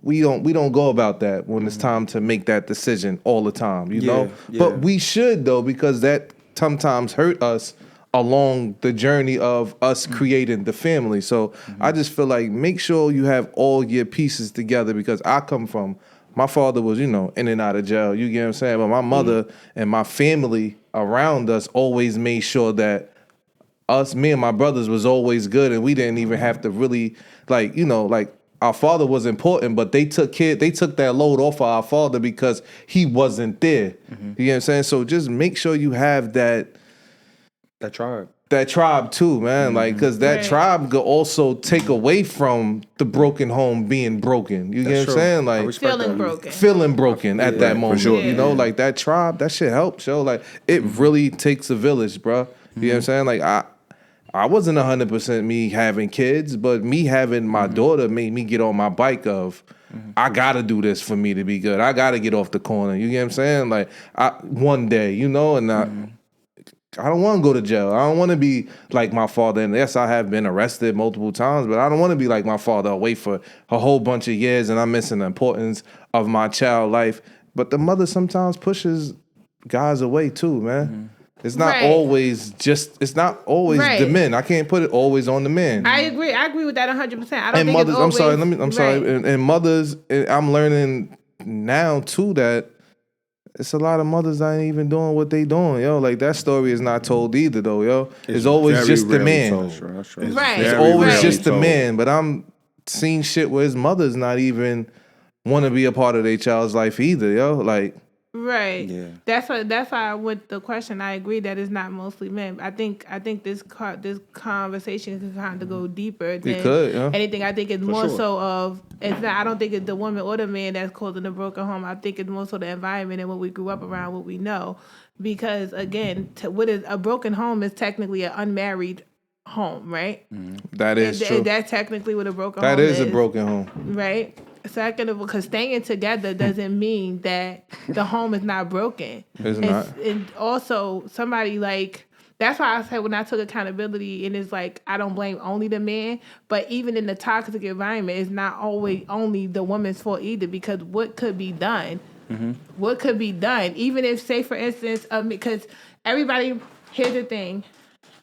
we don't go about that when it's time to make that decision all the time, you know. yeah. But we should though, because that sometimes hurt us along the journey of us creating the family. So I just feel like make sure you have all your pieces together, because I come from, my father was, you know, in and out of jail. You get what I'm saying? But my mother and my family around us always made sure that me and my brothers was always good, and we didn't even have to really, like, you know, like our father was important, but they took that load off of our father because he wasn't there. You know what I'm saying? So just make sure you have that tribe too, man. Like, because that Right. tribe could also take away from the broken home being broken. You get what I'm saying? Like, Feeling broken. feeling broken at that moment. sure. You know, like that tribe, that shit helps, yo. Like, it really takes a village, bro. You know what I'm saying? Like, I wasn't 100% me having kids, but me having my daughter made me get on my bike of, I gotta do this for me to be good. I gotta get off the corner. You get what I'm saying? Like, one day, you know, and I don't want to go to jail. I don't want to be like my father. And yes, I have been arrested multiple times, but I don't want to be like my father, away for a whole bunch of years, and I'm missing the importance of my child life. But the mother sometimes pushes guys away too, man. It's not Right. always Right. the men. I can't put it always on the men. I agree with that 100%. I don't And think mothers, it's always, I'm sorry. Right. And mothers, I'm learning now too that it's a lot of mothers that ain't even doing what they doing, yo. Like, that story is not told either, though, yo. It's always very just the rarely man. told. That's It's Right. It's very always rarely just the told. man. But I'm seeing shit where his mother's not even want to be a part of their child's life either, yo. Like, Right. Yeah. That's why with the question I agree that it's not mostly men. I think this conversation can kind of go deeper than could, yeah. anything. I think it's more sure. so of it's not. I don't think it's the woman or the man that's causing a broken home. I think it's more so the environment and what we grew up around, what we know. Because again, what is a broken home is technically an unmarried home, right? that is true. That's technically what a broken That home is a broken home. right? Second of all, because staying together doesn't mean that the home is not broken. It's not. And also, somebody like, that's why I said when I took accountability, and it's like, I don't blame only the man, but even in the toxic environment, it's not always only the woman's fault either, because what could be done? What could be done? Even if, say, for instance, because here's the thing,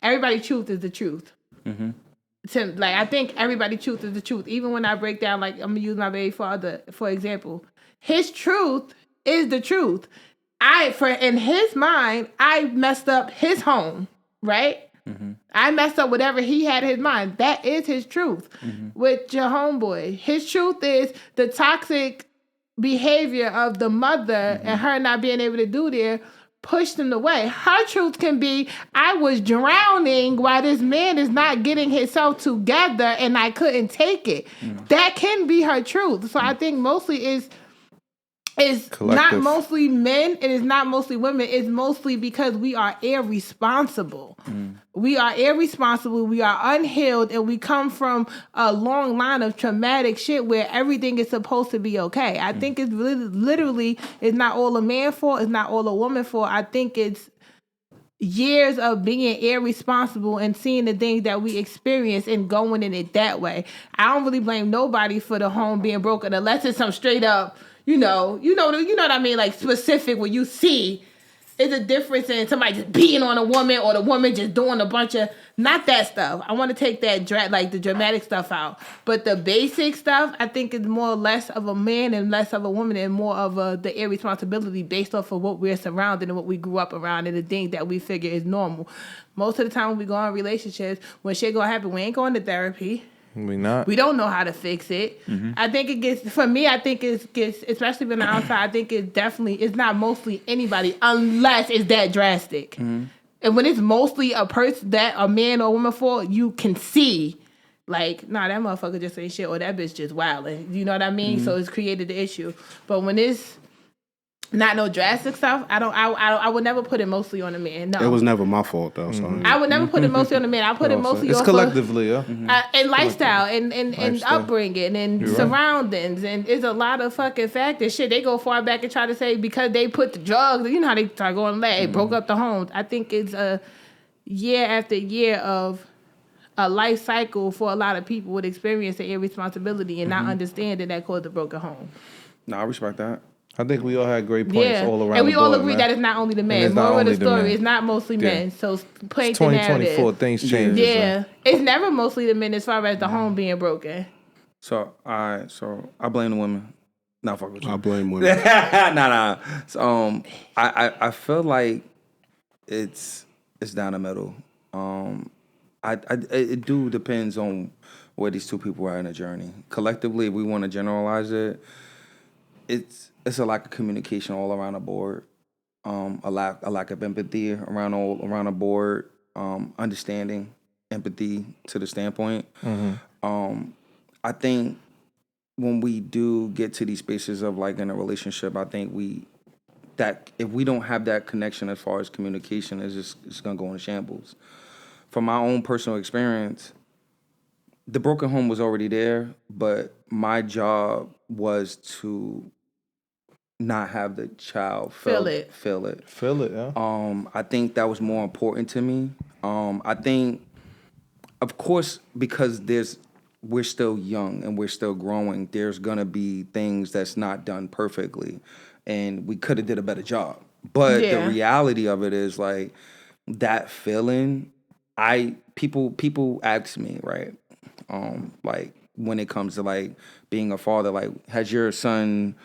everybody's truth is the truth. I think everybody's truth is the truth. Even when I break down, like, I'm gonna use my baby father for example. His truth is the truth. In his mind, I messed up his home, right? I messed up whatever he had in his mind. That is his truth. With your homeboy, his truth is the toxic behavior of the mother and her not being able to do there pushed him away. Her truth can be, I was drowning while this man is not getting himself together and I couldn't take it. That can be her truth. So I think mostly is It's not Collective. mostly men and it's not mostly women. It's mostly because we are irresponsible. We are irresponsible. We are unhealed, and we come from a long line of traumatic shit where everything is supposed to be okay. I think it's literally it's not all a man fault. It's not all a woman fault. I think it's years of being irresponsible and seeing the things that we experience and going in it that way. I don't really blame nobody for the home being broken unless it's some straight up, you know what I mean, like specific where you see it's a difference in somebody just beating on a woman or the woman just doing a bunch of not that stuff. I want to take that like the dramatic stuff out, but the basic stuff I think is more or less of a man and less of a woman and more of the irresponsibility based off of what we're surrounded and what we grew up around and the things that we figure is normal. Most of the time when we go in relationships, when shit gonna happen, we ain't going to therapy. We not. We don't know how to fix it. I think it gets, for me, I think it gets, especially from the outside, I think it's not mostly anybody unless it's that drastic. And when it's mostly a person that a man or woman for, you can see like, nah, that motherfucker just ain't shit or that bitch just wilding. You know what I mean? So it's created the issue. But when it's not no drastic stuff, I would never put it mostly on the man. No. It was never my fault though. So I would never put it mostly on the man. I put it mostly It's off collectively, yeah. and lifestyle and Lifestyle. upbringing and You're right. surroundings and it's a lot of fucking factors. Shit, they go far back and try to say because they put the drugs, you know how they start going like broke up the homes. I think it's a year after year of a life cycle for a lot of people with experience and irresponsibility and not understanding that caused a broken home. No, I respect that. I think we all had great points Yeah, all around and we the all board, agree man. that it's not only the And men. it's not Moral of the only the story, men. it's not mostly Yeah. men. So paint It's the 2024, narrative. things change. Yeah, it's never mostly the men as far as the home being broken. So I blame the women. Not fuck with you. I blame women. nah. So, I feel like it's down the middle. It do depends on where these two people are in a journey. Collectively, if we want to generalize it, it's a lack of communication all around the board. A lack of empathy around the board. Understanding, empathy to the standpoint. I think when we do get to these spaces of like in a relationship, I think that if we don't have that connection as far as communication, it's gonna go in shambles. From my own personal experience, the broken home was already there, but my job was to not have the child feel it. Feel it, yeah. I think that was more important to me. I think, of course, because we're still young and we're still growing, there's gonna be things that's not done perfectly, and we could have did a better job. But the reality of it is like that feeling. People ask me, right, like when it comes to like being a father, like has your son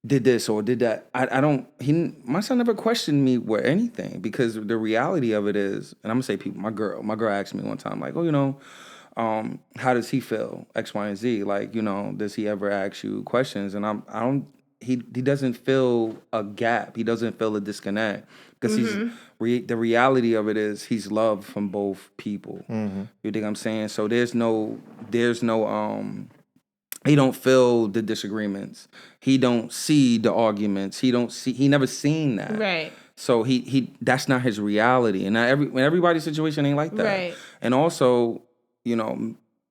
did this or did that? My son never questioned me with anything because the reality of it is, and I'm gonna say people, my girl asked me one time, like, oh, how does he feel? X, Y, and Z. Like, does he ever ask you questions? And he doesn't feel a gap. He doesn't feel a disconnect because the reality of it is he's loved from both people. You think I'm saying? So there's no he don't feel the disagreements. He don't see the arguments. He never seen that. Right. So he that's not his reality. And not everybody's situation ain't like that. Right. And also,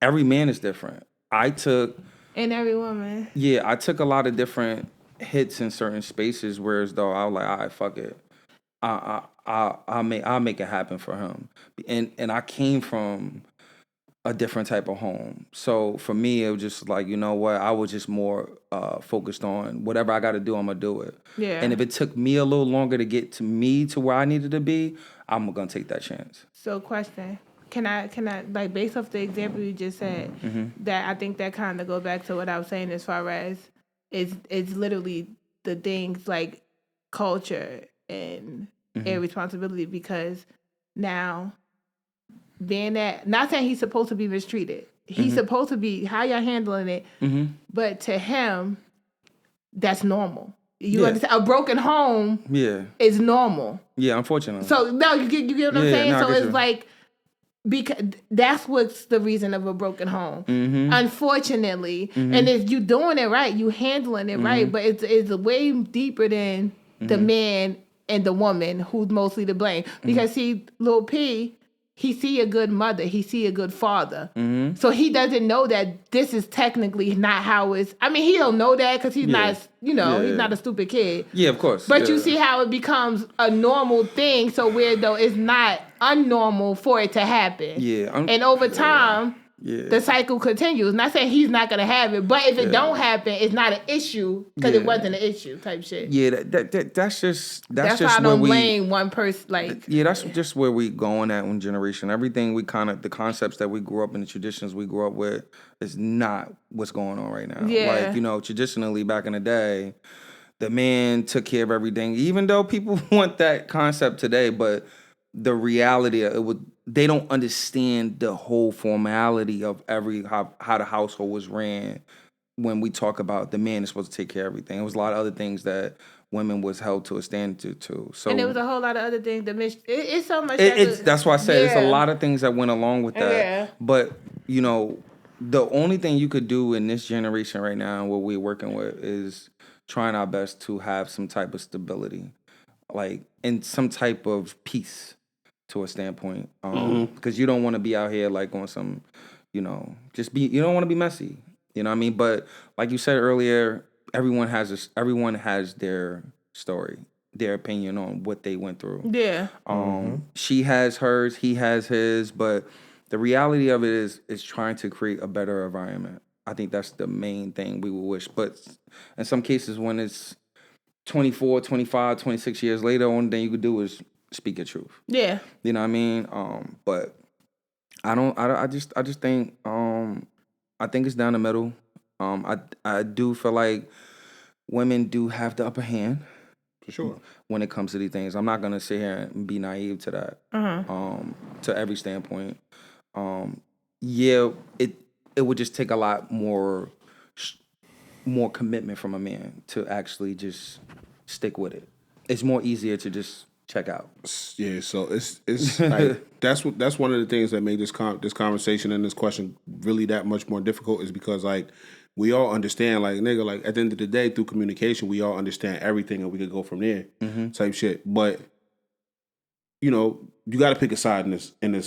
every man is different. And every woman. Yeah, I took a lot of different hits in certain spaces, whereas though I was like, all right, fuck it. I'll make it happen for him. And I came from a different type of home. So for me, it was just like, you know what? I was just more focused on whatever I got to do, I'm going to do it. Yeah. And if it took me a little longer to get to where I needed to be, I'm going to take that chance. So question. Can I like based off the example you just said, that I think that kind of go back to what I was saying as far as it's literally the things like culture and irresponsibility, because now being that, not saying he's supposed to be mistreated. He's supposed to be how y'all handling it, but to him, that's normal. You understand? A broken home is normal. Yeah, unfortunately. So no, you get what I'm saying? No, I So get it's you. like because that's what's the reason of a broken home, Mm-hmm. unfortunately. And if you doing it right, you handling it right, but it's way deeper than the man and the woman who's mostly to blame. Because see, Lil P, he see a good mother, he see a good father, so he doesn't know that this is technically not how it's. I mean, he don't know that because he's not, he's not a stupid kid. Yeah, of course. But you Yeah. see how it becomes a normal thing. So weird though, it's not unnormal for it to happen. Yeah, and over time, Yeah. the cycle continues. Not saying he's not gonna have it, but if it don't happen, it's not an issue because it Yeah. wasn't an issue type shit. Yeah, that's just That's why I where don't we. blame one person. Like, Yeah, that's just where we going at one generation. Everything we the concepts that we grew up in, the traditions we grew up with, is not what's going on right now. Yeah. Like, traditionally back in the day, the man took care of everything, even though people want that concept today, but the reality of it would, they don't understand the whole formality of how the household was ran. When we talk about the man is supposed to take care of everything, it was a lot of other things that women was held to a standard to. So and there was a whole lot of other things that it's so much. that's why I said it's a Yeah. lot of things that went along with that. Yeah. But the only thing you could do in this generation right now, and what we're working with, is trying our best to have some type of stability, like, and some type of peace to a standpoint. Because you don't want to be out here like on some, you don't want to be messy. You know what I mean? But like you said earlier, everyone has their story, their opinion on what they went through. Yeah. She has hers, he has his, but the reality of it is trying to create a better environment. I think that's the main thing we would wish. But in some cases, when it's 24, 25, 26 years later, only thing you could do is speak your truth. Yeah. You know what I mean? But I just think I think it's down the middle. I do feel like women do have the upper hand For sure. when it comes to these things. I'm not gonna sit here and be naive to that. To every standpoint. It would just take a lot more commitment from a man to actually just stick with it. It's more easier to just check out. Yeah, so it's like that's one of the things that made this conversation and this question really that much more difficult, is because like we all understand, like, nigga, like at the end of the day, through communication, we all understand everything and we could go from there, type shit. But you got to pick a side in this. You know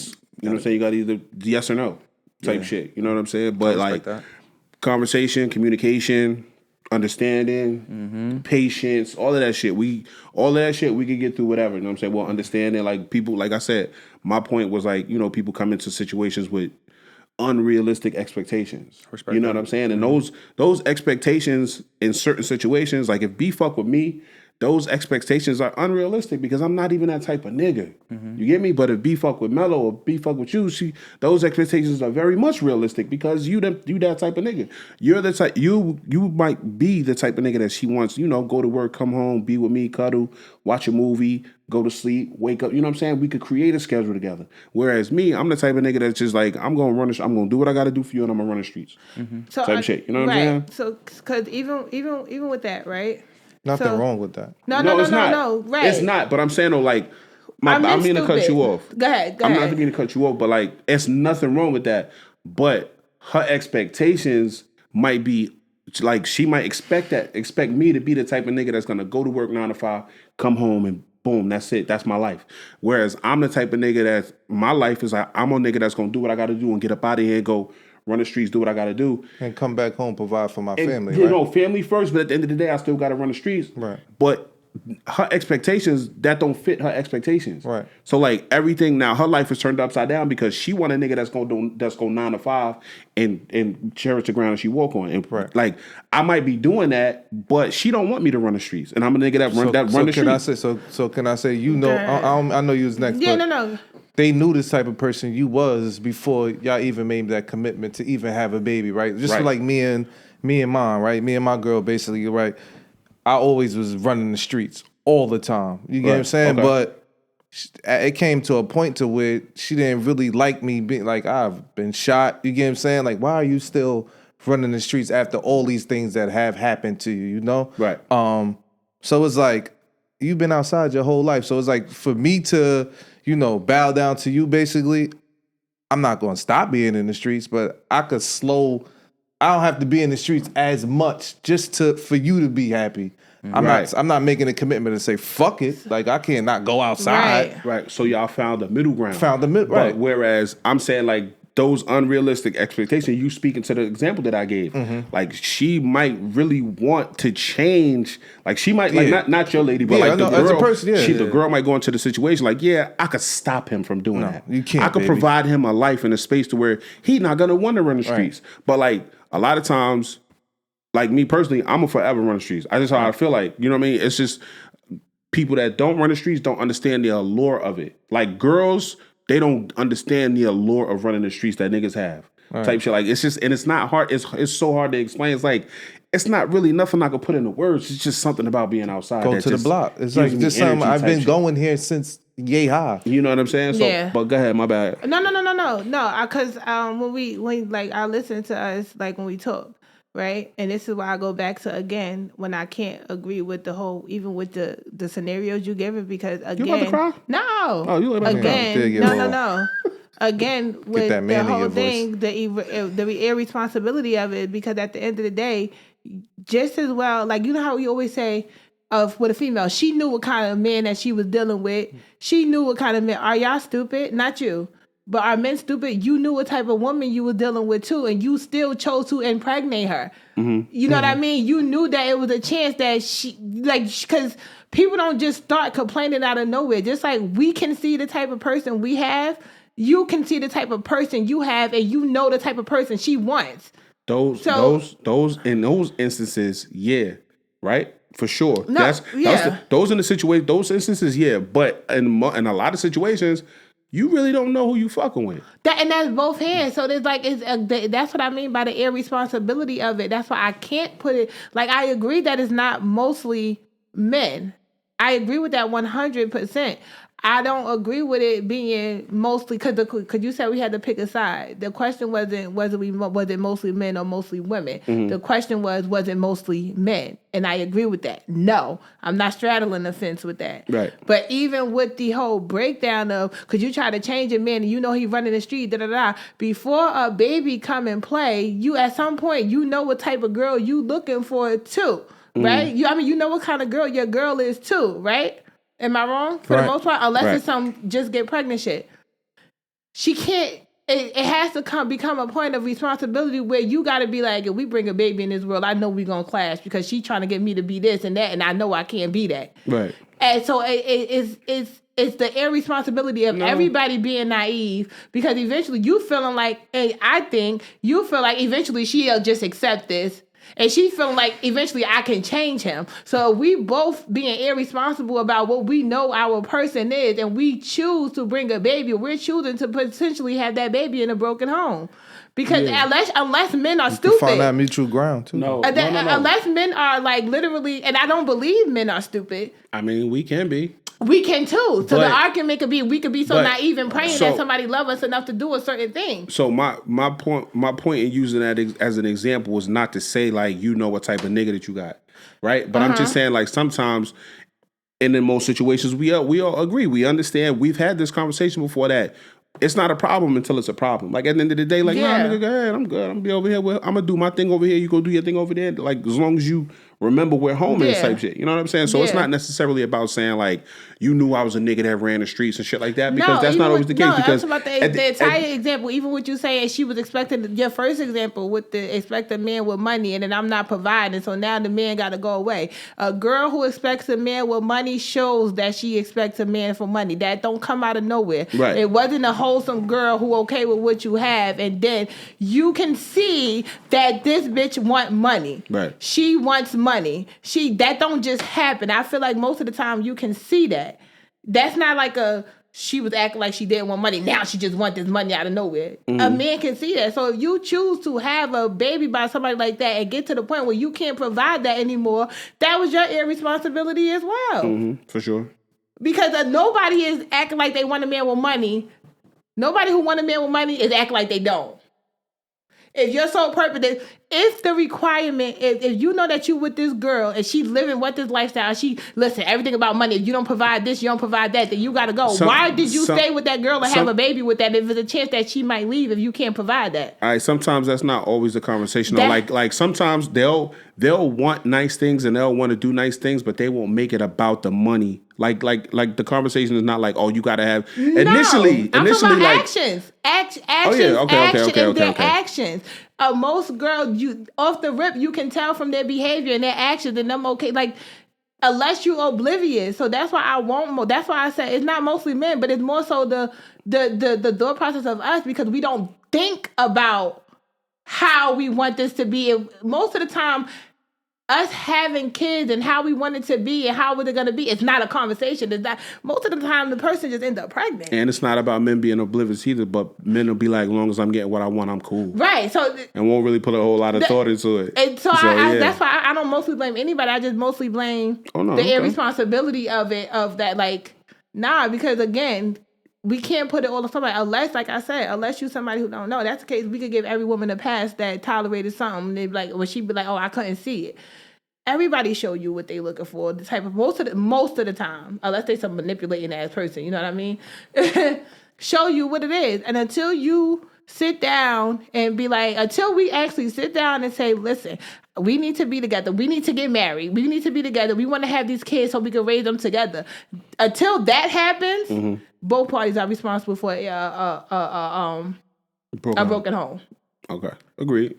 what I'm saying? You got to either yes or no type shit. You know what I'm saying? But like that. conversation, communication, understanding, patience, all of that shit. We could get through whatever. You know what I'm saying? Well, understanding, like people, like I said, my point was like, people come into situations with unrealistic expectations. Respect You know that. what I'm saying? And those expectations in certain situations, like if B fuck with me, those expectations are unrealistic because I'm not even that type of nigga. You get me? But if B fuck with Mello or B fuck with you, those expectations are very much realistic because you that type of nigga. You're the type, you might be the type of nigga that she wants, go to work, come home, be with me, cuddle, watch a movie, go to sleep, wake up. You know what I'm saying? We could create a schedule together. Whereas me, I'm the type of nigga that's just like, I'm going to do what I got to do for you and I'm going to run the streets. So Type shit. You know what I'm saying? So, because even with that, right? Nothing So- wrong with that. No, it's not. no. Right. It's not. But I'm saying though, like, I being mean to cut stupid. you off. Go ahead. I'm not meaning to cut you off, but like, it's nothing wrong with that. But her expectations might be like, she might expect me to be the type of nigga that's gonna go to work 9 to 5, come home, and boom, that's it. That's my life. Whereas I'm the type of nigga that my life is like, I'm a nigga that's gonna do what I gotta do and get up out of here and go run the streets, do what I gotta do. And come back home, provide for my And, family, right? family first, but at the end of the day, I still gotta run the streets. Right. But her expectations, that don't fit her expectations. Right. So like everything now, her life is turned upside down because she want a nigga that's go 9 to 5 and cherish the ground that she walk on. And Right. like I might be doing that, but she don't want me to run the streets, and I'm a nigga that run the can streets. I say so? Can I say I know you was next. Yeah, but no. They knew this type of person you was before y'all even made that commitment to even have a baby, right? Just Right. like me and mom, right? Me and my girl, basically, right? I always was running the streets all the time. You get what I'm Right. saying? Okay. But it came to a point to where she didn't really like me being like, I've been shot. You get what I'm saying? Like, why are you still running the streets after all these things that have happened to you? Right. So it's like you've been outside your whole life. So it's like for me to, bow down to you basically, I'm not going to stop being in the streets, but I could slow. I don't have to be in the streets as much just for you to be happy. I'm not making a commitment to say fuck it. Like I can't not go outside. Right. So y'all found a middle ground. Right. But whereas I'm saying like those unrealistic expectations, you speaking to the example that I gave. Like she might really want to change. Like she might like not your lady, but like the girl. As a person, the girl might go into the situation like, yeah, I could stop him from doing that. You can't. I could provide him a life and a space to where he's not gonna want to run the streets. But like a lot of times, like me personally, I'm a forever run the streets. I just how I feel like, you know what I mean? It's just people that don't run the streets don't understand the allure of it. Like girls, they don't understand the allure of running the streets that niggas have. Type shit. Like it's just, and it's not hard. It's so hard to explain. It's like it's not really nothing I could put into words. It's just something about being outside. Go to the block. It's like just something I've been going here since yay high. You know what I'm saying? So, Yeah. But go ahead. My bad. No. Because when I listen to us, like when we talk, right? And this is why I go back to again when I can't agree with the whole, even with the scenarios you give it, because again, You about to cry? No. Oh, you about to cry? Again, no. Again, with that man the in your whole thing, the irresponsibility of it, because at the end of the day, just as well, like you know how we always say, with a female, she knew what kind of man that she was dealing with. She knew what kind of men. Are y'all stupid? Not you. But are men stupid? You knew what type of woman you were dealing with too, and you still chose to impregnate her. You know what I mean? You knew that it was a chance that she, like, because people don't just start complaining out of nowhere. Just like we can see the type of person we have, you can see the type of person you have, and you know the type of person she wants. Those in those instances, yeah, right, for sure. No, Those in the situation, those instances, yeah. But in a lot of situations, you really don't know who you fucking with. And that's both hands. So there's like that's what I mean by the irresponsibility of it. That's why I can't put it like I agree that it's not mostly men. I agree with that 100%. I don't agree with it being mostly because you said we had to pick a side. The question was it mostly men or mostly women. The question was it mostly men, and I agree with that. No, I'm not straddling the fence with that. Right. But even with the whole breakdown of because you try to change a man and you know he running the street before a baby come and play, you at some point you know what type of girl you looking for too, right? You know what kind of girl your girl is too, right? Am I wrong? For the most part, unless it's some just get pregnant shit. She can't. It has to become a point of responsibility where you got to be like, if we bring a baby in this world, I know we gonna clash because she trying to get me to be this and that, and I know I can't be that. Right. And so it's the irresponsibility of everybody being naive because eventually you feeling like, I think you feel like eventually she'll just accept this. And she feeling like eventually I can change him. So we both being irresponsible about what we know our person is, and we choose to bring a baby. We're choosing to potentially have that baby in a broken home. Because unless men are stupid. Find that mutual ground too. No. Unless men are like literally, and I don't believe men are stupid. I mean, we can be. We can too. So the argument could be we could be so naive and praying that somebody love us enough to do a certain thing. So my point in using that as an example was not to say like you know what type of nigga that you got, right? But I'm just saying like sometimes, and in most situations we all agree, we understand. We've had this conversation before that it's not a problem until it's a problem. Like at the end of the day, like nah, nigga, go ahead, I'm good. I'm gonna be over here. I'm gonna do my thing over here. You go do your thing over there. Like as long as you remember where home is, type shit. You know what I'm saying? So it's not necessarily about saying like you knew I was a nigga that ran the streets and shit like that because that's not always the case. No, because about the entire example, even what you saying, she was expecting your first example with the expect a man with money, and then I'm not providing, so now the man got to go away. A girl who expects a man with money shows that she expects a man for money. That don't come out of nowhere. Right. It wasn't a wholesome girl who okay with what you have, and then you can see that this bitch want money. Right. She wants money. That don't just happen. I feel like most of the time you can see that. That's not like she was acting like she didn't want money. Now she just want this money out of nowhere. Mm-hmm. A man can see that. So if you choose to have a baby by somebody like that and get to the point where you can't provide that anymore, that was your irresponsibility as well. Mm-hmm. For sure. Because nobody is acting like they want a man with money. Nobody who want a man with money is acting like they don't. If your sole purpose is, if the requirement is, if you know that you with this girl and she living what this lifestyle, she listen everything about money. If you don't provide this, you don't provide that, then you gotta go. Why did you stay with that girl and have a baby with that? If there's a chance that she might leave if you can't provide that. All right, sometimes that's not always the conversation. Though. Like sometimes they'll want nice things and they'll want to do nice things, but they won't make it about the money. Like the conversation is not like, oh, you gotta have initially I'm talking about like actions. Actions. Actions. Most girls, you off the rip, you can tell from their behavior and their actions and them okay. Like unless you oblivious. So that's why I want more. That's why I say it's not mostly men, but it's more so the thought process of us because we don't think about how we want this to be. And most of the time, us having kids and how we want it to be and how is it going to be, it's not a conversation. It's not, most of the time, the person just ends up pregnant. And it's not about men being oblivious either, but men will be like, as long as I'm getting what I want, I'm cool. Right. So and won't really put a whole lot of thought into it. And so that's why I don't mostly blame anybody. I just mostly blame the irresponsibility of it, of that, like, because again, we can't put it all on somebody unless, like I said, unless you're somebody who don't know. That's the case. We could give every woman a pass that tolerated something. They'd be like, when she'd be like, oh, I couldn't see it. Everybody show you what they looking for. The type of most of the time, unless they some manipulating ass person, you know what I mean? Show you what it is, and until you sit down and be like, until we actually sit down and say, listen, we need to be together. We need to get married. We need to be together. We want to have these kids so we can raise them together. Until that happens, both parties are responsible for a broken home. Okay, agreed.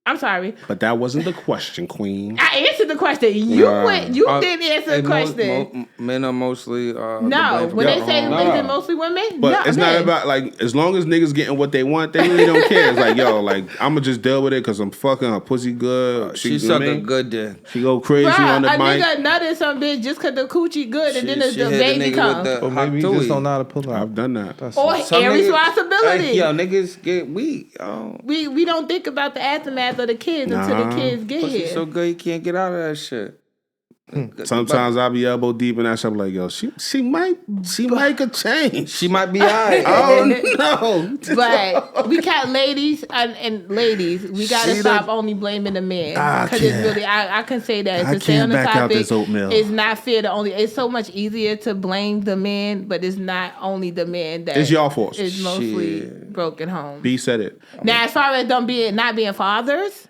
I'm sorry, but that wasn't the question, Queen. I answered the question. You didn't answer the question. Men are mostly no. When they say is it mostly women? But it's not about like as long as niggas getting what they want, they really don't care. It's like like I'm gonna just deal with it because I'm fucking her pussy good. She suck a good dick. She go crazy on the mic. A nigga nutted some bitch just because the coochie good and then the baby comes. Or maybe you just don't know how to pull out. I've done that. Or irresponsibility. Yo, niggas get weak. We don't think about the aftermath of the kids until the kids get here. So good you can't get out of that shit. Sometimes I'll be elbow deep in that shit. I'm like, yo, she might could change. She might be alright. Oh no! But we got ladies and ladies. We gotta stop only blaming the men because it's really I can say that to stay on the topic. It's not fair to only. It's so much easier to blame the men, but it's not only the men that it's y'all fault. It's mostly broken homes. B said it. Now, as far as not being fathers.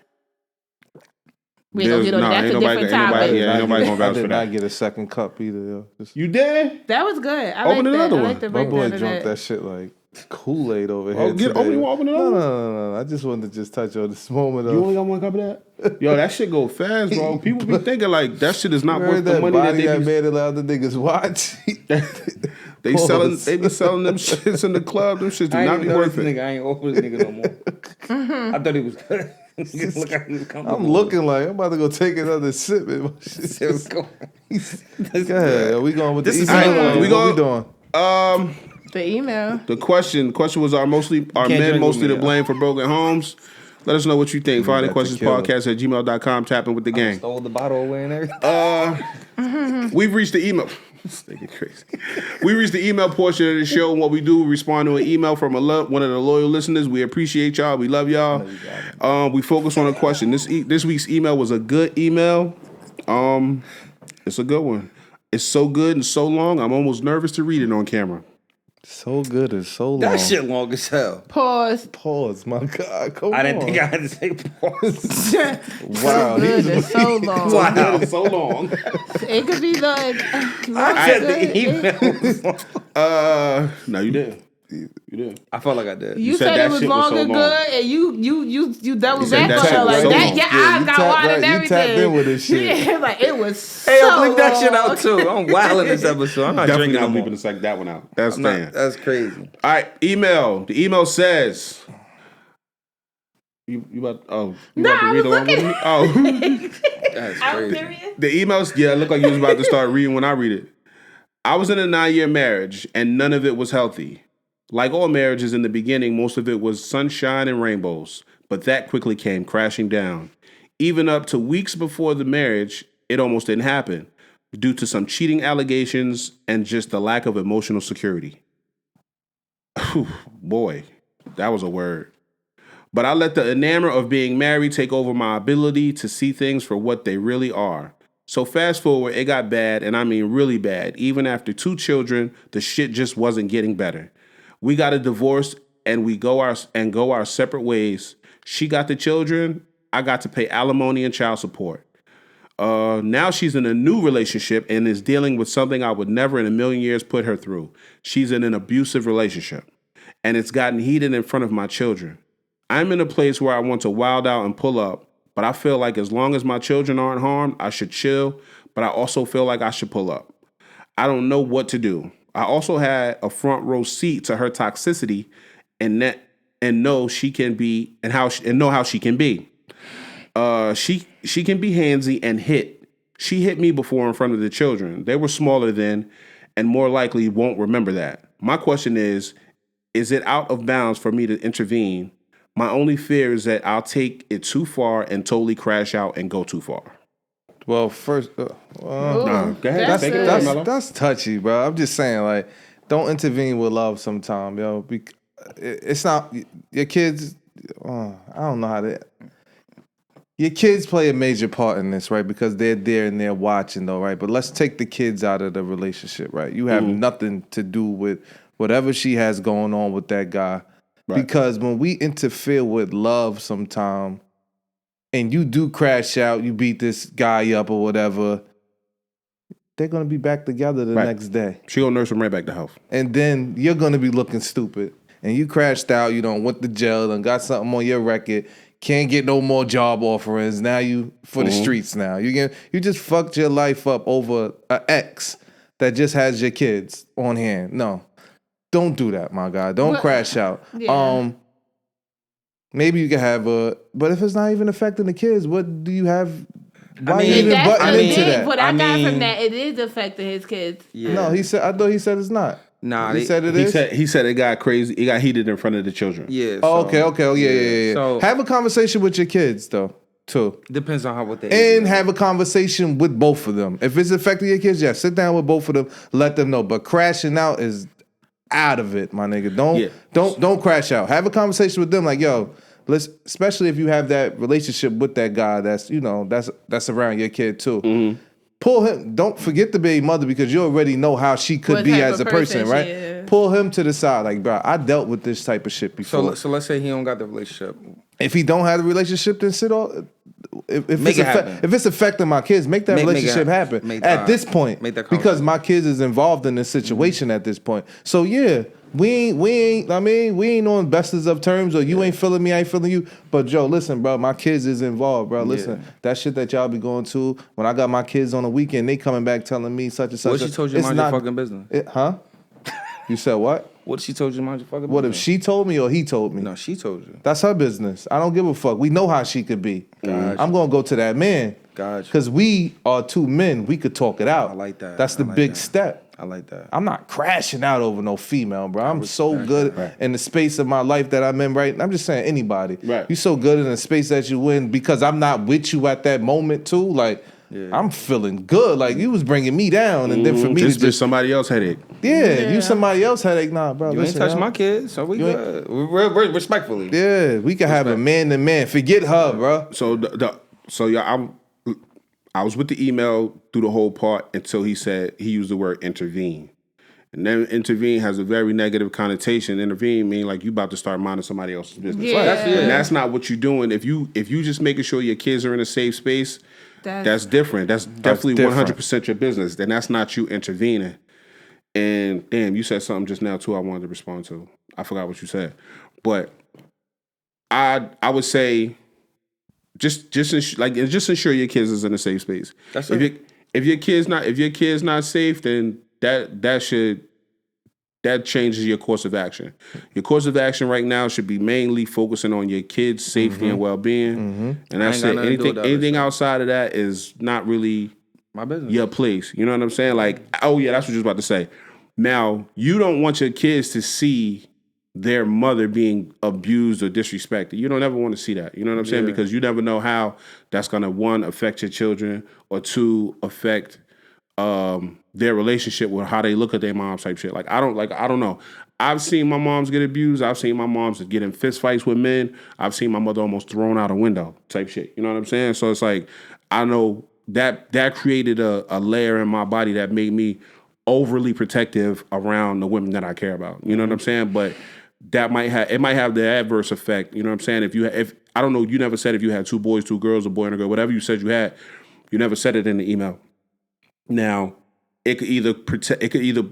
We ain't gonna get on that's a different topic. Nobody gonna vouch for that. I did not get a second cup either. Yo. You did? That was good. Open another one. My boy drunk that shit like Kool-Aid over here. Open another one? No. I just wanted to just touch on this moment. You only got one cup of that? Yo, that shit go fast, bro. People be thinking like that shit is not worth the money that they made it out the niggas watch. They be selling them shits in the club. Them shits do not be worth it. I ain't over this nigga no more. I thought he was good. I'm looking like I'm about to go take another sip. Go ahead. We going with the email. What we doing? The email. The question was: Are men mostly to blame for broken homes? Let us know what you think. FindingQuestionsPodcast@gmail.com. Tapping with the gang. Stole the bottle away and everything. We've reached the email. This nigga crazy. We reached the email portion of the show, and what we do, we respond to an email from one of the loyal listeners. We appreciate y'all. We love y'all. We focus on a question. This week's email was a good email. It's a good one. It's so good and so long, I'm almost nervous to read it on camera. So good and so long. That shit long as hell. Pause. My God, come on. I didn't think I had to say pause. Wow. So good and so long. Wow, so long. It could be like. I said the email. No, you did. You did. I felt like I did. You said it was long and good, and you double back on it like that. Your eyes got water and everything. You tapped in with this shit. Yeah, like it was. Hey, so I bleep that shit long. out too. I'm wilding this episode. I'm not Definitely drinking no more. bleeping that one out. That's That's crazy. All right, email. The email says. You about to read along with me? Oh. That's crazy. The emails, it looked like you was about to start reading when I read it. I was in a 9-year marriage, and none of it was healthy. Like all marriages in the beginning, most of it was sunshine and rainbows, but that quickly came crashing down. Even up to weeks before the marriage, it almost didn't happen due to some cheating allegations and just the lack of emotional security. Whew, boy, that was a word. But I let the enamor of being married take over my ability to see things for what they really are. So fast forward, it got bad, and I mean really bad. Even after 2 children, the shit just wasn't getting better. We got a divorce, and we go our separate ways. She got the children. I got to pay alimony and child support. Now she's in a new relationship and is dealing with something I would never in a million years put her through. She's in an abusive relationship, and it's gotten heated in front of my children. I'm in a place where I want to wild out and pull up, but I feel like as long as my children aren't harmed, I should chill, but I also feel like I should pull up. I don't know what to do. I also had a front row seat to her toxicity and know she can be and know how she can be. She can be handsy and hit. She hit me before in front of the children. They were smaller then and more likely won't remember that. My question is it out of bounds for me to intervene? My only fear is that I'll take it too far and totally crash out and go too far. Well, first, Ooh, go ahead. that's Take it a- away, Mello. that's touchy, bro. I'm just saying, like, don't intervene with love sometime, yo. It's not your kids. I don't know how to. Your kids play a major part in this, right? Because they're there and they're watching, though, right? But let's take the kids out of the relationship, right? You have nothing to do with whatever she has going on with that guy. Right. Because when we interfere with love sometime and you do crash out, you beat this guy up or whatever, they're going to be back together the Right. next day. She gonna nurse him right back to health. And then you're going to be looking stupid. And you crashed out, you done went to jail and got something on your record. Can't get no more job offerings. Now you for the streets now. You just fucked your life up over an ex that just has your kids on hand. No. Don't do that, my guy. Don't Well, crash out. yeah. Maybe you can have but if it's not even affecting the kids, what do you have? Why mean, you even That's butting the into thing. that? What I got mean- from that, it is affecting his kids. Yeah. No, I thought he said it's not. Nah, he said it He is. said it got crazy. It got heated in front of the children. Yeah. Oh, so- okay. Oh, yeah. So Have a conversation with your kids though, too. depends on what they And have a conversation with both of them. If it's affecting your kids, yeah, sit down with both of them, let them know. But crashing out is out of it, my nigga. Don't crash out. Have a conversation with them, like, yo, let's. Especially if you have that relationship with that guy, that's that's around your kid too. Pull him. Don't forget the baby mother because you already know how she could What be type as of a person, person right? she is. Pull him to the side, like, bro, I dealt with this type of shit before. So let's say he don't got the relationship. If he don't have a relationship, then sit all. If Make it's it happen. if it's affecting my kids, make that Make it relationship happen make at that- this point. make that Because my kids is involved in this situation at this point. So yeah, we ain't. I mean, we ain't on bestest of terms, or you ain't feeling me, I ain't feeling you. But Joe, listen, bro, my kids is involved, bro. Listen, that shit that y'all be going to. When I got my kids on the weekend, they coming back telling me such and such. What she told you It's mind your not- fucking business? Huh? You said what? What she told you mind your fucking What if business? she told me or he told me? No, she told you. That's her business. I don't give a fuck. We know how she could be. Gotcha. I'm gonna go to that man. Gotcha. Because we are 2 men. We could talk it out. I like that. That's the I like big that. step. I like that. I'm not crashing out over no female, bro. I'm so respect good that. in the space of my life that I'm in right now. I'm just saying anybody. Right. You so good in the space that you in because I'm not with you at that moment too. Like, Yeah. I'm feeling good. Like, you was bringing me down. And then for me Just to just, somebody else headache. yeah, you somebody else headache. Nah, bro. You listen, ain't touch yo. my kids, so we You ain't- good. We're respectfully. Yeah, we can have a man to man. Forget her, bro. So I was with the email through the whole part until he said he used the word intervene. And then intervene has a very negative connotation. Intervene mean like you about to start minding somebody else's business. Yeah. That's- yeah. And that's not what you're doing. If you just making sure your kids are in a safe space, that's different. That's definitely different. 100% your business. Then that's not you intervening. And damn, you said something just now too I wanted to respond to. I forgot what you said. But I would say just ensure your kids is in a safe space. That's if your kid's not safe, then that changes your course of action. Your course of action right now should be mainly focusing on your kids' safety and well-being, and that's I it. ain't got nothing to do with the other Anything shit. outside of that is not really My business. your place. You know what I'm saying? Like, oh yeah, that's what you was about to say. Now, you don't want your kids to see their mother being abused or disrespected. You don't ever want to see that. You know what I'm saying? Yeah. Because you never know how that's gonna, one, affect your children, or two, affect their relationship with how they look at their moms type shit. I don't know. I've seen my moms get abused. I've seen my moms get in fist fights with men. I've seen my mother almost thrown out a window type shit. You know what I'm saying? So it's like, I know that created a layer in my body that made me overly protective around the women that I care about. You know what I'm saying? But that might have the adverse effect. You know what I'm saying? If I don't know, you never said if you had 2 boys, 2 girls, a boy and a girl, whatever you said you had, you never said it in the email. Now, it could either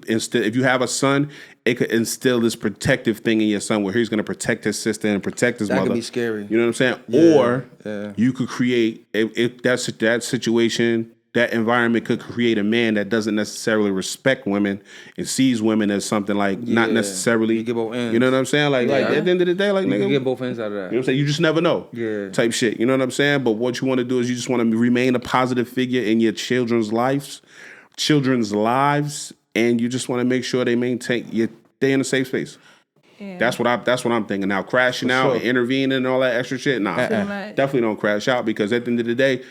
instill, if you have a son, it could instill this protective thing in your son where he's going to protect his sister and protect his mother. That could be scary. You know what I'm saying? Yeah, Or you could create, if that situation, that environment could create a man that doesn't necessarily respect women and sees women as something like not necessarily. You get both ends. You know what I'm saying? Like at the end of the day, like you nigga, can get both ends out of that. you know what I'm saying? You just never know. Yeah. Type shit. You know what I'm saying? But what you want to do is you just want to remain a positive figure in your children's lives, and you just want to make sure they stay in a safe space. Yeah. That's what I'm thinking. Now crashing out and intervening and all that extra shit, nah. Definitely don't crash out, because at the end of the day,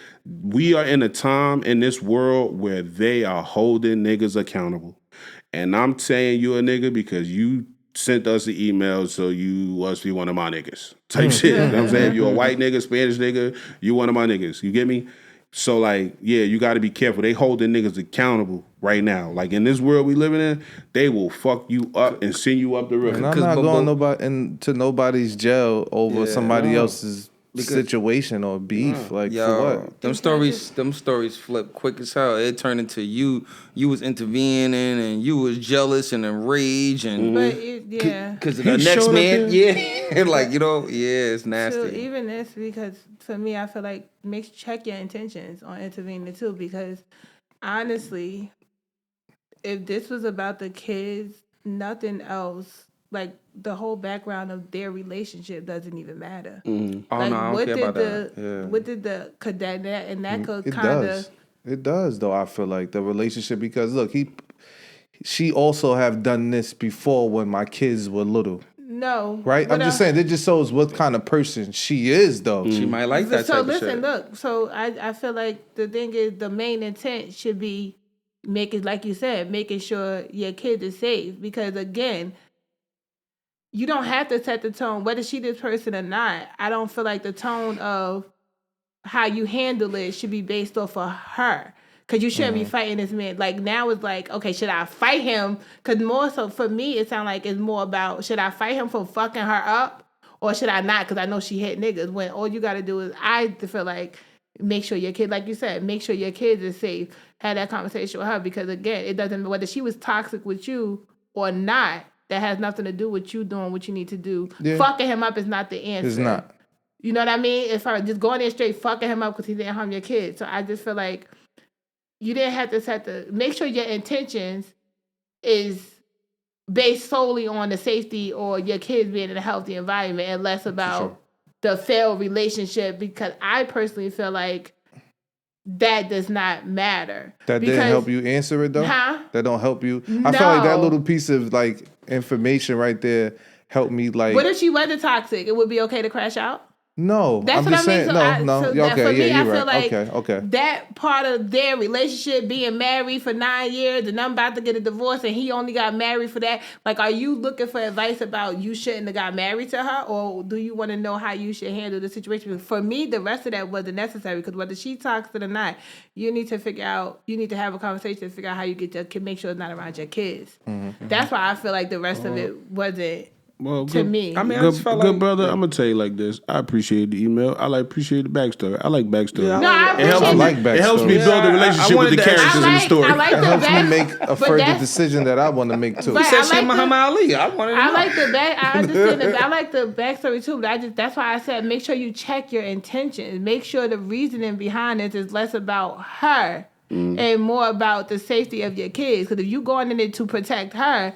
we are in a time in this world where they are holding niggas accountable. And I'm saying you a nigga because you sent us the email, so you must be one of my niggas. Type shit. You know what I'm saying? If you're a white nigga, Spanish nigga, you one of my niggas. You get me? So, like, yeah, you got to be careful. They holding niggas accountable right now. Like, in this world we living in, they will fuck you up and send you up the river. And I'm not going into nobody's jail over somebody else's situation or beef. Like, for what? Them stories flip quick as hell. It turned into you was intervening and you was jealous and enraged and because the next man, like, you know, it's nasty. So even this, because for me, I feel like check your intentions on intervening too, because honestly, if this was about the kids, nothing else, like the whole background of their relationship doesn't even matter. Oh, like, no, I don't care about that. What did could that could It kind does. of... It does, though, I feel like, the relationship, because look, she also have done this before when my kids were little. No. Right? I'm just saying, it just shows what kind of person she is, though. She might like that so type listen, of shit. look. So I feel like the thing is, the main intent should be making, like you said, making sure your kid is safe. Because again, you don't have to set the tone, whether she this person or not. I don't feel like the tone of how you handle it should be based off of her. Because you shouldn't be fighting this man. Like, now it's like, okay, should I fight him? Because more so for me, it sounds like it's more about, should I fight him for fucking her up? Or should I not? Because I know she hit niggas. When all you got to do is, I feel like, make sure your kid, like you said, make sure your kids is safe. Have that conversation with her. Because again, it doesn't, whether she was toxic with you or not, that has nothing to do with you doing what you need to do. Yeah. Fucking him up is not the answer. It's not. You know what I mean? If I just going there straight fucking him up because he didn't harm your kid. So I just feel like you didn't have to make sure your intentions is based solely on the safety or your kids being in a healthy environment and less about the failed relationship, because I personally feel like that does not matter. That didn't help you answer it, though? Huh? That don't help you? I feel like that little piece of, like, information right there helped me, like... What if she wasn't toxic? It would be okay to crash out? No, that's I'm what just I mean. saying. For me, I feel right. like Okay. that part of their relationship, being married for 9 years, and I'm about to get a divorce, and he only got married for that. Like, are you looking for advice about you shouldn't have got married to her, or do you want to know how you should handle the situation? For me, the rest of that wasn't necessary, because whether she toxic or not, you need to have a conversation to figure out how you make sure it's not around your kids. Mm-hmm. That's why I feel like the rest of it wasn't. Well, to me, I mean, I good, just felt good like, brother. I'm gonna tell you like this. I appreciate the email. I appreciate the backstory. I like backstory. Yeah, No, I It helps appreciate me. like backstory. It helps me build a relationship with the characters in the story. I like It the helps me back, make a but further that's- decision that I want to make, too. But said I she like Muhammad Ali. I wanted to know. I like the back. I understand I like the backstory too, but that's why I said make sure you check your intentions. Make sure the reasoning behind it is less about her and more about the safety of your kids. Because if you going in it to protect her,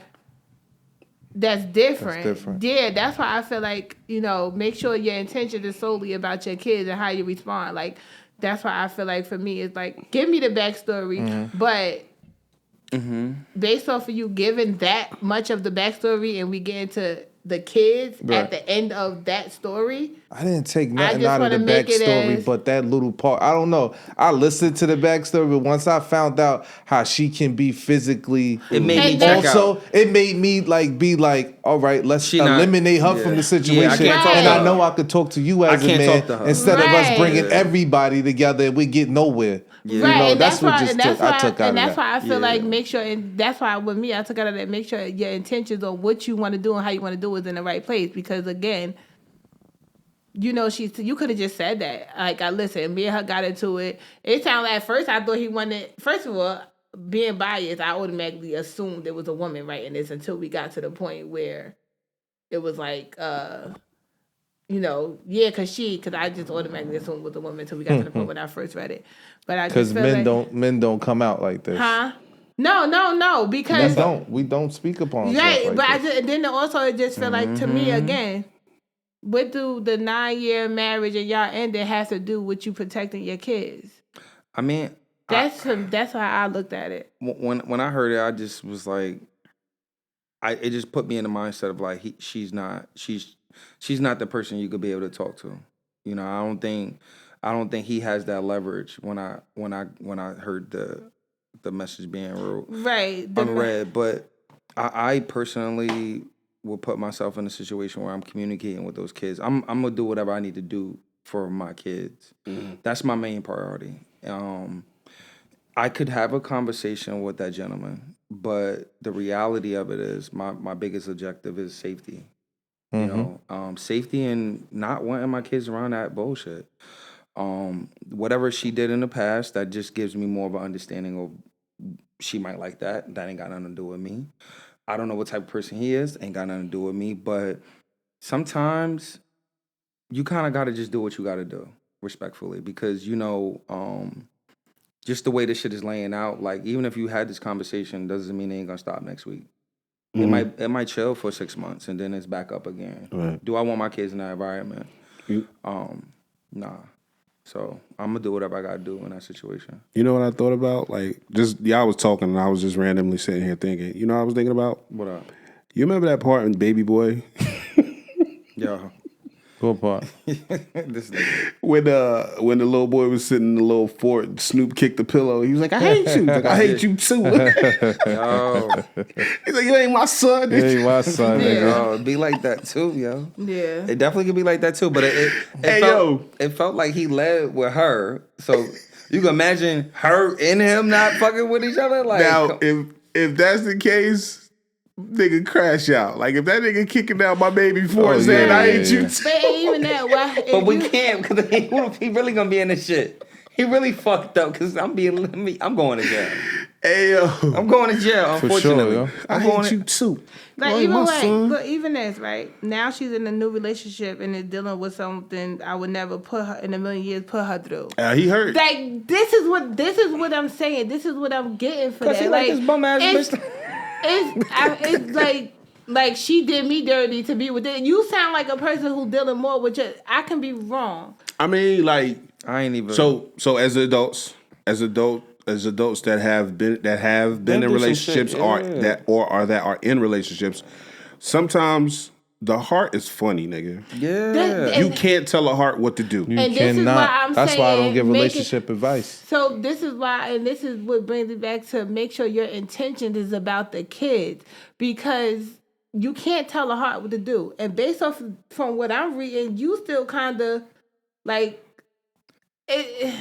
that's different. Yeah, that's why I feel like, make sure your intention is solely about your kids and how you respond. Like, that's why I feel like for me, it's like, give me the backstory, but based off of you giving that much of the backstory and we get into the kids Right. at the end of that story. I didn't take nothing just out of the wanna make it backstory, as- but that little part. I don't know. I listened to the backstory, but once I found out how she can be physically, It made me And check also out. it made me be like, all right, let's She not- eliminate her yeah. from the Yeah, I situation. can't talk And to I her. know I could talk to you as I a can't man talk to her. instead of us Right. bringing Yeah. everybody together and we get nowhere. You Right, know, and that's what why, just and that's took, why, I took out and of that's that. why I feel Yeah. like make sure, and that's why with me, I took out of that. Make sure your intentions on what you want to do and how you want to do is in the right place. Because again, you know, you could have just said that. Like, I listen, me and her got into it. It sounded like at first I thought he wanted. First of all, being biased, I automatically assumed it was a woman writing this until we got to the point where it was like, you know, yeah, because I just automatically assumed it was a woman until we got to the point when I first read it. But I Because just feel men don't come out like this. Huh? No, because We don't speak upon stuff right, like but this. and then also it just felt like to me again, what do the 9-year marriage and y'all ended have to do with you protecting your kids? I mean, That's how I looked at it. when I heard it, I just was like, it just put me in the mindset of like she's not the person you could be able to talk to. You know, I don't think he has that leverage when I heard the message being wrote Right. unread. But I personally will put myself in a situation where I'm communicating with those kids. I'm gonna do whatever I need to do for my kids. That's my main priority. I could have a conversation with that gentleman, but the reality of it is my biggest objective is safety. You know, safety and not wanting my kids around that bullshit. Whatever she did in the past, that just gives me more of an understanding of she might like that. That ain't got nothing to do with me. I don't know what type of person he is. Ain't got nothing to do with me. But sometimes you kind of got to just do what you got to do, respectfully, because you know, just the way this shit is laying out. Like even if you had this conversation, doesn't mean it ain't gonna stop next week. It might chill for 6 months and then it's back up again. Right. Do I want my kids in that environment? Nah. So I'm gonna do whatever I gotta do in that situation. You know what I thought about? Like, just y'all was talking, and I was just randomly sitting here thinking. You know what I was thinking about? What up? You remember that part in Baby Boy Yo, Go part. this nigga. when the little boy was sitting in the little fort, and Snoop kicked the pillow. He was like, "I hate you." He's like, "I hate you too." Yo, He's like, "You ain't my son." Hey, my son, nigga. yo, it be like that too, yo. Yeah. It definitely could be like that too, but it felt like he led with her. So you can imagine her and him not fucking with each other. Like Now, if that's the case, nigga crash out. Like if that nigga kicking out my baby for saying I hate you too. But even that, but we can't because he really gonna be in this shit. He really fucked up because I'm going to jail. Hey yo, I'm going to jail. For Unfortunately, sure, yo. I hate you too. Like You ain't even my like, son. but even this, right? Now she's in a new relationship and is dealing with something I would never put her in a million years put her through. He hurt. Like this is what I'm saying. This is what I'm getting for that. he like this bum ass it's, bitch. it's like she did me dirty to be with it. You sound like a person who dealing more with your. I can be wrong. I mean, like I ain't even. so as adults that have been in through some relationships shit, or yeah. that are in relationships, sometimes the heart is funny, nigga. yeah. You can't tell a heart what to do. You And this is cannot. why I'm That's why I don't saying give make it- relationship advice. So this is why, and this is what brings it back to make sure your intention is about the kids, because you can't tell a heart what to do. And based off from what I'm reading, you still kind of like.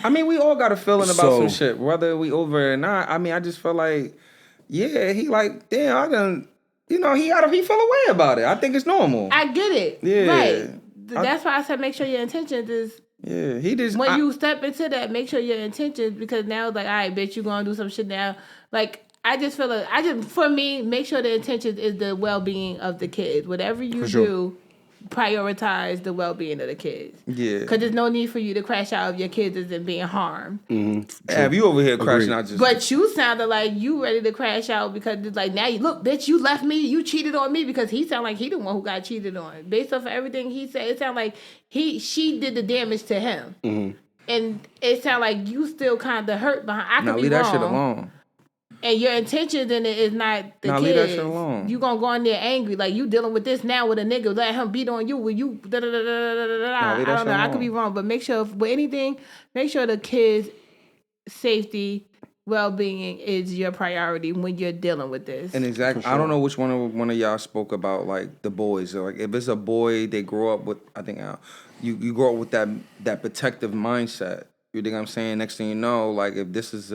I mean, we all got a feeling about So- some shit, whether we over it or not. I mean, I just feel like, yeah, he like, damn, I done, you know, he feel away about it. I think it's normal. I get it. Yeah. Right. That's why I said make sure your intentions is yeah, he just when you step into that, make sure your intentions, because now it's like, all right, bitch, you gonna do some shit now. Like I just feel like for me, make sure the intention is the well being of the kids. Whatever you do, prioritize the well being of the kids. Yeah. Because there's no need for you to crash out if your kids isn't being harmed. have you over here crashing out just. But you sounded like you ready to crash out because it's like now you look, bitch, you left me, you cheated on me, because he sounded like he the one who got cheated on. Based off of everything he said, it sounded like she did the damage to him. And it sounded like you still kind of hurt behind. I could now be leave wrong. that shit alone. and your intentions in it is not the Nah, kids. leave that shit alone. You gonna go in there angry, like you dealing with this now with a nigga, let him beat on you. Will you? Da, da, da, da, da, da, da. Nah, leave that I don't shit know. I alone. could be wrong, but make sure with anything, make sure the kids' safety, well-being is your priority when you're dealing with this. And exactly, I don't know which one of y'all spoke about like the boys. So, like if it's a boy, they grow up with. I think you grow up with that protective mindset. You think I'm saying? Next thing you know, like if this is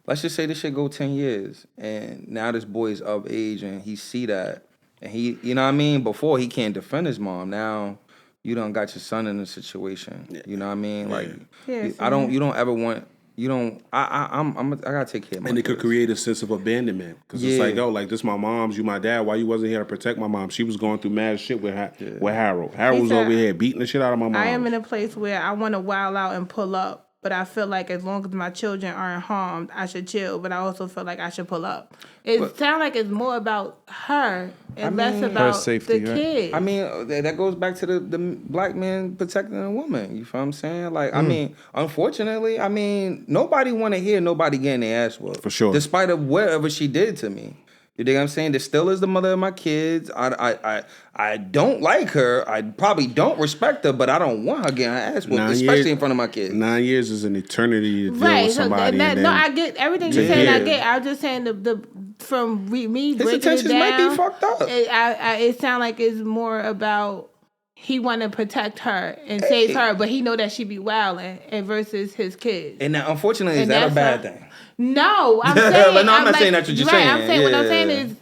let's just say this shit go 10 years, and now this boy is of age and he see that, and he, you know what I mean? Before he can't defend his mom. Now you done got your son in a situation. You know what I mean? Like Yeah, you don't ever want. You don't. I gotta take care of my And it could kids. create a sense of abandonment because it's Yeah. like, oh, like this my mom's, you my dad. Why you wasn't here to protect my mom? She was going through mad shit with Harold. Harold was said, over here beating the shit out of my mom. I am in a place where I want to wild out and pull up, but I feel like as long as my children aren't harmed, I should chill. But I also feel like I should pull up. It sounds like it's more about her and less about safety, the right? kids. I mean, that goes back to the black man protecting a woman. You feel what I'm saying? Like, I mean, unfortunately, I mean, nobody want to hear nobody getting their ass whooped. For sure. Despite of whatever she did to me. You think I'm saying? This still is the mother of my kids. I don't like her. I probably don't respect her, but I don't want her getting her ass whooped, especially in front of my kids. 9 years is an eternity to deal right. with So somebody. that, and no, then, I get everything you're saying. Yeah. I get. I was just saying the from me His breaking it intentions down. might be fucked up. It sounds like it's more about he want to protect her and save her, but he know that she be wilding, and versus his kids. And now, unfortunately, is And that a that's bad a- thing? No, I'm saying. Like, no, I'm not saying that's what you're saying. I'm saying what I'm Yeah. saying is,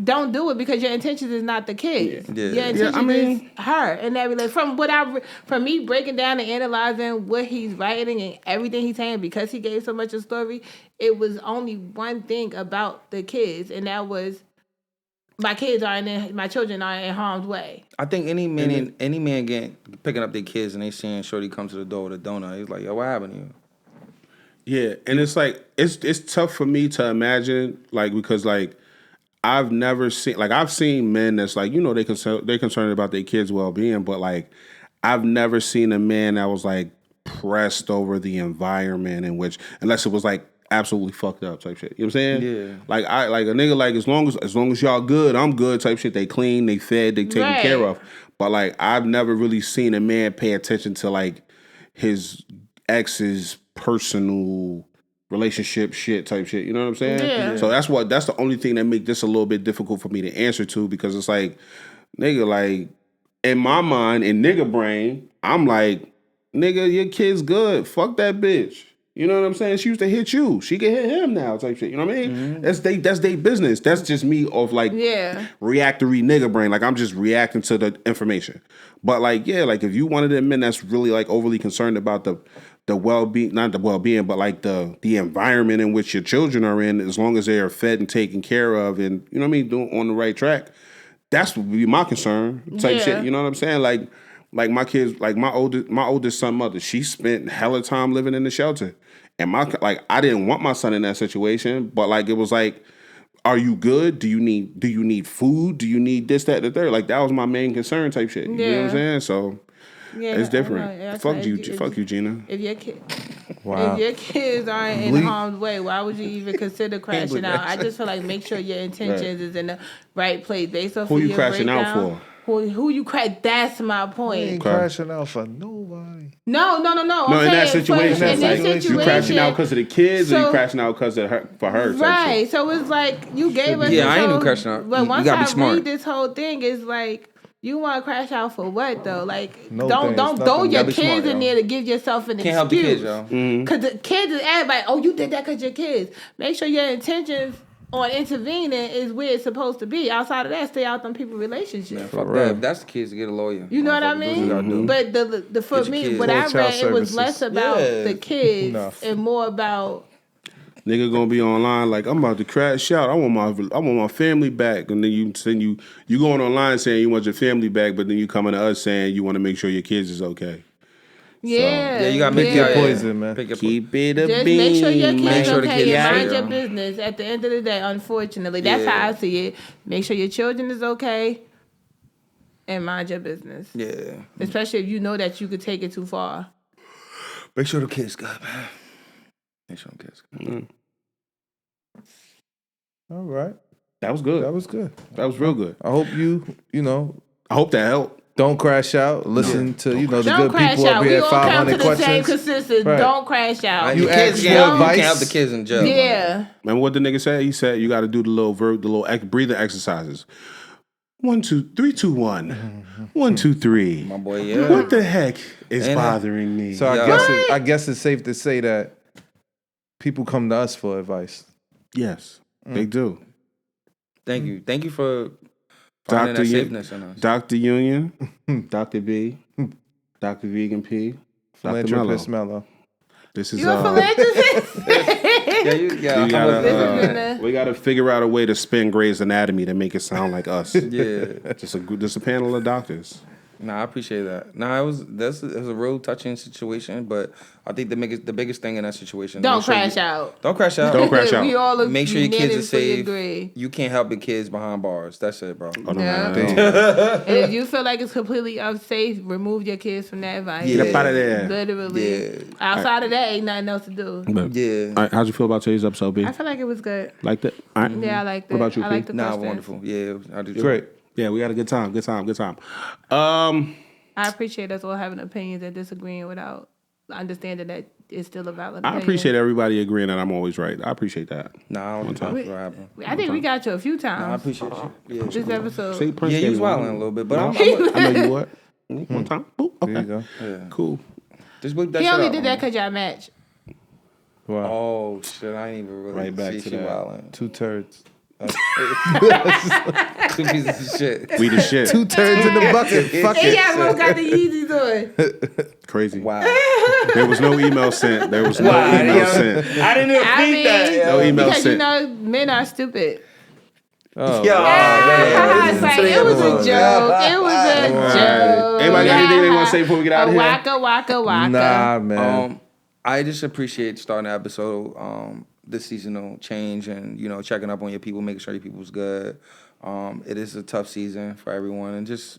don't do it because your intentions is not the kids. Yeah. Your Yeah, intentions I mean- is her, and that like from me breaking down and analyzing what he's writing and everything he's saying because he gave so much a story. It was only one thing about the kids, and that was my children are in harm's way. I think any man picking up their kids and they seeing Shorty come to the door with a donut, he's like, yo, what happened to you? Yeah, and it's like it's tough for me to imagine, like, because like I've never seen, like, I've seen men that's like, you know, they're concerned about their kids' well-being, but like I've never seen a man that was like pressed over the environment in which, unless it was like absolutely fucked up type shit. You know what I'm saying? Yeah. Like a nigga, like as long as y'all good, I'm good type shit. They clean, they fed, they taken Right. care of. But like I've never really seen a man pay attention to like his ex's personal relationship shit type shit. You know what I'm saying? Yeah. So that's the only thing that make this a little bit difficult for me to answer to, because it's like, nigga, like in my mind, in nigga brain, I'm like, nigga, your kid's good. Fuck that bitch. You know what I'm saying? She used to hit you. She can hit him now, type shit. You know what I mean? That's they business. That's just me of like reactory nigga brain. Like I'm just reacting to the information. But like, yeah, like if you one of them men that's really like overly concerned about the well-being, not the well-being, but like the environment in which your children are in, as long as they are fed and taken care of and, you know what I mean, doing on the right track, that's would be my concern type shit. You know what I'm saying? Like my kids, like my oldest son mother, she spent hella time living in the shelter. And I didn't want my son in that situation, but like it was like, are you good? Do you need food? Do you need this, that, and the third? Like that was my main concern type shit. You know what I'm saying? So it's different. Fuck you, Gina. If your kid, Wow. if your kids aren't in harm's way, why would you even consider crashing out? I just feel like make sure your intentions is in the right place based off Who of you your crashing out breakdown. Who you crash? That's my We point. ain't crashing out for nobody. No. No, I'm in that saying, situation, in that like, situation, you crashing out because of the kids, or you So- crashing out because of her for her? Type Right. shit? So it's like you gave us. Yeah, this I ain't no whole- crashing out. But You once gotta be I smart. read this whole thing, it's like you want to crash out for what though? Like No don't thanks, throw nothing. your Gotta be kids smart, in yo. there to give yourself an Can't help the excuse. kids, yo. Because the kids is everybody. Oh, you did that because your kids. Make sure your intentions on intervening is where it's supposed to be. Outside of that, stay out them people relationships. Fuck real. that. If that's the kids, get a lawyer. You know what I Motherfucker, do what you mean? gotta do. But the for Get your me, kids. what Full I child read, it was services. less about Yeah. the kids Enough. and more about. Nigga gonna be online like, I'm about to crash out. I want my family back, and then you going online saying you want your family back, but then you coming to us saying you want to make sure your kids is okay. Yeah, you gotta make your your poison, man. Pick your Keep it a Just bean. make sure your kids Make sure the okay kids and are mind straight, your yo. business. At the end of the day, unfortunately, that's Yeah. how I see it. Make sure your children is okay and mind your business. Yeah. Especially if you know that you could take it too far. Make sure the kids good, man. Make sure the kids good. All right. That was good. That was good. That was real good. I hope you I hope that helped. don't crash out. Listen to, the Don't good crash people out. up We here at all come to 500 the same questions. consensus. Right. Don't crash out. You Your kids ask can't for have- you advice. can't have the kids in jail. Yeah. Remember what the nigga said? He said you got to do the little breathing exercises. 1, 2, 3, 2, 1. 1, 2, 3. My boy, yeah. What the heck is Ain't it? bothering me? So Yeah. I guess it's safe to say that people come to us for advice. Yes, they do. Thank you for finding Dr. that safeness in us. Dr. Union, Dr. B, Dr. Vegan P, Dr. Mello. Philanthropist Mello. This is You a philanthropist? Yeah, we gotta figure out a way to spin Grey's Anatomy to make it sound like us. Yeah. just a panel of doctors. Nah, I appreciate that. Nah, it was a real touching situation, but I think the biggest thing in that situation. Don't make sure crash you- out. Don't crash out. Don't crash out. We all Make sure your kids are unanimously safe. agree. You can't help your kids behind bars. That's it, bro. Oh, no, Yeah. no. And if you feel like it's completely unsafe, remove your kids from that advice. Yeah. Get up out of there. Literally. Yeah. Outside of that, ain't nothing else to do. Yeah. All right, how'd you feel about today's episode, B? I feel like it was good. Like that? All right. Yeah, I liked it. What about you, I P? liked the Nah, questions. wonderful. Yeah, I do. Great. Yeah, we had a good time. Good time. I appreciate us all having opinions and disagreeing without understanding that it's still a valid opinion. I appreciate everybody agreeing that I'm always right. I appreciate that. Nah, I don't think that's what happened. I think we got you a few Nah, I times appreciate you. Yeah, this episode. See, Prince yeah, you gave was me one. wilding a little bit, but No, I'm I know you what. One time. Boop. There you Okay. go. yeah. Cool. Just whip that He shit only out, did that man. because y'all matched. Wow. Oh shit! I ain't even really Right back see to she that. wilding. 2 turds. 2 pieces of shit. We the shit. 2 turds in the bucket. Fuck And it. y'all both got the Yeezys on. Crazy. Wow. There was no email sent. There was no email sent. I didn't even I mean, No email because you sent. know men are stupid. Oh, It's like, it was a joke. It was a joke. Anybody got anything they want to say before we get out of here? Waka. Nah, man. I just appreciate starting the episode, this seasonal change, and checking up on your people, making sure your people's good. It is a tough season for everyone, and just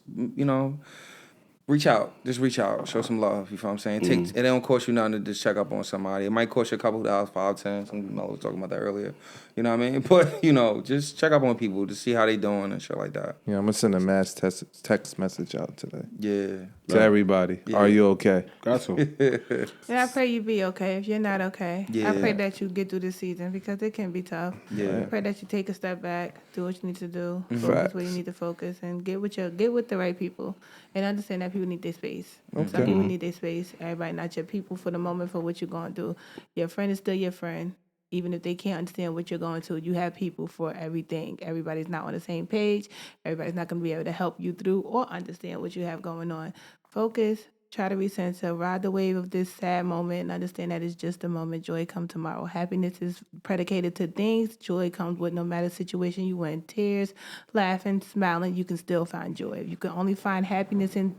reach out. Just reach out. Show some love. You feel what I'm saying? It don't cost you nothing to just check up on somebody. It might cost you a couple $, $5, $10. Some Mel was talking about that earlier. You know what I mean? But just check up on people to see how they doing and shit like that. Yeah, I'm gonna send a mass text message out today Yeah. to everybody. Are you okay? Got to. Yeah, I pray you be okay. If you're not okay, Yeah. I pray that you get through this season because it can be tough. Yeah. I pray that you take a step back, do what you need to do, focus Facts. where you need to focus, and get with the right people, and understand that people need their space. Some Okay. people need their space. Everybody not your people for the moment for what you're going through. Your friend is still your friend. Even if they can't understand what you're going through, you have people for everything. Everybody's not on the same page. Everybody's not going to be able to help you through or understand what you have going on. Focus. Try to recenter, ride the wave of this sad moment and understand that it's just a moment. Joy comes tomorrow. Happiness is predicated to things. Joy comes with no matter situation you in. Tears, laughing, smiling, you can still find joy. If you can only find happiness if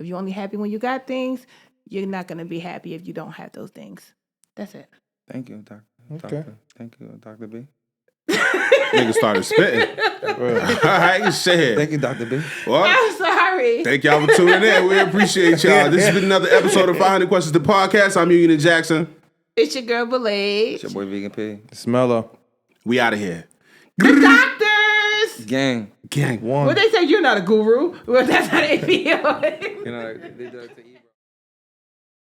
you're only happy when you got things, you're not going to be happy if you don't have those things. That's it. Thank you, Doctor. Okay. Thank you, Dr. B. Nigga started spitting. All right, shit. Thank you, Dr. B. Well, I'm sorry. thank y'all for tuning in. We appreciate y'all. This has been another episode of 500 Questions, the podcast. I'm Union and Jackson. It's your girl, Belay. It's your boy, Vegan P. It's Mello. We out of here. Doctors! Gang. Gang. One. Well, they say you're not a guru. Well, that's how they feel. They do that to